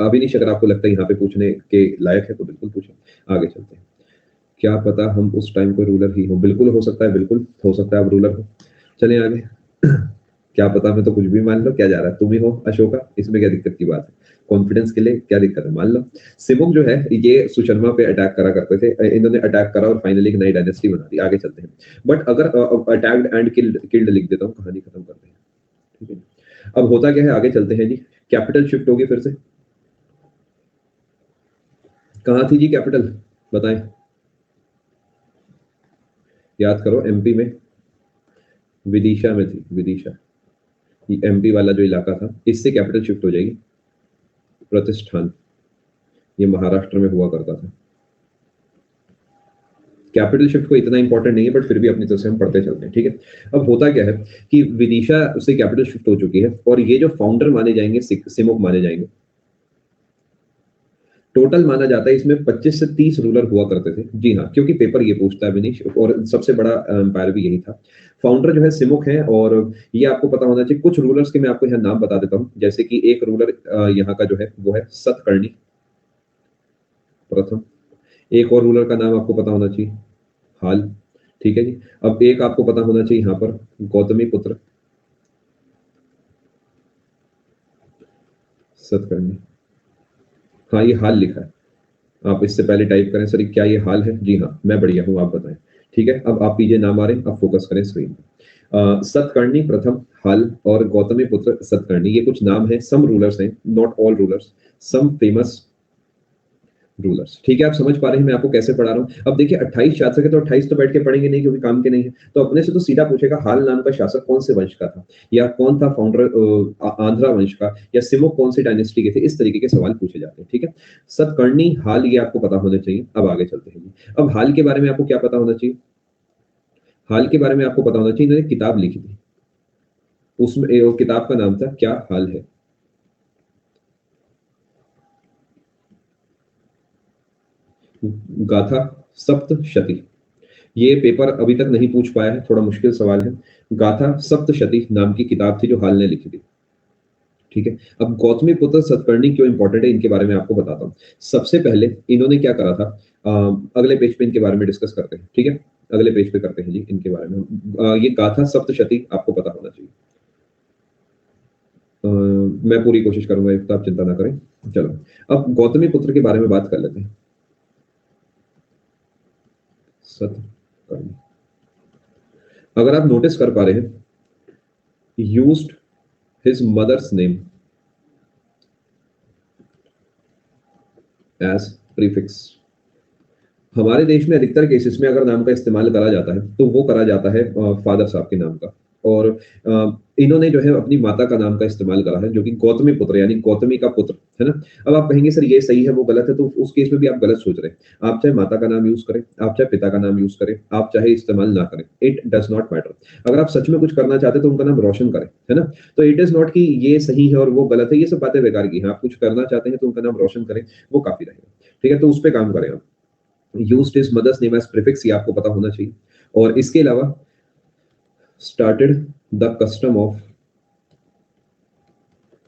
अविनीश, अगर आपको लगता है यहाँ पे पूछने के लायक है तो बिल्कुल पूछें। आगे चलते हैं। क्या पता हम उस टाइम को रूलर ही हो, बिल्कुल हो सकता है, बिल्कुल हो सकता है आप रूलर हो। चलें आगे। क्या पता, मैं तो कुछ भी मान लो, क्या जा रहा है, तुम ही हो अशोका, इसमें क्या दिक्कत की बात है, कॉन्फिडेंस के लिए क्या दिक्कत है, मान लो। सिमुक जो है ये सुशर्मा पे अटैक करा करते थे, इन्होंने अटैक करा और फाइनली एक नई डायनेस्टी बना दी। आगे चलते हैं। बट अगर अटैक्ड एंड किल्ड लिख देता हूँ, कहानी खत्म करते हैं। ठीक है, अब होता क्या है, आगे चलते हैं जी। कैपिटल शिफ्ट होगी फिर से, कहाँ थी जी कैपिटल, बताएं। याद करो, एमपी में विदिशा में थी, विदिशा, ये एमपी वाला जो इलाका था, इससे कैपिटल शिफ्ट हो जाएगी प्रतिष्ठान। ये महाराष्ट्र में हुआ करता था। कैपिटल शिफ्ट को इतना इंपॉर्टेंट नहीं है, बट फिर भी अपनी तरफ से हम पढ़ते चलते हैं, ठीक है। अब होता क्या है कि विदिशा से कैपिटल शिफ्ट हो चुकी है, और ये जो फाउंडर माने जाएंगे सिमुक माने जाएंगे। टोटल माना जाता है इसमें 25 से 30 रूलर हुआ करते थे। जी हाँ, क्योंकि पेपर ये पूछता है विनीश, और सबसे बड़ा एम्पायर भी यही था। फाउंडर जो है सिमुक है, और ये आपको पता होना चाहिए। कुछ रूलर्स के मैं आपको यहाँ नाम बता देता हूँ, जैसे कि एक रूलर यहाँ का जो है वो है सतकर्णी प्रथम। एक और रूलर का नाम आपको पता होना चाहिए, हाल, ठीक है जी। अब एक आपको पता होना चाहिए यहाँ पर गौतमी पुत्र सतकर्णी। हाँ, ये हाल लिखा है, आप इससे पहले टाइप करें सर क्या ये हाल है। जी हाँ, मैं बढ़िया हूँ, आप बताएं। ठीक है, अब आप पीछे नाम आ रहे हैं, आप फोकस करें स्क्रीन पर। सतकर्णी प्रथम, हल और गौतमी पुत्र सतकर्णी, ये कुछ नाम है, सम रूलर्स हैं, not all rulers, some famous rulers. ठीक है, आप समझ पा रहे हैं मैं आपको कैसे पढ़ा रहा हूँ। अब देखिए 28 शासक है, तो 28 तो बैठ के पढ़ेंगे नहीं, क्योंकि काम के नहीं है। तो अपने से तो सीधा पूछेगा हाल नाम का शासक कौन से वंश का था, या कौन था फाउंडर आंध्रा वंश का, या सिमुक कौन सी डायनेस्टी के थे। इस तरीके के सवाल पूछे जाते हैं, ठीक है। सतकर्णी, हाल, ये आपको पता होना चाहिए। अब आगे चलते हैं। अब हाल के बारे में आपको क्या पता होना चाहिए? हाल के बारे में आपको पता होना चाहिए, इन्होंने किताब लिखी थी, उसमें किताब का नाम था क्या हाल है। गाथा सप्तशती, ये पेपर अभी तक नहीं पूछ पाया है, थोड़ा मुश्किल सवाल है। गाथा सप्तशती नाम की किताब थी जो हाल ने लिखी थी, ठीक है। अब गौतमी पुत्र सतकर्णी क्यों इंपॉर्टेंट है, इनके बारे में आपको बताता हूँ। सबसे पहले इन्होंने क्या करा था, अगले पेज पे इनके बारे में डिस्कस करते हैं, ठीक है। अगले पेज पे करते हैं जी इनके बारे में। ये गाथा सप्तशती आपको पता होना चाहिए। मैं पूरी कोशिश करूंगा, एक तो आप चिंता ना करें। चलो, अब गौतमी पुत्र के बारे में बात कर लेते हैं। सतकर्णी, अगर आप नोटिस कर पा रहे हैं, used his mother's name as prefix. हमारे देश में अधिकतर केसेस में अगर नाम का इस्तेमाल करा जाता है, तो वो करा जाता है फादर साहब के नाम का। और इन्होंने जो है अपनी माता का नाम का इस्तेमाल करा है, जो कि गौतमी पुत्र, यानी गौतमी का पुत्र है ना। अब आप कहेंगे सर ये सही है वो गलत है, तो उस केस में भी आप गलत सोच रहे हैं। आप चाहे माता का नाम यूज करें, आप चाहे पिता का नाम यूज करें, आप चाहे इस्तेमाल ना करें, इट डज नॉट मैटर। अगर आप सच में कुछ करना चाहते हैं तो उनका नाम रोशन करें, है ना। तो इट इज नॉट कि ये सही है और वो गलत है, ये सब बातें बेकार की हैं। आप कुछ करना चाहते हैं तो उनका नाम रोशन करें, वो काफी रहेगा, ठीक है। तो उस पर काम करें आप। Used his mother's name as prefix, ये आपको पता होना चाहिए। और इसके अलावा started the custom of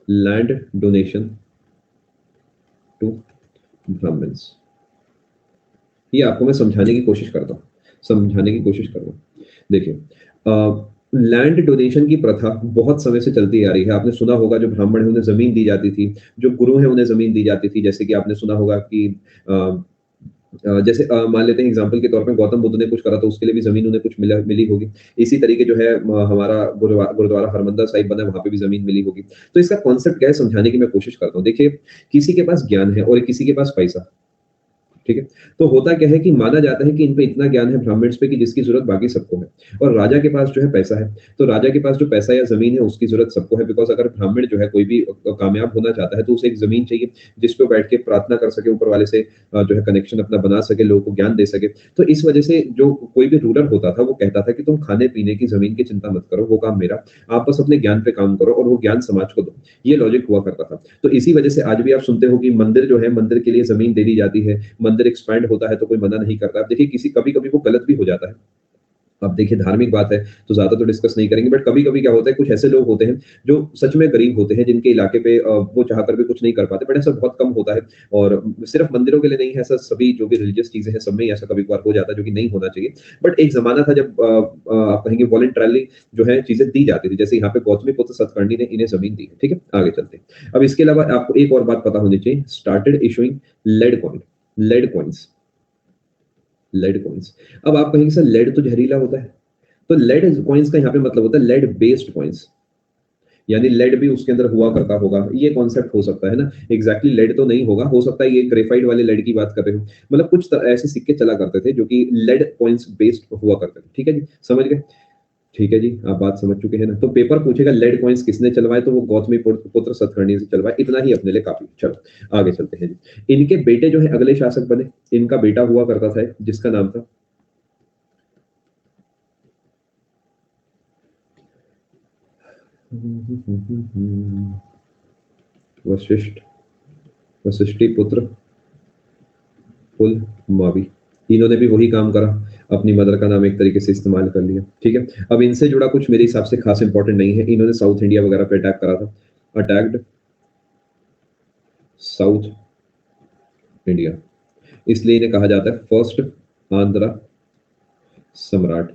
land donation to Brahmins। ये आपको मैं समझाने की कोशिश करता हूँ, समझाने की कोशिश कर रहा हूँ। देखिए, लैंड डोनेशन की प्रथा बहुत समय से चलती आ रही है। आपने सुना होगा जो ब्राह्मण है उन्हें जमीन दी जाती थी, जो गुरु है उन्हें जमीन दी जाती थी। जैसे कि आपने सुना होगा कि जैसे मान लेते हैं एग्जांपल के तौर पे गौतम बुद्ध ने कुछ करा तो उसके लिए भी जमीन उन्हें कुछ मिली होगी। इसी तरीके जो है हमारा गुरुद्वारा हरमंदिर साहिब बना, वहां पे भी जमीन मिली होगी। तो इसका कॉन्सेप्ट क्या है, समझाने की मैं कोशिश करता हूँ। देखिए, किसी के पास ज्ञान है और किसी के पास पैसा, ठीक है। तो होता क्या है कि माना जाता है कि इन पे इतना ज्ञान है ब्राह्मण्स पे कि जिसकी जरूरत बाकी सबको है। और राजा के पास जो है पैसा है, तो राजा के पास जो पैसा या जमीन है उसकी जरूरत सबको है। बिकॉज अगर ब्राह्मण जो है कोई भी कामयाब होना चाहता है तो उसे एक जमीन चाहिए जिसपे बैठ के प्रार्थना कर सके, ऊपर वाले से जो है कनेक्शन अपना बना सके, लोगों को ज्ञान दे सके। तो इस वजह से जो कोई भी रूलर होता था वो कहता था कि तुम खाने पीने की जमीन की चिंता मत करो, वो काम मेरा, आप बस अपने ज्ञान पे काम करो और वो ज्ञान समाज को दो। ये लॉजिक हुआ करता था। तो इसी वजह से आज भी आप सुनते हो कि मंदिर जो है, मंदिर के लिए जमीन दे दी जाती है, मंदिर एक्सपैंड होता है तो कोई मना नहीं करता। अब देखिए, किसी कभी कभी वो गलत भी हो जाता है। अब देखिए, धार्मिक बात है तो ज्यादा तो डिस्कस नहीं करेंगे, बट कभी कभी क्या होता है, कुछ ऐसे लोग होते हैं जो सच में गरीब होते हैं, जिनके इलाके पे वो चाहकर भी कुछ नहीं कर पाते, बट ऐसा बहुत कम होता है। और सिर्फ मंदिरों के लिए नहीं है ऐसा, सभी जो भी रिलीजियस चीजें हैं सब में ऐसा कभी कभार हो जाता है, जो कि नहीं होना चाहिए। बट एक जमाना था जब आप कहेंगे वॉलंटरली जो है चीजें दी जाती थी, जैसे यहाँ पे गौतमी पुत्र सतकर्णी ने इन्हें जमीन दी है, ठीक है। आगे चलते हैं। अब इसके अलावा आपको एक और बात पता होनी चाहिए, started issuing lead coin, lead coins, lead coins. अब आप कहेंगे सर लेड तो जहरीला होता है, तो लेड कॉइन्स का यहाँ पे मतलब होता है लेड बेस्ड कॉइन्स। यानी लेड भी उसके अंदर हुआ करता होगा, ये कॉन्सेप्ट हो सकता है ना। एग्जैक्टली लेड तो नहीं होगा, हो सकता है ये ग्रेफाइट वाले लेड की बात कर रहे हो। मतलब कुछ ऐसे सिक्के चला करते थे जो कि लेड कॉइन्स बेस्ड हुआ करते थे। ठीक है जी, समझ गए। ठीक है जी, आप बात समझ चुके हैं ना। तो पेपर पूछेगा लेड कॉइन्स किसने चलवाए, तो वो गौतमी पुत्र सतकर्णी से चलवाए। इतना ही अपने लिए काफी। चलो आगे चलते हैं जी। इनके बेटे जो है अगले शासक बने। इनका बेटा हुआ करता था जिसका नाम था वशिष्ठ, वशिष्ठी पुत्र पुलमावी। इन्होंने भी वही काम करा, अपनी मदर का नाम एक तरीके से इस्तेमाल कर लिया। ठीक है, अब इनसे जुड़ा कुछ मेरे हिसाब से खास इंपॉर्टेंट नहीं है। इन्होंने साउथ इंडिया वगैरह पे अटैक करा था, अटैक्ड साउथ इंडिया, इसलिए इन्हें कहा जाता है फर्स्ट आंध्रा सम्राट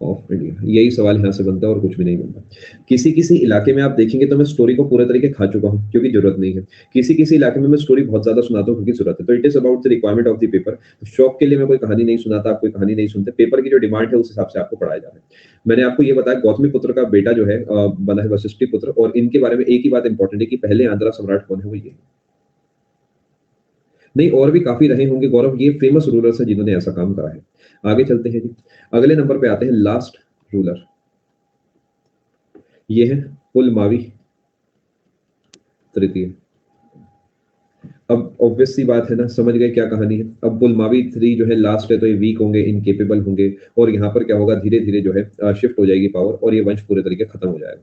ऑफ इंडिया। यही सवाल यहाँ से बनता है और कुछ भी नहीं बनता। किसी किसी इलाके में आप देखेंगे तो मैं स्टोरी को पूरे तरीके खा चुका हूँ क्योंकि जरूरत नहीं है। किसी किसी इलाके में मैं स्टोरी बहुत ज्यादा सुनाता हूँ क्योंकि जरूरत है। तो it is about the requirement of the paper. शौक के लिए मैं कोई कहानी नहीं सुनाता, आप कोई कहानी नहीं सुनते। पेपर की जो डिमांड है उस हिसाब से आपको पढ़ाया जा रहा है। मैंने आपको ये बताया गौतमी पुत्र का बेटा जो है बना है वशिष्ठी पुत्र, और इनके बारे में एक ही बात इंपॉर्टेंट है कि पहले आंध्रा सम्राट कौन है, वो ये नहीं, और भी काफी रहे होंगे गौरव। ये फेमस रूलर्स हैं जिन्होंने ऐसा काम करा है। आगे चलते हैं जी। अगले नंबर पे आते हैं लास्ट रूलर, ये है पुलमावी तृतीय। अब ऑब्वियस सी बात है ना, समझ गए क्या कहानी है। अब पुलमावी थ्री जो है लास्ट है, तो ये वीक होंगे, इनकेपेबल होंगे, और यहाँ पर क्या होगा, धीरे धीरे जो है शिफ्ट हो जाएगी पावर, और ये वंश पूरे तरीके खत्म हो जाएगा।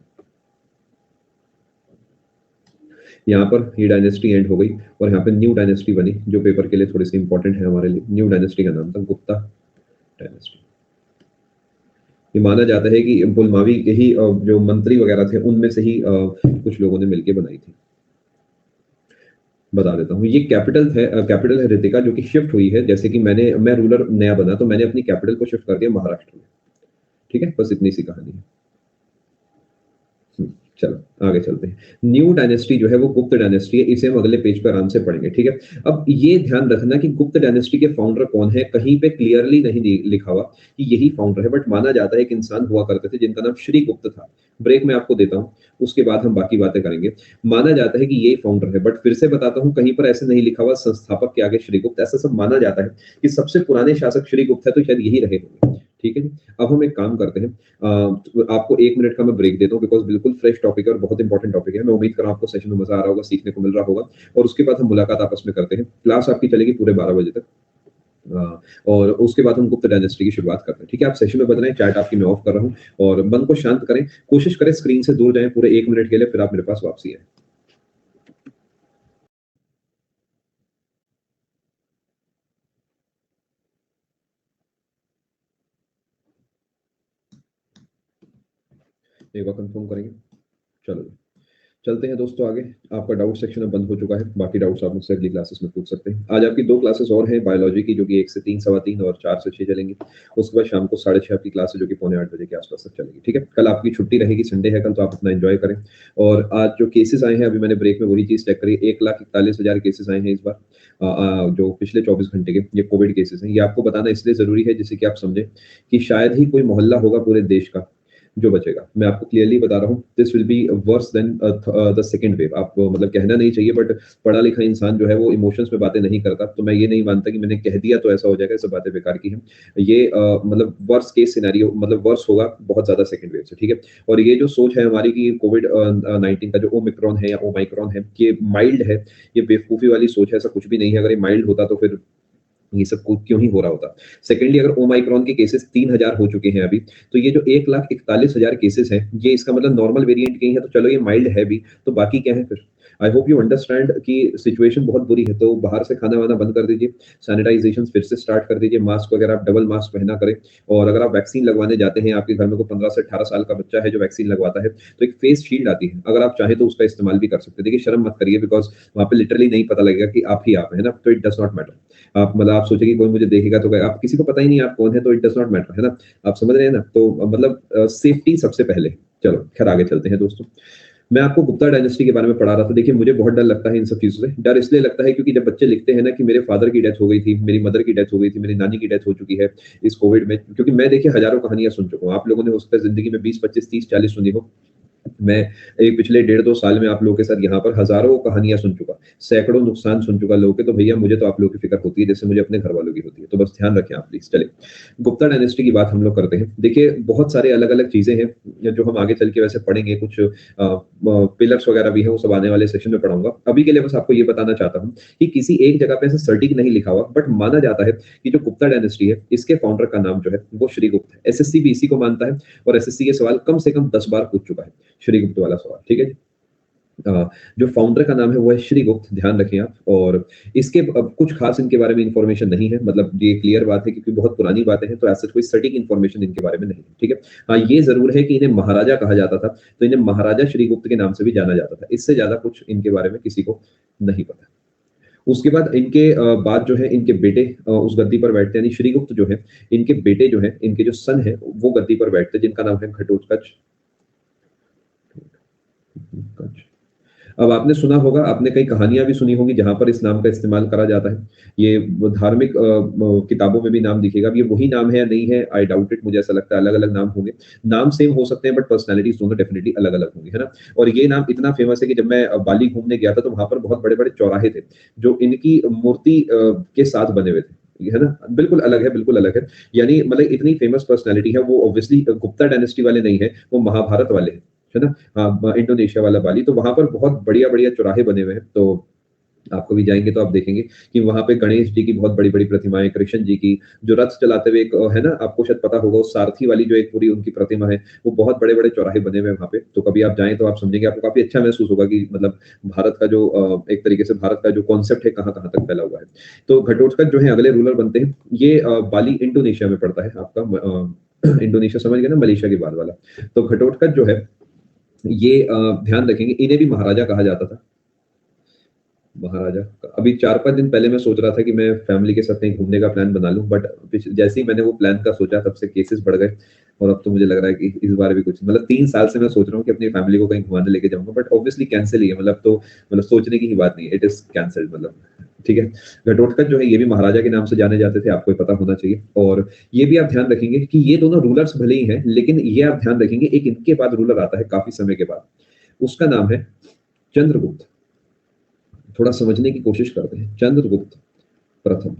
यहाँ पर ये डायनेस्टी एंड हो गई, और यहाँ पे न्यू डायनेस्टी बनी जो पेपर के लिए थोड़ी सी इंपॉर्टेंट है हमारे लिए। न्यू डायनेस्टी का नाम था गुप्ता डायनेस्टी। ये माना जाता है कि पुलमावी के ही जो मंत्री वगैरह थे उनमें से ही कुछ लोगों ने मिलकर बनाई थी। बता देता हूँ, ये कैपिटल है रितिका, जो कि शिफ्ट हुई है। जैसे कि मैं रूलर नया बना तो मैंने अपनी कैपिटल को शिफ्ट कर दिया महाराष्ट्र में। ठीक है, बस इतनी सी कहानी है। चलो आगे चलते हैं। न्यू डायनेस्टी जो है वो गुप्त डायनेस्टी है, इसे हम अगले पेज पर आराम से पढ़ेंगे। ठीक है, अब ये ध्यान रखना कि गुप्त डायनेस्टी के फाउंडर कौन है, कहीं पे क्लियरली नहीं लिखा हुआ कि यही फाउंडर है, बट माना जाता है एक इंसान हुआ करते थे जिनका नाम श्री गुप्त था। ब्रेक में आपको देता हूँ, उसके बाद हम बाकी बातें करेंगे। माना जाता है कि यही फाउंडर है, बट फिर से बताता हूँ, कहीं पर ऐसे नहीं लिखा हुआ संस्थापक के आगे श्री गुप्त, ऐसा सब माना जाता है कि सबसे पुराने शासक श्री गुप्त है, तो शायद यही रहे होंगे। ठीक है, अब हम एक काम करते हैं, तो आपको 1 मिनट का मैं ब्रेक देता हूँ, बिकॉज बिल्कुल फ्रेश टॉपिक है और बहुत इंपॉर्टेंट टॉपिक है। मैं उम्मीद कर रहा हूँ आपको सेशन में मजा आ रहा होगा, सीखने को मिल रहा होगा, और उसके बाद हम मुलाकात आपस में करते हैं। क्लास आपकी चलेगी पूरे 12 बजे तक, और उसके बाद हम गुप्त डायनेस्टी की शुरुआत करते हैं। ठीक है, आप सेशन में बन रहे हैं, चैट आपकी मैं ऑफ कर रहा हूँ, और मन को शांत करें, कोशिश करें स्क्रीन से दूर जाएं पूरे 1 मिनट के लिए, फिर आप मेरे पास वापसी है। एक बार कंफर्म करेंगे। चलो चलते हैं दोस्तों आगे। आपका डाउट सेक्शन अब बंद हो चुका है, बाकी डाउट्स आप मुझसे अगली क्लासेस में पूछ सकते हैं। आज आपकी 2 क्लासेस और हैं बायोलॉजी की, जो कि 1 से 3, सवा 3 और 4 से 6 चलेंगी। उसके बाद शाम को 6:30 आपकी क्लास है, जो कि पौने 8 बजे के आसपास तक चलेगी। ठीक है, कल आपकी छुट्टी रहेगी, संडे है कल, तो आप अपना एंजॉय करें। और आज जो केसेस आए हैं, अभी मैंने ब्रेक में वही चीज चेक करी, 1,41,000 केसेस आए हैं इस बार, जो पिछले 24 घंटे के ये कोविड केसेस हैं। ये आपको बताना इसलिए जरूरी है जिससे कि आप समझें कि शायद ही कोई मोहल्ला होगा पूरे देश का जो बचेगा। मैं आपको क्लियरली बता रहा हूँ, this will be worse than the second wave. आप मतलब कहना नहीं चाहिए, बट पढ़ा लिखा इंसान जो है वो इमोशंस में बातें नहीं करता, तो मैं ये नहीं मानता कि मैंने कह दिया तो ऐसा हो जाएगा। सब बातें बेकार की हैं। ये मतलब वर्स्ट केस सिनेरियो, मतलब वर्स होगा बहुत ज्यादा सेकंड वेव से। ठीक है, और ये जो सोच है हमारी कि कोविड 19 का जो ओमिक्रॉन है या ओमाइक्रॉन है, ये माइल्ड है, ये बेवकूफी वाली सोच है। ऐसा कुछ भी नहीं है। अगर ये माइल्ड होता तो फिर ये सब क्यों ही हो रहा होता। सेकेंडली, अगर ओमाइक्रॉन के केसेस 3,000 हो चुके हैं अभी, तो ये जो 1,41,000 केसेस हैं, ये इसका मतलब नॉर्मल वेरिएंट के ही है, तो चलो ये माइल्ड है भी, तो बाकी क्या है फिर। आई होप यू अंडरस्टैंड कि सिचुएशन बहुत बुरी है। तो बाहर से खाना वाना बंद कर दीजिए, सैनिटाइजेशन फिर से स्टार्ट कर दीजिए, मास्क वगैरह आप डबल मास्क पहना करें। और अगर आप वैक्सीन लगवाने जाते हैं, आपके घर में कोई 15 से 18 साल का बच्चा है जो वैक्सीन लगवाता है, तो एक फेस शील्ड आती है, अगर आप चाहें तो उसका इस्तेमाल भी कर सकते हैं। देखिए, शर्म मत करिए, बिकॉज वहां पे लिटरली नहीं पता लगेगा कि आप ही आप है ना, तो इट डज नॉट मैटर। आप मतलब आप सोचे कि कोई मुझे देखेगा तो आप किसी को पता ही नहीं आप कौन है, तो इट डज नॉट मैटर, है ना। आप समझ रहे हैं ना, तो मतलब सेफ्टी सबसे पहले। चलो खैर आगे चलते हैं दोस्तों। मैं आपको गुप्ता डायनेस्टी के बारे में पढ़ा रहा था। देखिए, मुझे बहुत डर लगता है इन सब चीजों से। डर इसलिए लगता है क्योंकि जब बच्चे लिखते हैं ना कि मेरे फादर की डेथ हो गई थी, मेरी मदर की डेथ हो गई थी, मेरी नानी की डेथ हो चुकी है इस कोविड में, क्योंकि मैं देखिए हजारों कहानियां सुन चुका हूँ। आप लोगों ने हो सकता है जिंदगी में 20, 25, 30, 40 सुनी हो, मैं एक पिछले 1.5-2 साल में आप लोगों के साथ यहाँ पर हज़ारों कहानियाँ सुन चुका, सैकड़ों नुकसान सुन चुका लोगों के, तो भैया मुझे तो आप लोगों की फ़िक्र होती है जैसे मुझे अपने घरवालों की होती है। तो बस ध्यान रखें आप प्लीज़। चलिए, गुप्ता डायनेस्टी की बात हम लोग करते हैं। देखिए, बहुत सारे अलग-अलग चीज़ें हैं जो हम आगे चल के वैसे पढ़ेंगे, कुछ पिलर्स वगैरह भी हैं, वो सब आने वाले सेशन में पढ़ाऊँगा। अभी के लिए बस आपको ये बताना चाहता हूँ कि किसी एक जगह पे ऐसे सटीक नहीं लिखा हुआ, बट माना जाता है कि जो गुप्ता डायनेस्टी है, इसके फाउंडर का नाम जो है वो श्रीगुप्त है। एसएससी भी इसी को मानता है और एसएससी ये सवाल कम से कम 10 बार पूछ चुका है, श्रीगुप्त वाला सवाल, ठीक है जी? जो फाउंडर का नाम है वो है श्रीगुप्त, ध्यान रखें आप। और इसके कुछ खास इनके बारे में इन्फॉर्मेशन नहीं है, मतलब ये क्लियर बात है क्योंकि बहुत पुरानी बातें हैं, तो ऐसा कोई सटीक इन्फॉर्मेशन इनके बारे में नहीं है, ठीक है? हाँ, ये ज़रूर है कि इन्हें महाराजा कहा जाता था, तो इन्हें महाराजा श्रीगुप्त के नाम से भी जाना जाता था। इससे ज़्यादा कुछ इनके बारे में किसी को नहीं पता। उसके बाद इनके बाद जो है इनके बेटे उस गद्दी पर बैठते हैं, यानी श्रीगुप्त जो है, इनके बेटे जो हैं, इनके जो सन हैं, वो गद्दी पर बैठते हैं, जिनका नाम है घटोत्कच। अब आपने सुना होगा, आपने कई कहानियाँ भी सुनी होंगी जहाँ पर इस नाम का इस्तेमाल करा जाता है। ये वो धार्मिक किताबों में भी नाम दिखेगा। अब ये वही नाम है या नहीं है, आई डाउट इट, मुझे ऐसा लगता है अलग-अलग नाम होंगे। नाम सेम हो सकते हैं बट पर्सनैलिटीज़ दोनों डेफिनिटली अलग-अलग होंगी, है ना? और ये नाम इतना फ़ेमस है कि जब मैं बाली घूमने गया था तो वहाँ पर बहुत बड़े-बड़े चौराहे थे, जो इनकी मूर्ति के साथ बने हुए थे। है ना? बिल्कुल अलग है, बिल्कुल अलग है। यानी मतलब इतनी फ़ेमस पर्सनैलिटी है, वो ऑब्वियसली गुप्ता डायनेस्टी वाले नहीं हैं, वो महाभारत वाले हैं। है ना? इंडोनेशिया वाला बाली, तो वहाँ पर बहुत बढ़िया-बढ़िया चौराहे बने हुए हैं, तो आप कभी जाएँगे तो आप देखेंगे कि वहाँ पे गणेश जी की बहुत बड़ी-बड़ी प्रतिमाएँ, कृष्ण जी की, जो रथ चलाते हुए एक है ना, आपको शायद पता होगा, वो सारथी वाली जो एक पूरी उनकी प्रतिमा है, वो बहुत बड़े-बड़े चौराहे बने हुए हैं वहाँ पे। तो कभी आप जाएँ तो आप समझेंगे, आपको काफ़ी अच्छा महसूस होगा कि मतलब भारत का जो एक तरीके से भारत का जो कॉन्सेप्ट है, कहाँ-कहाँ तक फैला हुआ है। तो घटोत्कच जो है अगले रूलर बनते हैं। ये बाली इंडोनेशिया में पड़ता है आपका इंडोनेशिया समझ गए ना, मलेशिया के बाद वाला। तो घटोत्कच जो है ये ध्यान रखेंगे, इन्हें भी महाराजा कहा जाता था। महाराजा अभी 4-5 दिन पहले मैं सोच रहा था कि मैं फैमिली के साथ कहीं घूमने का प्लान बना लूँ, बट जैसे ही मैंने वो प्लान का सोचा तब से केसेस बढ़ गए और अब तो मुझे लग रहा है कि इस बार भी कुछ, मतलब 3 साल से मैं सोच रहा हूँ कि अपनी फैमिली को कहीं घुमाने लेके जाऊँगा, बट ऑब्वियसली कैंसल ही है, मतलब तो मतलब सोचने की ही बात नहीं है, इट इज़ कैंसल्ड, मतलब ठीक है। घटोत्कच जो है ये भी महाराजा के नाम से जाने जाते थे, आपको ये पता होना चाहिए। और ये भी आप ध्यान रखेंगे कि ये दोनों रूलर्स भले ही हैं, लेकिन ये आप ध्यान रखेंगे एक इनके बाद रूलर आता है काफ़ी समय के बाद, उसका नाम है चंद्रगुप्त। थोड़ा समझने की कोशिश करते हैं। चंद्रगुप्त प्रथम,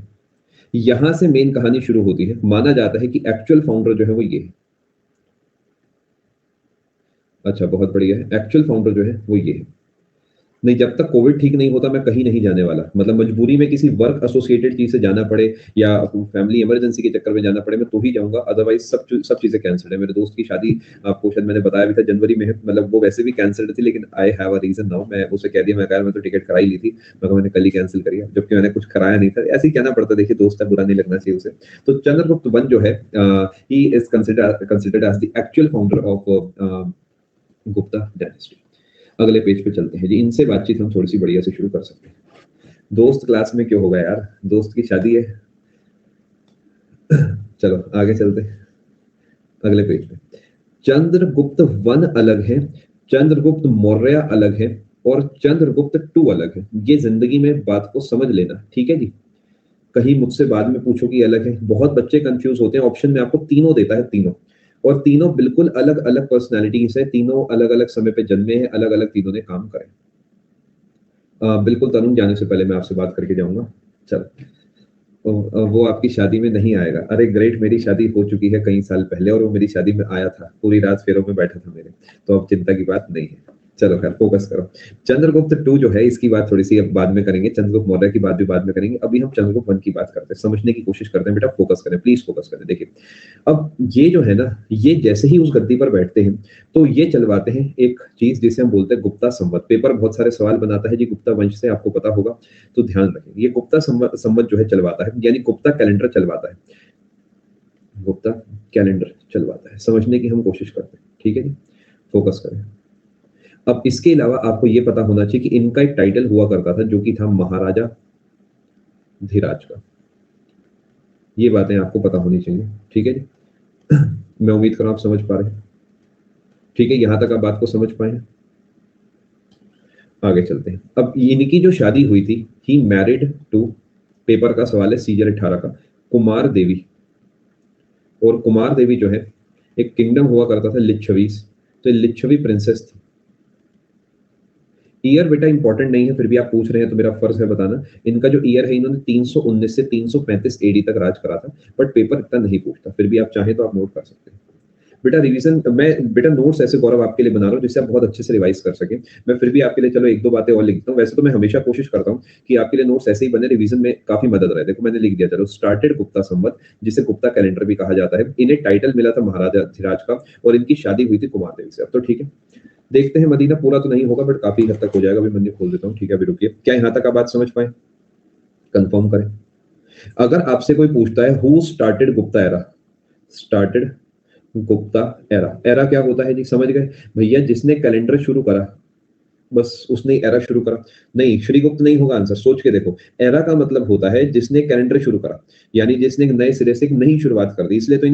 यहाँ से मेन कहानी शुरू होती है। माना जाता है कि एक्चुअल फाउंडर जो है वो ये है। अच्छा, बहुत बढ़िया है। एक्चुअल फाउंडर जो है वो ये है। नहीं, जब तक कोविड ठीक नहीं होता मैं कहीं नहीं जाने वाला। मतलब मजबूरी में किसी वर्क एसोसिएटेड चीज़ से जाना पड़े या फैमिली इमरजेंसी के चक्कर में जाना पड़े, मैं तो ही जाऊँगा, अदरवाइज़ सब चीज़ें कैंसल्ड है। मेरे दोस्त की शादी आपको शायद मैंने बताया भी था जनवरी में है, मतलब वो वैसे भी कैंसल्ड थी, लेकिन I have a reason now. मैं उसे कह दिया, मैं कहा यार मैं तो टिकट करा ही ली थी। मैं कहा मैंने कल ही कैंसल करी है, जबकि मैंने कुछ कराया नहीं था। ऐसे ही कहना पड़ता है, देखिए दोस्त है, बुरा नहीं लगना चाहिए उसे। तो चंद्रगुप्त वन जो है he is considered as the actual founder of Gupta dynasty. अगले पेज पे चलते हैं जी, इनसे बातचीत हम थोड़ी-सी बढ़िया से शुरू कर सकते हैं। दोस्त क्लास में क्यों होगा यार? दोस्त की शादी है। चलो आगे चलते हैं, अगले पेज पे। चंद्रगुप्त वन अलग है, चंद्रगुप्त मौर्य अलग है और चंद्रगुप्त टू अलग है। ये ज़िंदगी में बात को समझ लेना, ठीक है जी? कहीं मुझसे बाद में पूछो कि अलग है। बहुत बच्चे कन्फ्यूज़ होते हैं, ऑप्शन में आपको तीनों देता है, तीनों। और तीनों बिल्कुल अलग-अलग पर्सनैलिटीज़ हैं, तीनों अलग-अलग समय पे जन्मे हैं, अलग-अलग तीनों ने काम करे। बिल्कुल तनुज, जाने से पहले मैं आपसे बात करके जाऊँगा। चलो, तो वो आपकी शादी में नहीं आएगा। अरे ग्रेट! मेरी शादी हो चुकी है कई साल पहले और वो मेरी शादी में आया था। पूरी रात फेरों में बैठा था मेरे। तो अब चिंता की बात नहीं है। चलो खैर फ़ोकस करो। चंद्रगुप्त टू जो है इसकी बात थोड़ी-सी अब बाद में करेंगे। चंद्रगुप्त मौर्य की बात भी बाद में करेंगे। अभी हम चंद्रगुप्त वन की बात करते हैं। समझने की कोशिश करते हैं बेटा, फ़ोकस करें, प्लीज़ फ़ोकस करें। देखिए, अब ये जो है ना, ये जैसे ही उस गद्दी पर बैठते हैं, तो ये चलवाते हैं एक चीज़ जिसे हम बोलते हैं गुप्ता संवत। पेपर बहुत सारे सवाल बनाता है जी गुप्ता वंश से, आपको पता होगा, तो ध्यान रखें। ये गुप्ता संवत जो है चलवाता है, यानी गुप्ता कैलेंडर चलवाता है। गुप्ता कैलेंडर चलवाता है। समझने की हम कोशिश करते हैं, ठीक है जी? फ़ोकस करें। अब इसके अलावा आपको ये पता होना चाहिए कि इनका एक टाइटल हुआ करता था जो कि था महाराजा धीराज का। ये बातें आपको पता होनी चाहिए, ठीक है जी? मैं उम्मीद कर रहा हूँ आप समझ पा रहे हैं। ठीक है, यहाँ तक आप बात को समझ पाए हैं? आगे चलते हैं। अब इनकी जो शादी हुई थी, ही मैरिड टू, पेपर का सवाल है सीजर 18 का, कुमार देवी। और कुमार देवी जो है, एक किंगडम हुआ करता था लिच्छवीस, तो ये लिच्छवी प्रिंसेस थी। ईयर बेटा इंपॉर्टेंट नहीं है, फिर भी आप पूछ रहे हैं तो मेरा फर्ज है बताना। इनका जो ईयर है, इन्होंने 319 से 335 एडी तक राज करा था, बट पेपर इतना नहीं पूछता, फिर भी आप चाहें तो आप नोट कर सकते हैं। बेटा रिवीजन मैं बेटा नोट्स ऐसे गौरव आपके लिए बना रहा हूँ जिससे आप बहुत अच्छे से रिवाइज कर सकें। मैं फिर भी आपके लिए चलो एक दो बातें और लिख देता हूँ। वैसे तो मैं हमेशा कोशिश करता हूँ कि आपके लिए नोट्स ऐसे ही बने, रिवीजन में काफी मदद रहे। देखो मैंने लिख दिया, चलो स्टार्टेड गुप्ता संवत, जिसे गुप्ता कैलेंडर भी कहा जाता है। इन्हें टाइटल मिला था महाराजा धिराज का, और इनकी शादी हुई थी कुमार देवी से। अब तो ठीक है, देखते हैं मदीना पूरा तो नहीं होगा बट काफी हद तक हो जाएगा। अभी मंदिर खोल देता हूँ, ठीक है अभी रुकिए। क्या यहाँ तक आप बात समझ पाए? कंफर्म करें। अगर आपसे कोई पूछता है who started Gupta era, started Gupta era, era क्या होता है जी, समझ गए भैया? जिसने कैलेंडर शुरू करा, बस उसने एरा शुरू करा। नहीं, श्रीगुप्त नहीं होगा आंसर, सोच के देखो। एरा का मतलब होता है जिसने कैलेंडर शुरू करा, यानी जिसने एक नए सिरे से एक नई शुरुआत कर दी। इसलिए तो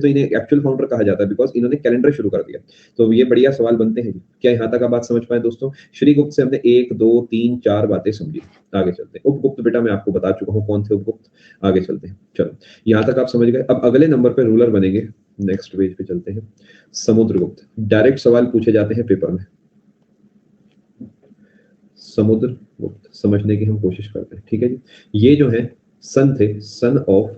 इन्हें एक्चुअल फाउंडर कहा जाता है, बिकॉज इन्होंने कैलेंडर शुरू कर दिया। तो ये बढ़िया सवाल बनते हैं। क्या यहाँ तक आप बात समझ पाए दोस्तों? श्रीगुप्त से हमने 1 2 3 4 बातें समझी। आगे चलते हैं। उपगुप्त बेटा मैं आपको बता चुका हूँ कौन थे उपगुप्त। आगे चलते हैं, चलो यहाँ तक आप समझ गए। अब अगले नंबर पे रूलर बनेंगे। नेक्स्ट पेज पे चलते हैं। समुद्रगुप्त, डायरेक्ट सवाल पूछे जाते हैं पेपर में। समुद्रगुप्त समझने की हम कोशिश करते हैं, ठीक है जी। ये जो है सन थे, सन ऑफ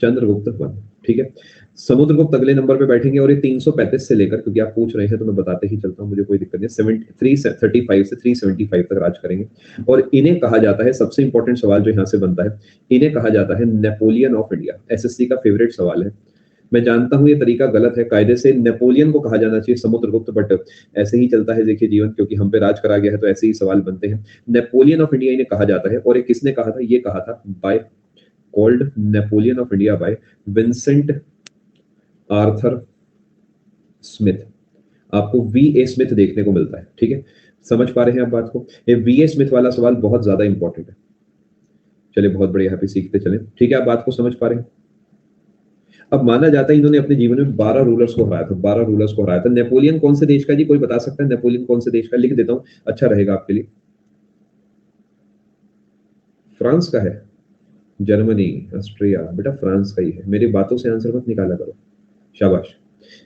चंद्रगुप्त वन, ठीक है। समुद्रगुप्त अगले नंबर पे बैठेंगे, और ये 335 से लेकर, क्योंकि आप पूछ रहे हैं तो मैं बताते ही चलता हूँ, मुझे कोई दिक्कत नहीं, 335 से 375 तक राज करेंगे। और इन्हें कहा जाता है, सबसे इंपॉर्टेंट सवाल जो यहाँ से बनता है, इन्हें कहा जाता है नेपोलियन ऑफ इंडिया। एसएससी का फेवरेट सवाल है। मैं जानता हूं ये तरीका गलत है, कायदे से नेपोलियन को कहा जाना चाहिए समुद्रगुप्त, बट ऐसे ही चलता है देखिए जीवन, क्योंकि हम पे राज करा गया है तो ऐसे ही सवाल बनते हैं। नेपोलियन ऑफ इंडिया इन्हें कहा जाता है। और ये किसने कहा था? ये कहा था by called Napoleon of India by Vincent Arthur Smith. आपको वी ए स्मिथ देखने को मिलता है, ठीक है। समझ पा रहे हैं आप बात को? ये वी ए स्मिथ वाला सवाल बहुत ज्यादा इंपॉर्टेंट है। चलिए बहुत बढ़िया, यहाँ पे सीखते चले, ठीक है। आप बात को समझ पा रहे हैं? अब माना जाता है इन्होंने अपने जीवन में 12 रूलर्स को हराया था, 12 रूलर्स को हराया था। नेपोलियन कौन से देश का जी, कोई बता सकता है? नेपोलियन कौन से देश का? लिख देता हूं, अच्छा रहेगा आपके लिए। फ्रांस का है? जर्मनी, ऑस्ट्रिया, बेटा फ्रांस का ही है। मेरी बातों से आंसर मत निकाला करो। शाबाश,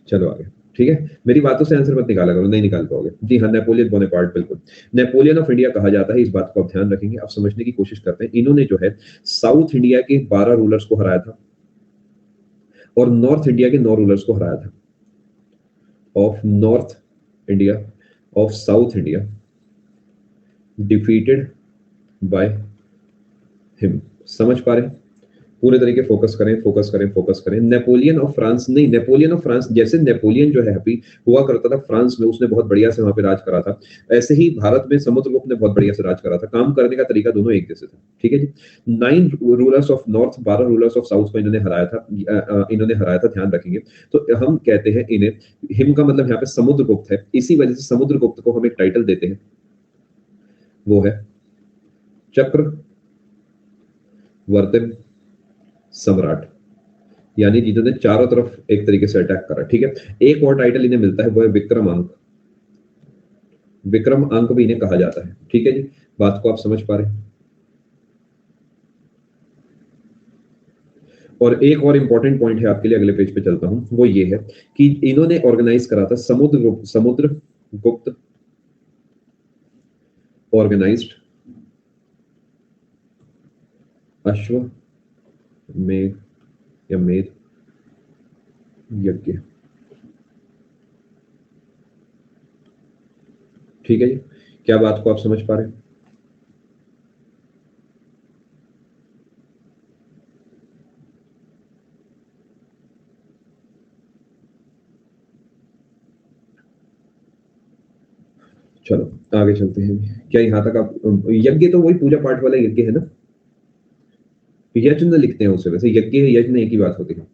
चलो आगे, ठीक है। मेरी बातों से आंसर मत निकाला करो, नहीं निकाल पाओगे। जी हाँ, नेपोलियन बोनापार्ट, बिल्कुल नेपोलियन ऑफ इंडिया कहा जाता है। इस बात को आप ध्यान रखेंगे। अब समझने की कोशिश करते हैं। इन्होंने जो है साउथ इंडिया के 12 रूलर्स को हराया था, और नॉर्थ इंडिया के 9 रूलर्स को हराया था। Of north India, of south India defeated by him. समझ पा रहे हैं? पूरे तरीके फोकस करें, फोकस करें, फोकस करें। नेपोलियन ऑफ फ्रांस नहीं, नेपोलियन ऑफ फ्रांस, जैसे नेपोलियन जो है हैप्पी हुआ करता था फ्रांस में, उसने बहुत बढ़िया से वहां पे राज करा था, ऐसे ही भारत में समुद्रगुप्त ने बहुत बढ़िया से राज करा था। काम करने का तरीका दोनों एक जैसे था, ठीक है जी। 9 rulers of north, 12 rulers of south को इन्होंने हराया था। इन्होंने हराया था, ध्यान रखेंगे। तो हम कहते हैं इन्हें, हिम का मतलब यहाँ पे समुद्रगुप्त है, इसी वजह से समुद्रगुप्त को हम एक टाइटल देते हैं, वो है चक्रवर्ती सम्राट, यानी जिन्होंने चारों तरफ एक तरीके से अटैक करा, ठीक है। एक और टाइटल इन्हें मिलता है, वो है विक्रम अंक। विक्रम अंक भी इन्हें कहा जाता है, ठीक है जी। बात को आप समझ पा रहे हैं? और एक और इंपॉर्टेंट पॉइंट है आपके लिए, अगले पेज पे चलता हूं, वो ये है कि इन्होंने ऑर्गेनाइज करा था समुद्रगुप्त ऑर्गेनाइज्ड अश्वमेध या मेध यज्ञ, ठीक है जी। क्या बात को आप समझ पा रहे हैं? चलो आगे चलते हैं। क्या यहाँ तक आप, यज्ञ तो वही पूजा पाठ वाला यज्ञ है ना, यज्ञ लिखते हैं उसे, वैसे यज्ञ यज्ञ एक ही बात होती है,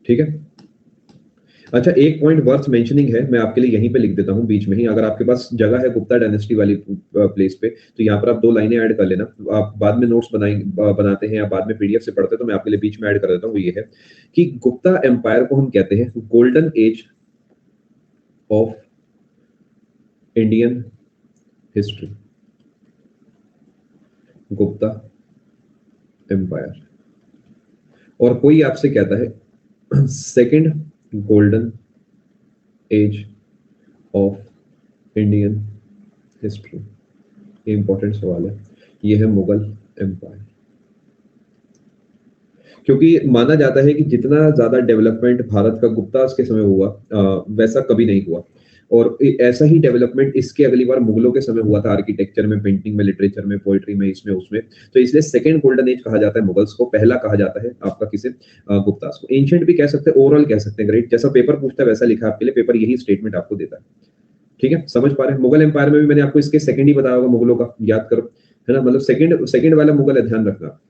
ठीक है। अच्छा, एक पॉइंट वर्थ मेंशनिंग है, मैं आपके लिए यहीं पे लिख देता हूं बीच में ही। अगर आपके पास जगह है गुप्ता डायनेस्टी वाली प्लेस पे, तो यहाँ पर आप 2 लाइनें ऐड कर लेना। आप बाद में नोट्स बनाते हैं या बाद में पीडीएफ से पढ़ते हैं, तो मैं आपके लिए बीच में ऐड कर देता हूँ। वो ये है कि गुप्ता एम्पायर को हम कहते हैं golden age of Indian history, Gupta empire. और कोई आपसे कहता है second golden age of Indian history? ये इंपॉर्टेंट सवाल है। ये है मुगल एम्पायर। क्योंकि माना जाता है कि जितना ज्यादा डेवलपमेंट भारत का गुप्तास के समय हुआ वैसा कभी नहीं हुआ, और ऐसा ही डेवलपमेंट इसके अगली बार मुगलों के समय हुआ था, आर्किटेक्चर में, पेंटिंग में, लिटरेचर में, पोएट्री में, इसमें उसमें। तो इसलिए सेकंड गोल्डन एज कहा जाता है मुगल्स को, पहला कहा जाता है आपका किसे, गुप्तास को। एंशिएंट भी कह सकते हैं, ओवरऑल कह सकते हैं ग्रेट। जैसा पेपर पूछता है वैसा लिखा आपके लिए, पेपर यही स्टेटमेंट आपको देता है। ठीक है, समझ पा रहे हैं? मुगल एम्पायर में भी मैंने आपको इसके सेकंड ही बताया होगा, मुगलों का याद करो, है ना, मतलब सेकंड सेकंड वाला मुगल है, ध्यान रखना।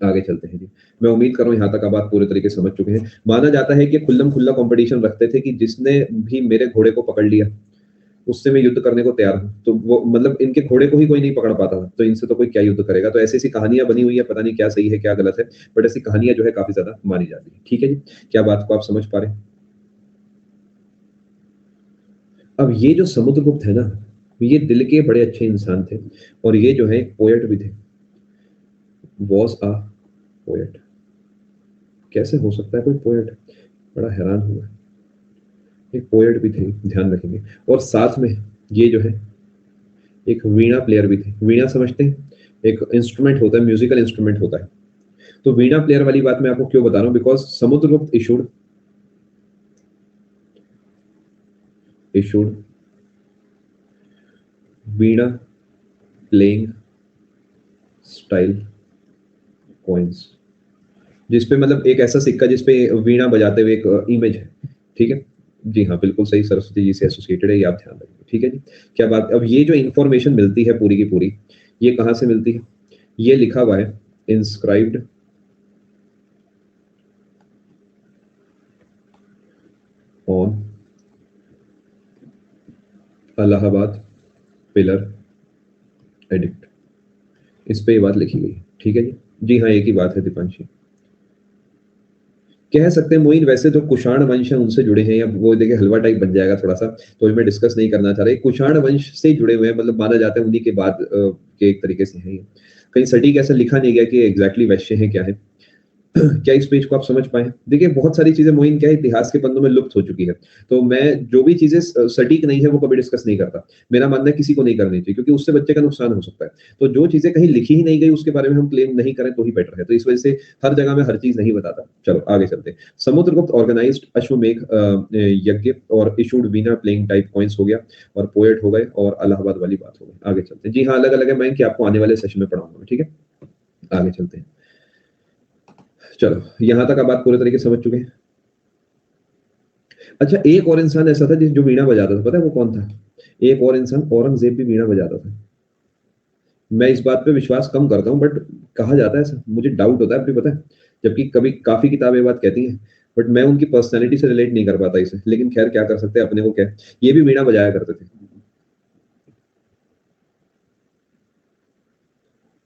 आगे चलते हैं जी। मैं उम्मीद कर रहा हूँ यहाँ तक आप बात पूरे तरीके से समझ चुके हैं। माना जाता है कि खुल्लम खुल्ला कंपटीशन रखते थे कि जिसने भी मेरे घोड़े को पकड़ लिया उससे मैं युद्ध करने को तैयार हूँ। तो वो मतलब इनके घोड़े को ही कोई नहीं पकड़ पाता था, तो इनसे तो कोई क्या युद्ध करेगा। तो ऐसी ऐसी कहानियां बनी हुई है, पता नहीं क्या सही है क्या गलत है, बट ऐसी कहानियां जो है काफी ज्यादा मानी जाती है। ठीक है जी, क्या बात को आप समझ पा रहे हैं? अब ये जो समुद्रगुप्त है ना, ये दिल के बड़े अच्छे इंसान थे, और ये जो है पोएट भी थे। Was a poet. कैसे हो सकता है कोई पोएट? बड़ा हैरान हुआ। एक पोएट भी थे, ध्यान रखेंगे। और साथ में ये जो है एक वीणा प्लेयर भी थे। वीणा समझते हैं? एक इंस्ट्रूमेंट होता है, म्यूजिकल इंस्ट्रूमेंट होता है। तो वीणा प्लेयर वाली बात मैं आपको क्यों बता रहा हूँ, because Samudragupta issued Veena playing style coins, जिसपे मतलब एक ऐसा सिक्का जिसपे वीणा बजाते हुए एक इमेज है। ठीक है जी, हाँ बिल्कुल सही, सरस्वती जी से एसोसिएटेड है, ये आप ध्यान रखिए। ठीक है जी, क्या बात। अब ये जो इंफॉर्मेशन मिलती है पूरी की पूरी, ये कहाँ से मिलती है? ये लिखा हुआ है inscribed on Allahabad pillar addict. इस पे ये बात लिखी गई। ठीक है जी, जी हाँ, एक ही बात है दीपांशी। कह सकते हैं मोइन, वैसे तो कुषाण वंश है उनसे जुड़े हैं, या वो देखिए हलवा टाइप बन जाएगा थोड़ा सा, तो मैं डिस्कस नहीं करना चाह रहा। कुषाण वंश से जुड़े हुए हैं, मतलब माना जाता है उन्हीं के बाद के एक तरीके से हैं ये। कहीं सटीक ऐसा लिखा नहीं गया कि एग्जैक्टली वैश्य है क्या है। क्या इस पेज को आप समझ पाए? देखिए बहुत सारी चीजें मोइन क्या है, इतिहास के पन्नों में लुप्त हो चुकी है। तो मैं जो भी चीजें सटीक नहीं है वो कभी डिस्कस नहीं करता। मेरा मानना है किसी को नहीं करनी चाहिए, क्योंकि उससे बच्चे का नुकसान हो सकता है। तो जो चीजें कहीं लिखी ही नहीं गई उसके बारे में हम क्लेम नहीं करें तो ही बेटर है। तो इस वजह से हर जगह में हर चीज नहीं बताता। चलो आगे चलते हैं। समुद्रगुप्त ऑर्गेनाइज्ड अश्वमेघ यज्ञ और इशूड वीणा प्लेइंग टाइप कॉइन्स हो गया, और पोएट हो गए, और इलाहाबाद वाली बात हो गई। आगे चलते हैं जी हाँ, अलग अलग है मैं कि आपको आने वाले सेशन में पढ़ाऊंगा। ठीक है, आगे चलते हैं। चलो यहां तक आप बात पूरे तरीके से समझ चुके हैं। अच्छा, एक और इंसान ऐसा था जिस जो वीणा बजाता था, पता है वो कौन था? एक और इंसान, औरंगजेब भी वीणा बजाता था। मैं इस बात पे विश्वास कम करता हूँ, बट कहा जाता है ऐसा, मुझे डाउट होता है, आपको पता है, जबकि कभी काफी किताबें बात कहती हैं, बट मैं उनकी पर्सनैलिटी से रिलेट नहीं कर पाता इसे। लेकिन खैर क्या कर सकते हैं, अपने को क्या। ये भी वीणा बजाया करते थे।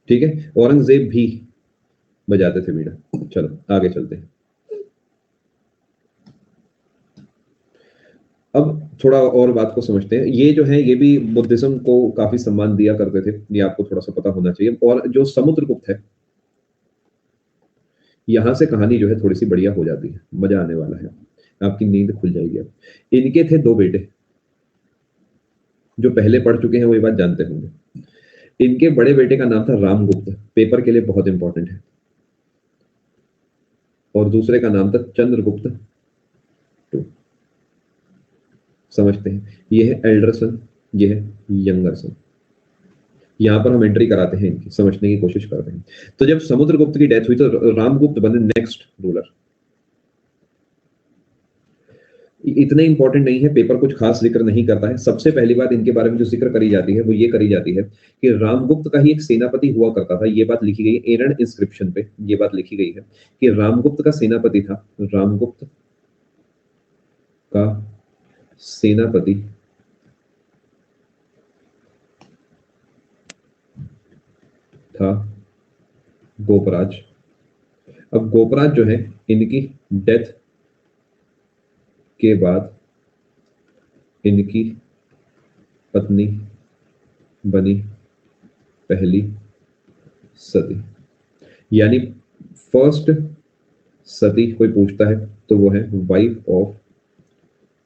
ठीक है, औरंगजेब भी बजाते थे वीणा। चलो आगे चलते हैं। अब थोड़ा और बात को समझते हैं। ये जो है ये भी बुद्धिज्म को काफी सम्मान दिया करते थे, ये आपको थोड़ा सा पता होना चाहिए। और जो समुद्रगुप्त है, यहां से कहानी जो है थोड़ी सी बढ़िया हो जाती है, मजा आने वाला है, आपकी नींद खुल जाएगी। अब इनके थे दो बेटे, जो पहले पढ़ चुके हैं वो ये बात जानते होंगे। इनके बड़े बेटे का नाम था रामगुप्त, पेपर के लिए बहुत इंपॉर्टेंट है, और दूसरे का नाम था चंद्रगुप्त टू। समझते हैं, ये है एल्डर सन, ये है यंगर सन। यहाँ पर हम एंट्री कराते हैं, इनकी समझने की कोशिश करते हैं। तो जब समुद्रगुप्त की डेथ हुई तो रामगुप्त बने नेक्स्ट रूलर। इतने इंपॉर्टेंट नहीं है, पेपर कुछ खास जिक्र नहीं करता है। सबसे पहली बात इनके बारे में जो जिक्र करी जाती है वो ये करी जाती है कि रामगुप्त का ही एक सेनापति हुआ करता था। ये बात लिखी गई है एरन इंस्क्रिप्शन पे, ये बात लिखी गई है कि रामगुप्त का सेनापति था, रामगुप्त का सेनापति था गोपराज। अब गोपराज जो है, इनकी डेथ के बाद इनकी पत्नी बनी पहली सती, यानी फर्स्ट सती कोई पूछता है तो वो है वाइफ ऑफ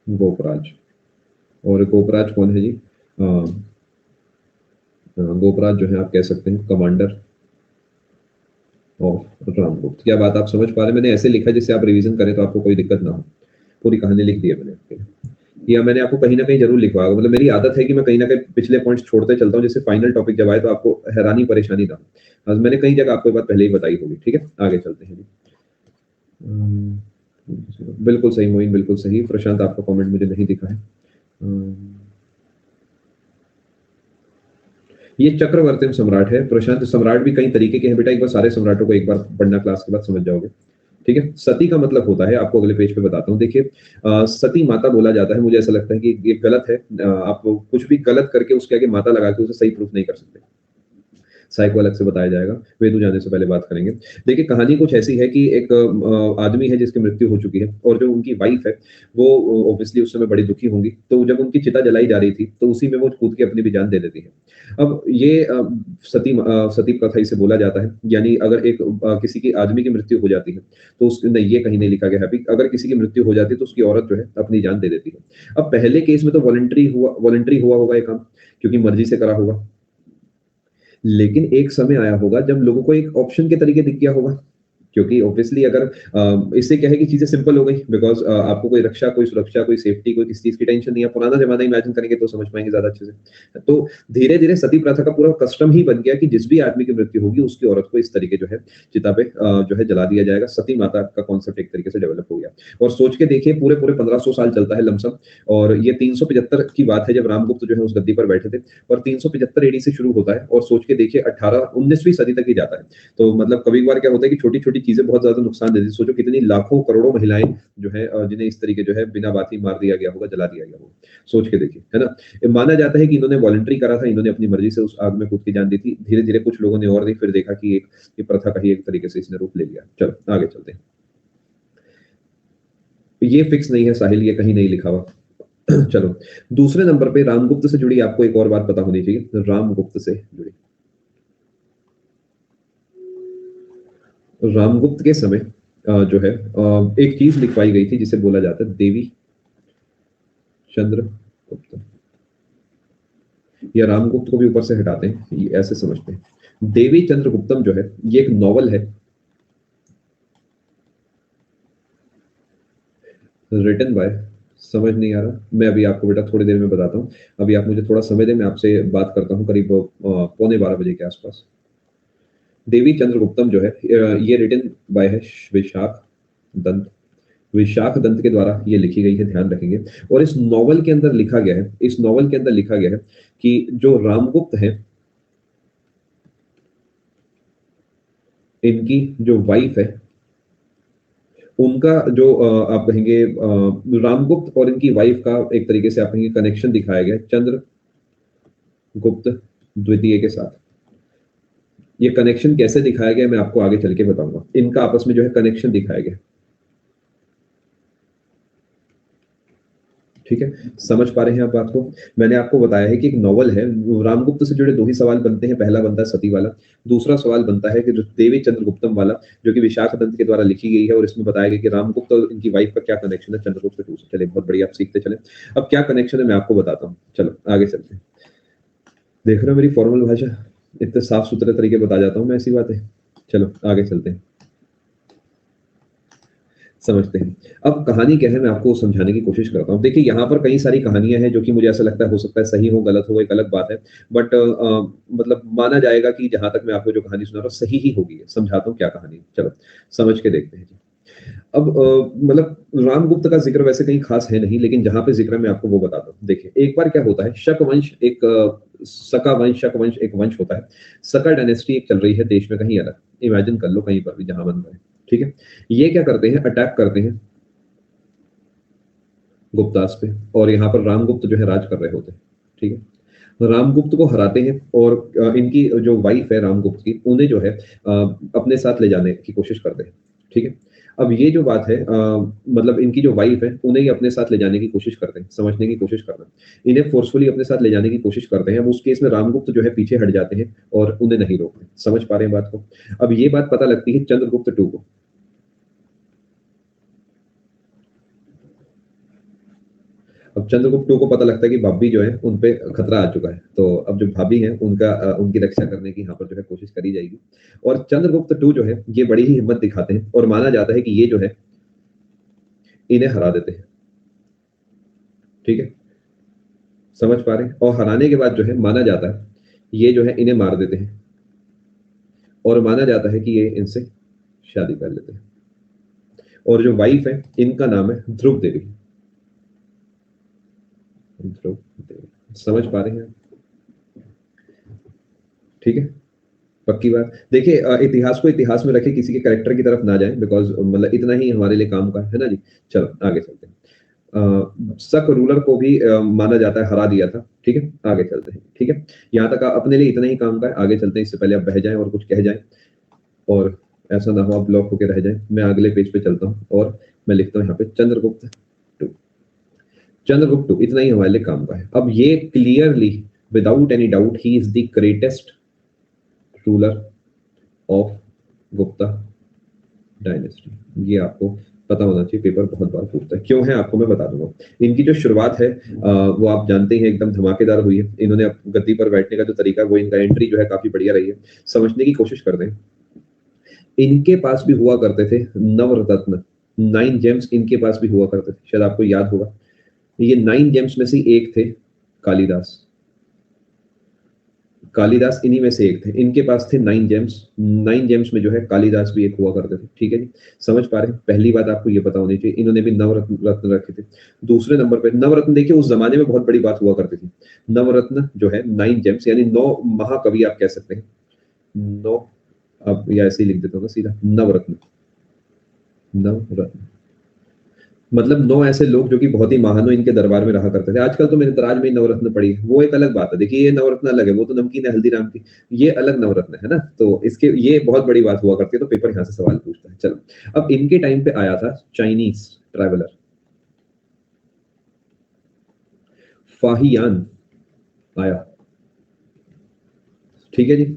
गोपराज। और गोपराज कौन है जी? गोपराज जो है आप कह सकते हैं कमांडर ऑफ रामगुप्त। क्या बात आप समझ पा रहे हैं? मैंने ऐसे लिखा जिससे आप रिवीजन करें तो आपको कोई दिक्कत ना हो। पूरी कहानी लिख दी है मैंने आपके लिए। या मैंने आपको कहीं ना कहीं जरूर लिखवा होगा, मतलब मेरी आदत है कि मैं कहीं ना कहीं पिछले पॉइंट्स छोड़ते चलता हूँ जिससे फाइनल टॉपिक जब आए तो आपको हैरानी परेशानी ना हो। आज मैंने कई जगह आपको ये बात पहले ही बताई होगी। ठीक है, आगे चलते हैं जी। बिल्कुल सही मोइन, बिल्कुल सही। प्रशांत आपका कमेंट मुझे नहीं दिखा है। ये चक्रवर्ती सम्राट है प्रशांत। सम्राट भी कई तरीके के हैं बेटा, एक बार सारे सम्राटों को एक बार पढ़ना क्लास के बाद समझ जाओगे। ठीक है, सती का मतलब होता है, आपको अगले पेज पे बताता हूँ। देखिए सती माता बोला जाता है, मुझे ऐसा लगता है कि ये गलत है। आप कुछ भी गलत करके उसके आगे माता लगा के उसे सही प्रूफ नहीं कर सकते। साइको अलग से बताया जाएगा, वेदू जाने से पहले बात करेंगे। देखिए कहानी कुछ ऐसी है कि एक आदमी है जिसकी मृत्यु हो चुकी है और जो उनकी वाइफ है वो ऑब्वियसली उस समय बड़ी दुखी होंगी। तो जब उनकी चिता जलाई जा रही थी तो उसी में वो कूद के अपनी भी जान दे देती है। अब ये सती प्रथा इसे बोला जाता है। यानी अगर एक किसी की आदमी की मृत्यु हो जाती है तो उस नहीं, ये कहीं नहीं लिखा गया है अभी। अगर किसी की मृत्यु हो जाती है तो उसकी औरत जो है अपनी जान दे देती है। अब पहले केस में तो वॉलंटरी हुआ होगा ये काम, क्योंकि मर्जी से करा होगा। लेकिन एक समय आया होगा जब लोगों को एक ऑप्शन के तरीके दिख गया होगा। क्योंकि ऑब्वियसली अगर इससे क्या है कि चीजें सिंपल हो गई, बिकॉज आपको कोई रक्षा, कोई सुरक्षा, कोई सेफ्टी, कोई किसी चीज की टेंशन नहीं है। पुराना जमाना इमेजिन करेंगे तो समझ पाएंगे ज्यादा अच्छे से। तो धीरे धीरे सती प्रथा का पूरा कस्टम ही बन गया कि जिस भी आदमी की मृत्यु होगी उसकी औरत को इस तरीके जो है चिता पे जो है जला दिया जाएगा। सती माता का कॉन्सेप्ट एक तरीके से डेवलप हो गया। और सोच के देखिए पूरे पूरे 1500 साल चलता है लमसम। और ये 375 की बात है जब रामगुप्त जो है उस गद्दी पर बैठे थे। और 375 एडी से शुरू होता है और सोच के देखिए 19वीं सदी तक ही जाता है। तो मतलब कभी कभार क्या होता है कि छोटी छोटी चीजें बहुत ज्यादा नुकसान देती है। सोचो कितनी लाखों करोड़ों महिलाएं जो है जिन्हें इस तरीके जो है बिना बात ही मार दिया गया होगा, जला दिया गया होगा। सोच के देखिए, है ना। ये माना जाता है कि इन्होंने वॉलंटरी करा था, इन्होंने अपनी मर्जी से उस आग में कूद के जान दी थी। धीरे धीरे कुछ लोगों ने और दी, फिर देखा कि एक ये प्रथा का ही एक तरीके से इसने रूप ले लिया। चलो आगे चलते हैं। ये फिक्स नहीं है साहिल, ये कहीं नहीं लिखा हुआ। चलो दूसरे नंबर पे रामगुप्त से जुड़ी आपको एक और बात पता होनी चाहिए। रामगुप्त से जुड़ी, रामगुप्त के समय जो है एक चीज लिखवाई गई थी जिसे बोला जाता है देवी चंद्रगुप्त। या रामगुप्त को भी ऊपर से हटाते हैं, ये ऐसे समझते हैं। देवी चंद्रगुप्तम जो है ये एक नॉवल है रिटन बाय, समझ नहीं आ रहा। मैं अभी आपको बेटा थोड़ी देर में बताता हूँ। अभी आप मुझे थोड़ा समय दें, मैं आपसे बात करता हूँ करीब 11:45 के आसपास। देवी चंद्रगुप्तम जो है ये रिटन बाय है विशाख दंत। विशाख दंत के द्वारा ये लिखी गई है, ध्यान रखेंगे। और इस नॉवल के अंदर लिखा गया है, इस नॉवल के अंदर लिखा गया है कि जो रामगुप्त है इनकी जो वाइफ है उनका जो आप कहेंगे रामगुप्त और इनकी वाइफ का एक तरीके से आप कहेंगे कनेक्शन दिखाया गया है चंद्रगुप्त द्वितीय के साथ। ये कनेक्शन कैसे दिखाया गया मैं आपको आगे चल के बताऊंगा। इनका आपस में जो है कनेक्शन दिखाया गया। ठीक है, समझ पा रहे हैं आप बात को? मैंने आपको बताया है कि एक नॉवल है, रामगुप्त से जुड़े दो ही सवाल बनते हैं। पहला बनता है सती वाला, दूसरा सवाल बनता है कि जो देवी चंद्रगुप्तम वाला, जो कि विशाख दंत के द्वारा लिखी गई है। और इसमें बताया गया कि रामगुप्त और इनकी वाइफ का क्या कनेक्शन है चंद्रगुप्त टू से। चले बहुत बढ़िया, आप सीखते चले। अब क्या कनेक्शन है मैं आपको बताता हूँ, चलो आगे चलते हैं। देख रहे हो मेरी फॉर्मल भाषा, इतने साफ सुथरे तरीके बता जाता हूँ मैं ऐसी बातें। चलो आगे चलते हैं, समझते हैं। अब कहानी क्या है मैं आपको समझाने की कोशिश करता हूँ। देखिए यहाँ पर कई सारी कहानियां हैं जो कि मुझे ऐसा लगता है हो सकता है सही हो गलत हो, एक अलग बात है। बट मतलब माना जाएगा कि जहां तक मैं आपको जो कहानी सुना रहा हूँ सही ही होगी। समझाता हूँ क्या कहानी, चलो समझ के देखते हैं। अब मतलब रामगुप्त का जिक्र वैसे कहीं खास है नहीं, लेकिन जहां पे जिक्र है मैं आपको वो बताता हूँ। देखिए एक बार क्या होता है, शक वंश एक सका वंश, शक वंश एक वंश होता है। सका डायनेस्टी एक चल रही है देश में कहीं अलग, इमेजिन कर लो कहीं पर भी जहां बन रहा है। ठीक है, ये क्या करते हैं, अटैक करते हैं गुप्तास पे। और यहाँ पर रामगुप्त जो है राज कर रहे होते हैं। ठीक है, रामगुप्त को हराते हैं और इनकी जो वाइफ है रामगुप्त की, उन्हें जो है अपने साथ ले जाने की कोशिश करते हैं। ठीक है, अब ये जो बात है मतलब इनकी जो वाइफ है उन्हें ही अपने साथ ले जाने की कोशिश करते हैं। समझने की कोशिश करना, इन्हें फोर्सफुली अपने साथ ले जाने की कोशिश करते हैं। अब उस केस में रामगुप्त जो है पीछे हट जाते हैं और उन्हें नहीं रोकते। समझ पा रहे हैं बात को? अब ये बात पता लगती है चंद्रगुप्त टू को। अब चंद्रगुप्त टू को पता लगता है कि भाभी जो है उन पे खतरा आ चुका है, तो अब जो भाभी है उनकी रक्षा करने की यहाँ पर जो है कोशिश करी जाएगी। और चंद्रगुप्त टू जो है ये बड़ी ही हिम्मत दिखाते हैं और माना जाता है कि ये जो है इन्हें हरा देते हैं। ठीक है, समझ पा रहे हैं? और हराने के बाद जो है माना जाता है ये जो है इन्हें मार देते हैं और माना जाता है कि ये इनसे शादी कर लेते हैं। और जो वाइफ है इनका नाम है ध्रुव देवी। ध्रुव देवी, समझ पा रहे हैं आप? ठीक है, पक्की बात। देखिए इतिहास को इतिहास में रखे, किसी के कैरेक्टर की तरफ ना जाए, बिकॉज मतलब इतना ही हमारे लिए काम का है ना जी। चलो आगे चलते हैं। शक रूलर को भी माना जाता है हरा दिया था। ठीक है, आगे चलते हैं। ठीक है, यहाँ तक अपने लिए इतना ही काम का है, आगे चलते हैं। इससे पहले आप बह जाएं और कुछ कह जाएं और ऐसा ना हो आप ब्लॉक होकर रह जाएं। मैं अगले पेज पे चलता हूँ और मैं लिखता हूँ यहाँ पे चंद्रगुप्त टू। चंद्रगुप्त टू इतना ही हमारे लिए काम का है। अब ये clearly without any doubt he is the greatest ruler of Gupta dynasty. ये आपको पता होना चाहिए, पेपर बहुत बार पूछता है। क्यों है आपको मैं बता दूंगा। इनकी जो शुरुआत है वो आप जानते हैं एकदम धमाकेदार हुई है। इन्होंने गद्दी पर बैठने का जो तरीका, वो इनका एंट्री जो है काफी बढ़िया रही है। समझने की कोशिश करते हैं। इनके पास भी हुआ करते थे नवरत्न, 9 जेम्स इनके पास भी हुआ करते थे, शायद आपको याद होगा। ये 9 जेम्स में से एक थे कालिदास। कालिदास इन्हीं में से एक थे। इनके पास थे 9 जेम्स। 9 जेम्स में जो है कालिदास भी एक हुआ करते थे। ठीक है जी, समझ पा रहे हैं? पहली बात आपको ये पता होनी चाहिए, इन्होंने भी नवरत्न रत्न रखे थे। दूसरे नंबर पे नवरत्न, देखिए उस जमाने में बहुत बड़ी बात हुआ करती थी। नवरत्न जो है 9 जेम्स यानी 9 महाकवि आप कह सकते हैं। 9, अब या ऐसे ही लिख देता हूँ ना सीधा, नवरत्न। नवरत्न मतलब 9 ऐसे लोग जो कि बहुत ही महानो इनके दरबार में रहा करते थे। आजकल तो मेरे दराज में ही नवरत्न पड़ी है, वो एक अलग बात है। देखिए ये नवरत्न अलग है, वो तो नमकीन है हल्दीराम की, ये अलग नवरत्न है ना। तो इसके ये बहुत बड़ी बात हुआ करती है, तो पेपर यहाँ से सवाल पूछता है। चलो, अब इनके टाइम पे आया था चाइनीज ट्रैवलर फाहियान आया। ठीक है जी,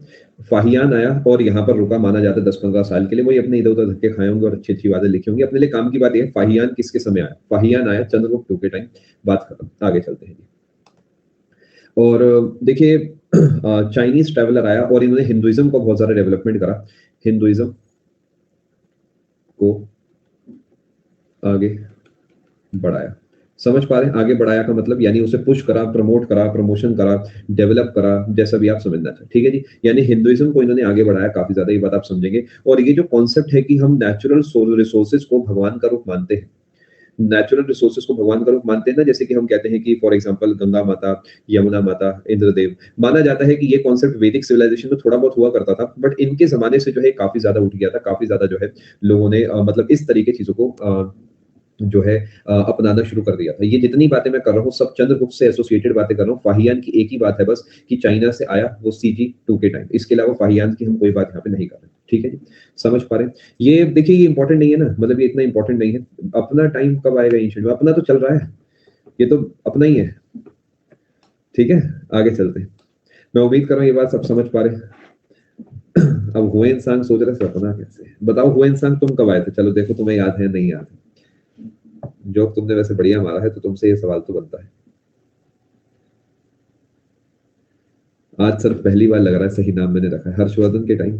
फाहियान आया और यहाँ पर रुका, माना जाता है 10-15 साल के लिए। वही अपने इधर उधर धक्के खाए होंगे और अच्छी अच्छी बातें लिखी होंगी। अपने लिए काम की बात यह है, फाहियान किसके समय आया? फाहियान आया चंद्रगुप्त टू के टाइम। बात खत्म, आगे चलते हैं जी। और देखिए चाइनीज ट्रैवलर आया और इन्होंने हिंदुइज्म को बहुत ज्यादा डेवलपमेंट करा। हिंदुइज्म को आगे बढ़ाया। समझ पा रहे हैं? आगे बढ़ाया का मतलब यानी उसे पुश करा, प्रमोट करा, प्रमोशन करा, डेवलप करा, जैसा भी आप समझना चाहें। ठीक है जी, यानी हिंदुइज्म को इन्होंने आगे बढ़ाया काफी ज्यादा, ये बात आप समझेंगे। और ये जो कॉन्सेप्ट है कि हम नेचुरल रिसोर्सेज को भगवान का रूप मानते हैं, नेचुरल रिसोर्सेज को भगवान का रूप मानते हैं ना, जैसे कि हम कहते हैं कि फॉर एग्जांपल गंगा माता, यमुना माता, इंद्रदेव। माना जाता है कि ये कॉन्सेप्ट वैदिक सिविलाइजेशन में थोड़ा बहुत हुआ करता था, बट इनके जमाने से जो है काफी ज्यादा उठ गया था। काफी ज्यादा जो है लोगों ने मतलब इस तरीके चीजों को जो है अपनाना शुरू कर दिया था। ये जितनी बातें मैं कर रहा हूँ सब चंद्रगुप्त से एसोसिएटेड बातें कर रहा हूँ। फाहियान की एक ही बात है बस कि चाइना से आया, वो CG2 के टाइम। इसके अलावा फाहियान की हम कोई बात यहाँ पे नहीं कर रहे। ठीक है जी, समझ पा रहे हैं? ये देखिए ये इंपॉर्टेंट नहीं है ना, मतलब ये इतना इंपॉर्टेंट नहीं है। अपना टाइम कब आएगा एंशिएंट में? अपना तो चल रहा है, ये तो अपना ही है। ठीक है, आगे चलते हैं। मैं उम्मीद कर रहा हूँ ये बात सब समझ पा रहे हैं। अब हुएन सांग सोच रहे सपना कैसे? बताओ हुएन सांग तुम कब आए थे? चलो देखो तुम्हें याद है नहीं याद है। जोक तुमने वैसे बढ़िया मारा है, तो तुमसे ये सवाल तो बनता है। आज सिर्फ पहली बार लग रहा है सही नाम मैंने रखा है, हर्षवर्धन के टाइम।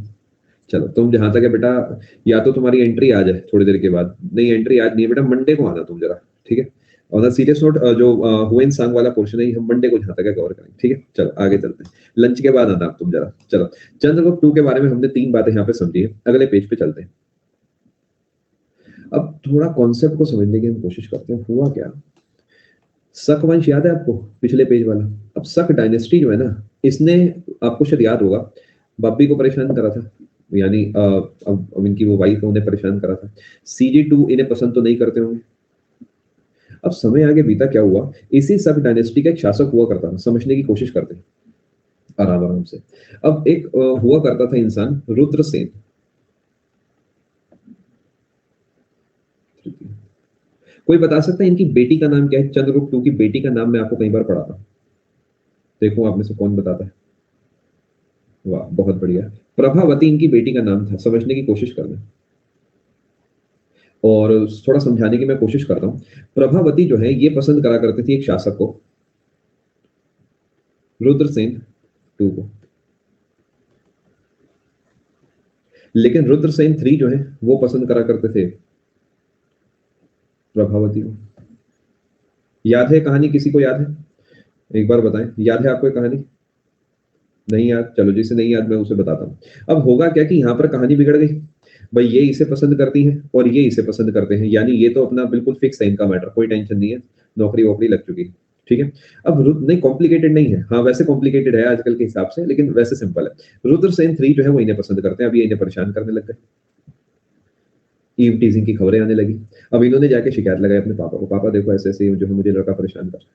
चलो तुम जहां तक है बेटा, या तो तुम्हारी एंट्री आ जाए थोड़ी देर के बाद। नहीं एंट्री आज नहीं है बेटा, मंडे को आना तुम जरा। ठीक है, और सीरियस नोट, जो हुएन सांग वाला पोर्शन है हम मंडे को जहां तक है कवर करेंगे। ठीक है, चलो आगे चलते हैं। लंच के बाद आना आप तुम जरा। चलो, चंद्रगुप्त टू के बारे में हमने 3 बातें यहाँ पे समझी है। अगले पेज पे चलते हैं। अब थोड़ा कॉन्सेप्ट को समझने की हम कोशिश करते हैं। हुआ क्या, शक वंश याद है आपको, पिछले पेज वाला? अब शक डायनेस्टी जो है ना, इसने, आपको शायद याद होगा, बब्बी को परेशान करा था। यानी अब इनकी वो वाइफ उन्हें परेशान करा था। CG2 इन्हें पसंद तो नहीं करते होंगे। अब समय आगे बीता, क्या हुआ, इसी शक डायनेस्टी का एक शासक हुआ करता था। समझने की कोशिश करते हैं आराम आराम से। अब एक हुआ करता था इंसान, रुद्रसेन। कोई बता सकता है इनकी बेटी का नाम क्या है? चंद्रगुप्त टू की बेटी का नाम मैं आपको कई बार पढ़ा था। देखो आप में से कौन बताता है। वाह बहुत बढ़िया, प्रभावती इनकी बेटी का नाम था। समझने की कोशिश करना। और थोड़ा समझाने की मैं कोशिश करता हूँ। प्रभावती जो है ये पसंद करा करती थी एक शासक को, रुद्रसेन टू को। लेकिन रुद्रसेन थ्री जो है वो पसंद करा करते थे प्रभावती को। याद है कहानी? किसी को याद है? एक बार बताएं, याद है आपको ये कहानी? नहीं याद? चलो जिसे नहीं याद मैं उसे बताता हूँ। अब होगा क्या कि यहाँ पर कहानी बिगड़ गई। भाई ये इसे पसंद करती हैं और ये इसे पसंद करते हैं, यानी ये तो अपना बिल्कुल फिक्स है इनका मैटर, कोई टेंशन नहीं है, नौकरी वोकरी लग चुकी है। ठीक है। अब रुद्र नहीं, कॉम्प्लिकेटेड नहीं है, हाँ वैसे कॉम्प्लिकेटेड है आजकल के हिसाब से, लेकिन वैसे सिंपल है। रुद्रसेन थ्री जो है वो इन्हें पसंद करते हैं, अब ये इन्हें परेशान करने लग गए। ईव टीजिंग की खबरें आने लगी। अब इन्होंने जाके शिकायत लगाई अपने पापा को, पापा देखो ऐसे ऐसे जो है मुझे लड़का परेशान कर रहा है।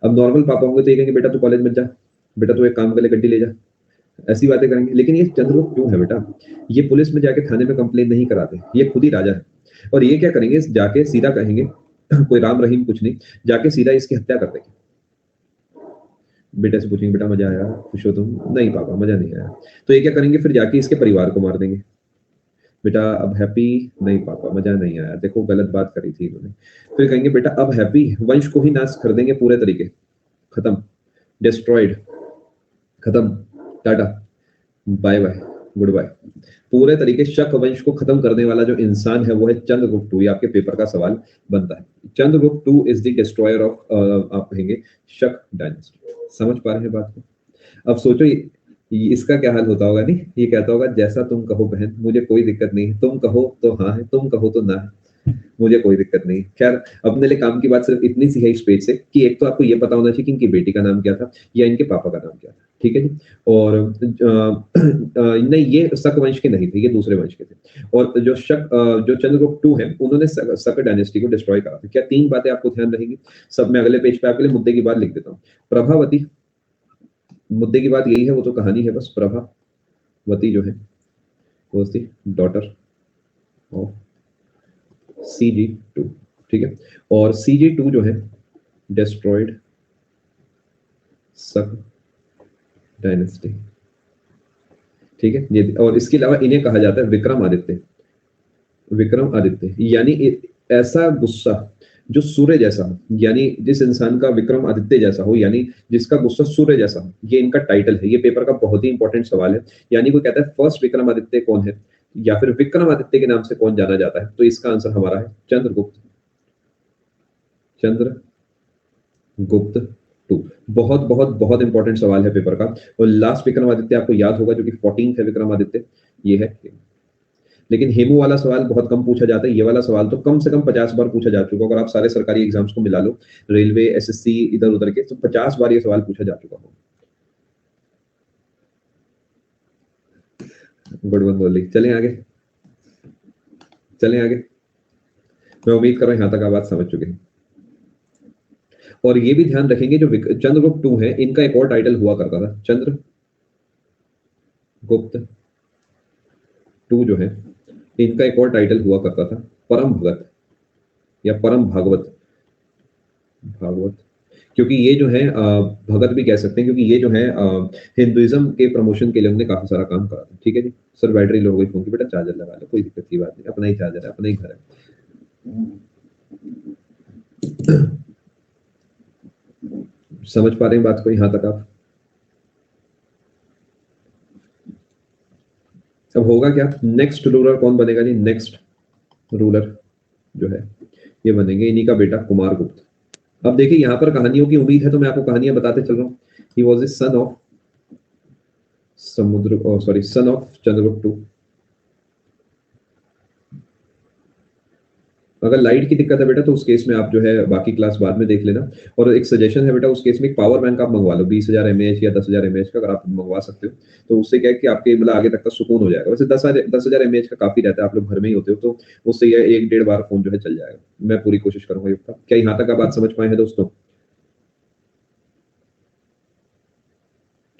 अब नॉर्मल पापा होंगे तो ये कहेंगे बेटा तू कॉलेज मत जा, बेटा तू एक काम कर ले गड्डी ले जा, ऐसी बातें करेंगे। लेकिन ये चंद्रगुप्त क्यों है बेटा, ये पुलिस में जाके थाने में कंप्लेन नहीं कराते, ये खुद ही राजा है। और ये क्या करेंगे, जाके सीधा कहेंगे कोई राम रहीम कुछ नहीं, जाके सीधा इसकी हत्या कर देंगे। बेटे से पूछेंगे बेटा मजा आया, खुश हो तुम? नहीं पापा मजा नहीं आया। तो ये क्या करेंगे, फिर जाके इसके परिवार को मार देंगे। बेटा अब हैप्पी? नहीं पापा मजा नहीं आया, देखो गलत बात करी थी इन्होंने। फिर कहेंगे बेटा अब हैप्पी? वंश को ही नाश कर देंगे पूरे तरीके, खत्म, डिस्ट्रॉयड, खत्म, tata, bye bye, good bye, पूरे तरीके। शक वंश को खत्म करने वाला जो इंसान है वो है चंद्रगुप्त टू। ये आपके पेपर का सवाल बनता है। Chandragupta two is the destroyer of, आप कहेंगे, शक डायनेस्टी। समझ पा रहे हैं बात को? अब सोचो इसका क्या हाल होता होगा, नहीं ये कहता होगा जैसा तुम कहो बहन, मुझे कोई दिक्कत नहीं है, तुम कहो तो हाँ है, तुम कहो तो ना है, मुझे कोई दिक्कत नहीं। खैर अपने लिए काम की बात सिर्फ इतनी सी है इस पेज से कि एक तो आपको ये पता होना चाहिए कि इनकी बेटी का नाम क्या था या इनके पापा का नाम क्या था। ठीक है जी। और नहीं ये शक वंश के नहीं थे, ये दूसरे वंश के थे। और जो चंद्रगुप्त टू है उन्होंने शक डायनेस्टी को डिस्ट्रॉय करा था। क्या तीन बातें आपको ध्यान रहेंगी? सब मैं अगले पेज पे आपके लिए मुद्दे की बात लिख देता हूँ। प्रभावती, मुद्दे की बात यही है, वो तो कहानी है बस। प्रभावती जो है वो थी डॉटर ऑफ CG2। ठीक है। और CG2 जो है डिस्ट्रॉयड शक डायनेस्टी। ठीक है ये, और इसके अलावा इन्हें कहा जाता है विक्रमादित्य। विक्रमादित्य यानी ऐसा गुस्सा जो सूर्य जैसा हो, यानी जिस इंसान का विक्रमादित्य जैसा हो, यानी जिसका गुस्सा सूर्य जैसा हो, ये इनका टाइटल है। ये पेपर का बहुत ही इंपॉर्टेंट सवाल है। यानी कोई कहता है फर्स्ट विक्रमादित्य कौन है या फिर विक्रमादित्य के नाम से कौन जाना जाता है, तो इसका आंसर हमारा है चंद्रगुप्त, चंद्रगुप्त टू। बहुत बहुत बहुत इंपॉर्टेंट सवाल है पेपर का। और लास्ट विक्रमादित्य आपको याद होगा जो कि 14th है विक्रमादित्य, ये है। लेकिन हेमू वाला सवाल बहुत कम पूछा जाता है, ये वाला सवाल तो कम से कम 50 बार पूछा जा चुका। अगर आप सारे सरकारी एग्जाम्स को मिला लो, रेलवे, SSC, इधर उधर के, तो 50 बार ये सवाल पूछा जा चुका हो। गुड वन बोल ली। चलें आगे, चलें आगे। मैं उम्मीद कर रहा हूं यहां तक आप बात समझ चुके हैं। और ये भी ध्यान रखेंगे जो चंद्रगुप्त टू है इनका एक और टाइटल हुआ करता था, चंद्रगुप्त टू जो है इनका एक और टाइटल हुआ करता था, परम भगत या परम भागवत। भागवत, क्योंकि ये जो है भगत भी कह सकते हैं, क्योंकि ये जो है हिंदुइज्म के प्रमोशन के लिए उन्होंने काफी सारा काम करा था। ठीक है जी। सर बैटरी लो हो गई फोन की, बेटा चार्जर लगा लो, कोई दिक्कत की बात नहीं, अपना ही चार्जर है, अपना ही घर है। समझ पा रहे हैं बात को यहां तक आप? अब होगा क्या, नेक्स्ट रूलर कौन बनेगा जी? नेक्स्ट रूलर जो है ये बनेंगे इन्हीं का बेटा कुमारगुप्त। अब देखिए यहां पर कहानियों की उम्मीद है तो मैं आपको कहानियां बताते चल रहा हूँ। He was a son of son of Chandragupta two. अगर लाइट की दिक्कत है बेटा तो उस केस में आप जो है बाकी क्लास बाद में देख लेना। और एक सजेशन है बेटा, उस केस में एक पावर बैंक आप मंगवा लो 20,000 mAh या 10,000 mAh का, अगर आप मंगवा सकते हो तो उससे क्या है कि आपके मतलब आगे तक का सुकून हो जाएगा। वैसे 10,000 mAh का काफी रहता है, आप लोग घर में ही होते हो, तो उससे यह 1-1.5 बार फोन जो है चल जाएगा। मैं पूरी कोशिश करूंगा युक्ता। क्या यहाँ तक आप बात समझ पाए हैं दोस्तों?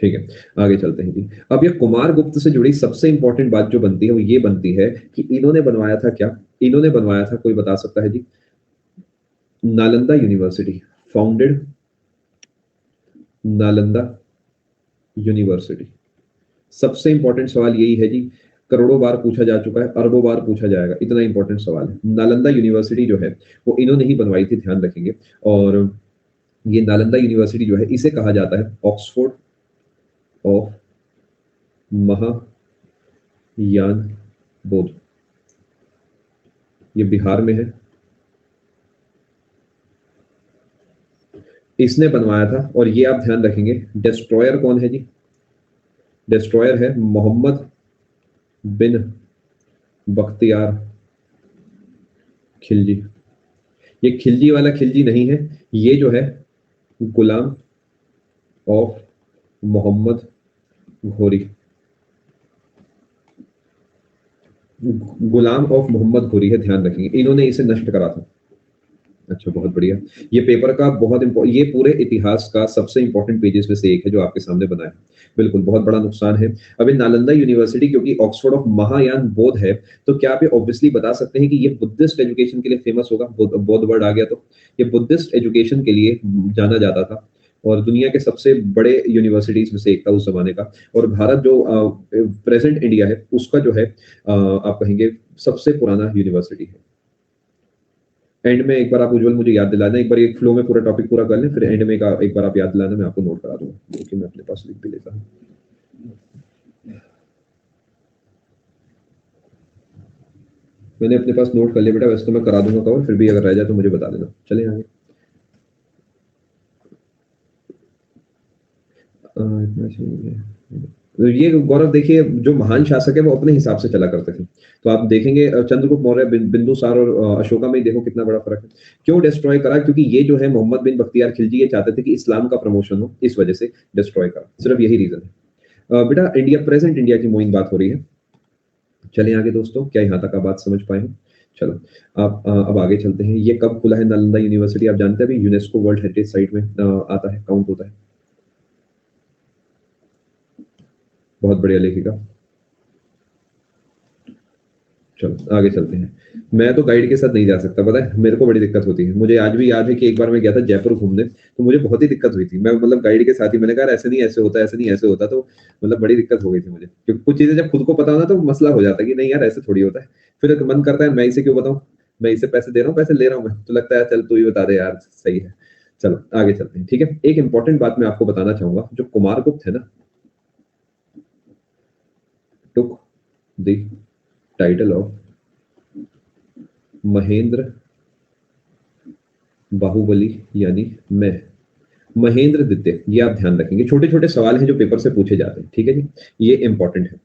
ठीक है, आगे चलते हैं जी। अब ये कुमारगुप्त से जुड़ी सबसे इंपॉर्टेंट बात जो बनती है वो ये बनती है कि इन्होंने बनवाया था क्या? इन्होंने बनवाया था, कोई बता सकता है जी? Nalanda university, founded Nalanda university. सबसे इंपॉर्टेंट सवाल यही है जी, करोड़ों बार पूछा जा चुका है, अरबों बार पूछा जाएगा, इतना इंपॉर्टेंट सवाल है। नालंदा यूनिवर्सिटी जो है वो इन्होंने ही बनवाई थी, ध्यान रखेंगे। और ये नालंदा यूनिवर्सिटी जो है इसे कहा जाता है ऑक्सफोर्ड ऑफ महायान बौद्ध। ये बिहार में है, इसने बनवाया था। और ये आप ध्यान रखेंगे, डिस्ट्रॉयर कौन है जी? डिस्ट्रॉयर है मोहम्मद बिन बख्तियार खिलजी। ये खिलजी वाला खिलजी नहीं है, ये जो है गुलाम of Mohammad Ghori, Ghulam of Mohammad घोरी है, ध्यान रखेंगे। इन्होंने इसे नष्ट करा था। अच्छा, बहुत बढ़िया। ये पेपर का ये पूरे इतिहास का सबसे इंपॉर्टेंट पेजेस में से एक है जो आपके सामने बना है। बिल्कुल, बहुत बड़ा नुकसान है। अब नालंदा यूनिवर्सिटी क्योंकि ऑक्सफोर्ड ऑफ महायान बौद्ध है, तो क्या आप ये ऑब्वियसली बता सकते हैं कि ये बुद्धिस्ट एजुकेशन के लिए फेमस होगा? बौद्ध वर्ड आ गया तो ये बुद्धिस्ट एजुकेशन के लिए जाना जाता था और दुनिया के सबसे बड़े यूनिवर्सिटीज में से एक था उस जमाने का। और भारत जो प्रेजेंट इंडिया है उसका जो है आप कहेंगे सबसे पुराना यूनिवर्सिटी है। एंड में एक बार आप उज्जवल मुझे याद दिला दें, एक बार एक फ्लो में पूरा टॉपिक पूरा कर लें, फिर एंड में एक बार आप याद दिलाना, मैं आपको नोट करा दूंगा, क्योंकि मैं अपने पास लिख भी लेता हूँ। मैंने अपने पास नोट कर लिया बेटा, वैसे तो मैं करा दूंगा कवर, फिर भी अगर रह जाए तो मुझे बता देना। चले आगे। ये गौरव देखिए, जो महान शासक है वो अपने हिसाब से चला करते थे। तो आप देखेंगे चंद्रगुप्त मौर्य, बिंदुसार और अशोका में ही देखो कितना बड़ा फर्क है। क्यों डिस्ट्रॉय करा? क्योंकि ये जो है मोहम्मद बिन बख्तियार खिलजी ये चाहते थे कि इस्लाम का प्रमोशन हो, इस वजह से डिस्ट्रॉय करा, सिर्फ यही रीजन है। बेटा इंडिया, प्रेजेंट इंडिया की मोइंग बात हो रही है। चले आगे दोस्तों, क्या यहाँ तक आप बात समझ पाए हैं? चलो आप अब आगे चलते हैं। ये कब खुला है नालंदा यूनिवर्सिटी? आप जानते हैं अभी यूनेस्को वर्ल्ड हेरिटेज साइट में आता है, काउंट होता है। बहुत बढ़िया लेखिका। चलो आगे चलते हैं। मैं तो गाइड के साथ नहीं जा सकता, पता है मेरे को बड़ी दिक्कत होती है। मुझे आज भी याद है कि एक बार मैं गया था जयपुर घूमने, तो मुझे बहुत ही दिक्कत हुई थी। मैं मतलब गाइड के साथ ही मैंने कहा ऐसे नहीं ऐसे होता, ऐसे नहीं ऐसे होता, तो मतलब बड़ी दिक्कत हो गई थी मुझे, क्योंकि कुछ चीजें जब खुद को पता हो ना तो मसला हो जाता है कि नहीं यार ऐसे थोड़ी होता है। फिर एक मन करता है मैं इसे क्यों बताऊं, मैं इसे पैसे दे रहा हूँ, पैसे ले रहा हूँ मैं, तो लगता है चल तू ही बता दे यार, सही है। चलो आगे चलते हैं, ठीक है। एक इंपॉर्टेंट बात मैं आपको बताना चाहूंगा, जो कुमारगुप्त है ना, took the title of Mahendra Bahubali, यानी मैं महेंद्र द्वितीय। ये आप ध्यान रखेंगे, छोटे छोटे सवाल हैं जो पेपर से पूछे जाते हैं, ठीक है जी, ये इंपॉर्टेंट है।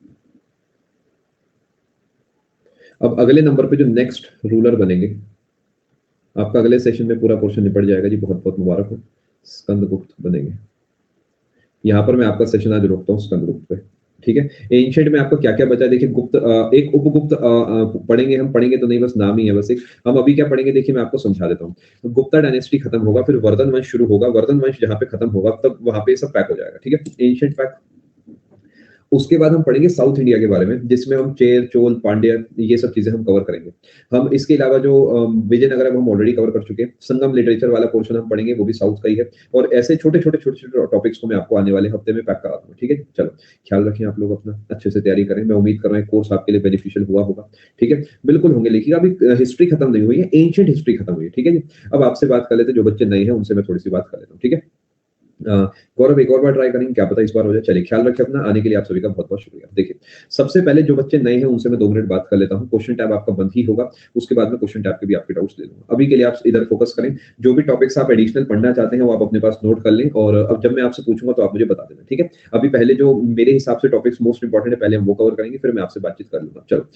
अब अगले नंबर पे जो नेक्स्ट रूलर बनेंगे, आपका अगले सेशन में पूरा पोर्शन निपट जाएगा जी, बहुत बहुत मुबारक हो। स्कंदगुप्त बनेंगे। यहाँ पर मैं आपका सेशन आज रोकता हूँ स्कंदगुप्त पे, ठीक है। एंशिएंट में आपको क्या क्या बचा है देखिए, गुप्त एक उपगुप्त पढ़ेंगे, हम पढ़ेंगे तो नहीं, बस नाम ही है बस एक। हम अभी क्या पढ़ेंगे देखिए, मैं आपको समझा देता हूँ। तो गुप्ता डायनेस्टी खत्म होगा, फिर वर्धन वंश शुरू होगा। वर्धन वंश जहाँ पे खत्म होगा तब वहां पे सब पैक हो जाएगा, ठीक है, एंशिएंट पैक। उसके बाद हम पढ़ेंगे साउथ इंडिया के बारे में, जिसमें हम चेर, चोल, पांड्य, ये सब चीजें हम कवर करेंगे। हम इसके अलावा जो विजयनगर हम ऑलरेडी कवर कर चुके हैं। संगम लिटरेचर वाला पोर्शन हम पढ़ेंगे, वो भी साउथ का ही है। और ऐसे छोटे छोटे टॉपिक्स को मैं आपको आने वाले हफ्ते में पैक करा दूंगा, ठीक है। चलो ख्याल रखें आप लोग अपना, अच्छे से तैयारी करें। मैं उम्मीद कर रहा हूँ कोर्स आपके लिए बेनिफिशियल हुआ होगा, ठीक है। बिल्कुल होंगे, लेकिन अभी हिस्ट्री खत्म नहीं हुई है, एंशिएंट हिस्ट्री खत्म हुई है, ठीक है जी। अब आपसे बात कर लेते, जो बच्चे नए हैं उनसे मैं थोड़ी सी बात कर लेता हूँ, ठीक है। गौरव एक और बार ट्राई करेंगे, क्या पता इस बार हो जाए। चलिए ख्याल रखें अपना, आने के लिए आप सभी का बहुत बहुत शुक्रिया। देखिए सबसे पहले जो बच्चे नए हैं उनसे मैं 2 मिनट बात कर लेता हूँ। क्वेश्चन टैब आपका बंद ही होगा, उसके बाद में क्वेश्चन टैब के भी आपके डाउट्स ले लूंगा। अभी के लिए आप इधर फोकस करें, जो भी टॉपिक्स आप एडिशनल पढ़ना चाहते हैं वो आप अपने पास नोट कर लें, और अब जब मैं आपसे पूछूंगा तो आप मुझे बता देना, ठीक है। अभी पहले जो मेरे हिसाब से टॉपिक्स मोस्ट इंपॉर्टेंट है पहले हम वो कवर करेंगे, फिर मैं आपसे बातचीत कर लूंगा। चलो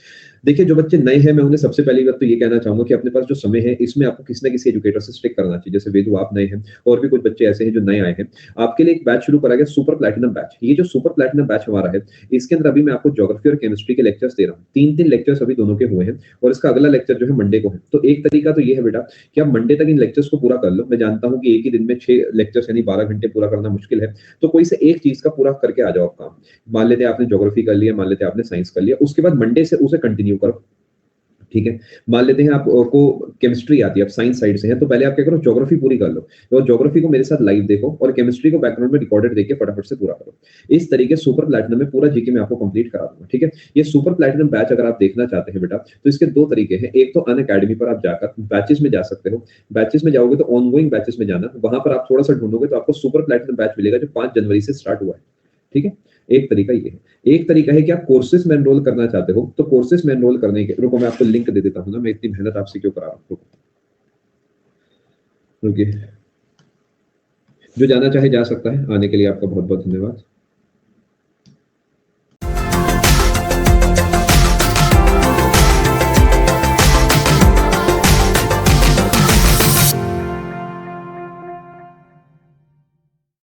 देखिए, जो बच्चे नए हैं मैं उन्हें सबसे पहली बात तो ये कहना चाहूंगा कि अपने पास जो समय है इसमें आपको किसी न किसी एजुकेटर से स्टिक करना चाहिए। जैसे वेदू आप नए हैं, और भी कुछ बच्चे ऐसे हैं जो नए आए हैं, आपके लिए एक बैच शुरू करा गया, सुपर प्लैटिनम बैच। ये जो सुपर प्लैटिनम बैच हमारा है, इसके अंदर अभी मैं आपको ज्योग्राफी और केमिस्ट्री के लेक्चर्स दे रहा हूँ। 3 लेक्चर्स अभी दोनों के हुए हैं, और इसका अगला लेक्चर जो है मंडे को है। तो एक तरीका तो ये है बेटा कि आप मंडे तक इन लेक्चर्स को पूरा कर लो। मैं जानता हूँ कि एक ही दिन में 6 लेक्चर्स यानी 12 घंटे पूरा करना मुश्किल है, तो कोई से एक चीज का पूरा करके आ जाओ आप काम। मान लेते आपने ज्योग्राफी कर लिया, मान लेते आपने साइंस कर लिया, उसके बाद मंडे से उसे कंटिन्यू करो, ठीक है। मान लेते हैं आपको केमिस्ट्री आती है, आप साइंस साइड से हैं, तो पहले आप क्या करो, ज्योग्राफी पूरी कर लो। तो ज्योग्राफी को मेरे साथ लाइव देखो और केमिस्ट्री को बैकग्राउंड में रिकॉर्डेड देख के फटाफट से पूरा करो। इस तरीके सुपर प्लैटिनम में पूरा जीके मैं आपको कंप्लीट करा दूंगा, ठीक है। ये सुपर प्लैटिनम बैच अगर आप देखना चाहते हैं बेटा, तो इसके दो तरीके हैं। एक तो अनअकैडमी पर आप जाकर बैचेस में जा सकते हो। बैचेस में जाओगे तो ऑनगोइंग बैचेस में जाना, वहां पर आप थोड़ा सा ढूंढोगे तो आपको सुपर प्लैटिनम बैच मिलेगा जो 5 जनवरी से स्टार्ट हुआ है, ठीक है। एक तरीका ये है। एक तरीका है कि आप कोर्सेज में एनरोल करना चाहते हो, तो कोर्सेज में एनरोल करने के, रुको मैं आपको लिंक दे देता हूँ ना, मैं इतनी मेहनत आपसे क्यों करा रहा हूँ। रुकिए, जो जाना चाहे जा सकता है। आने के लिए आपका बहुत बहुत धन्यवाद।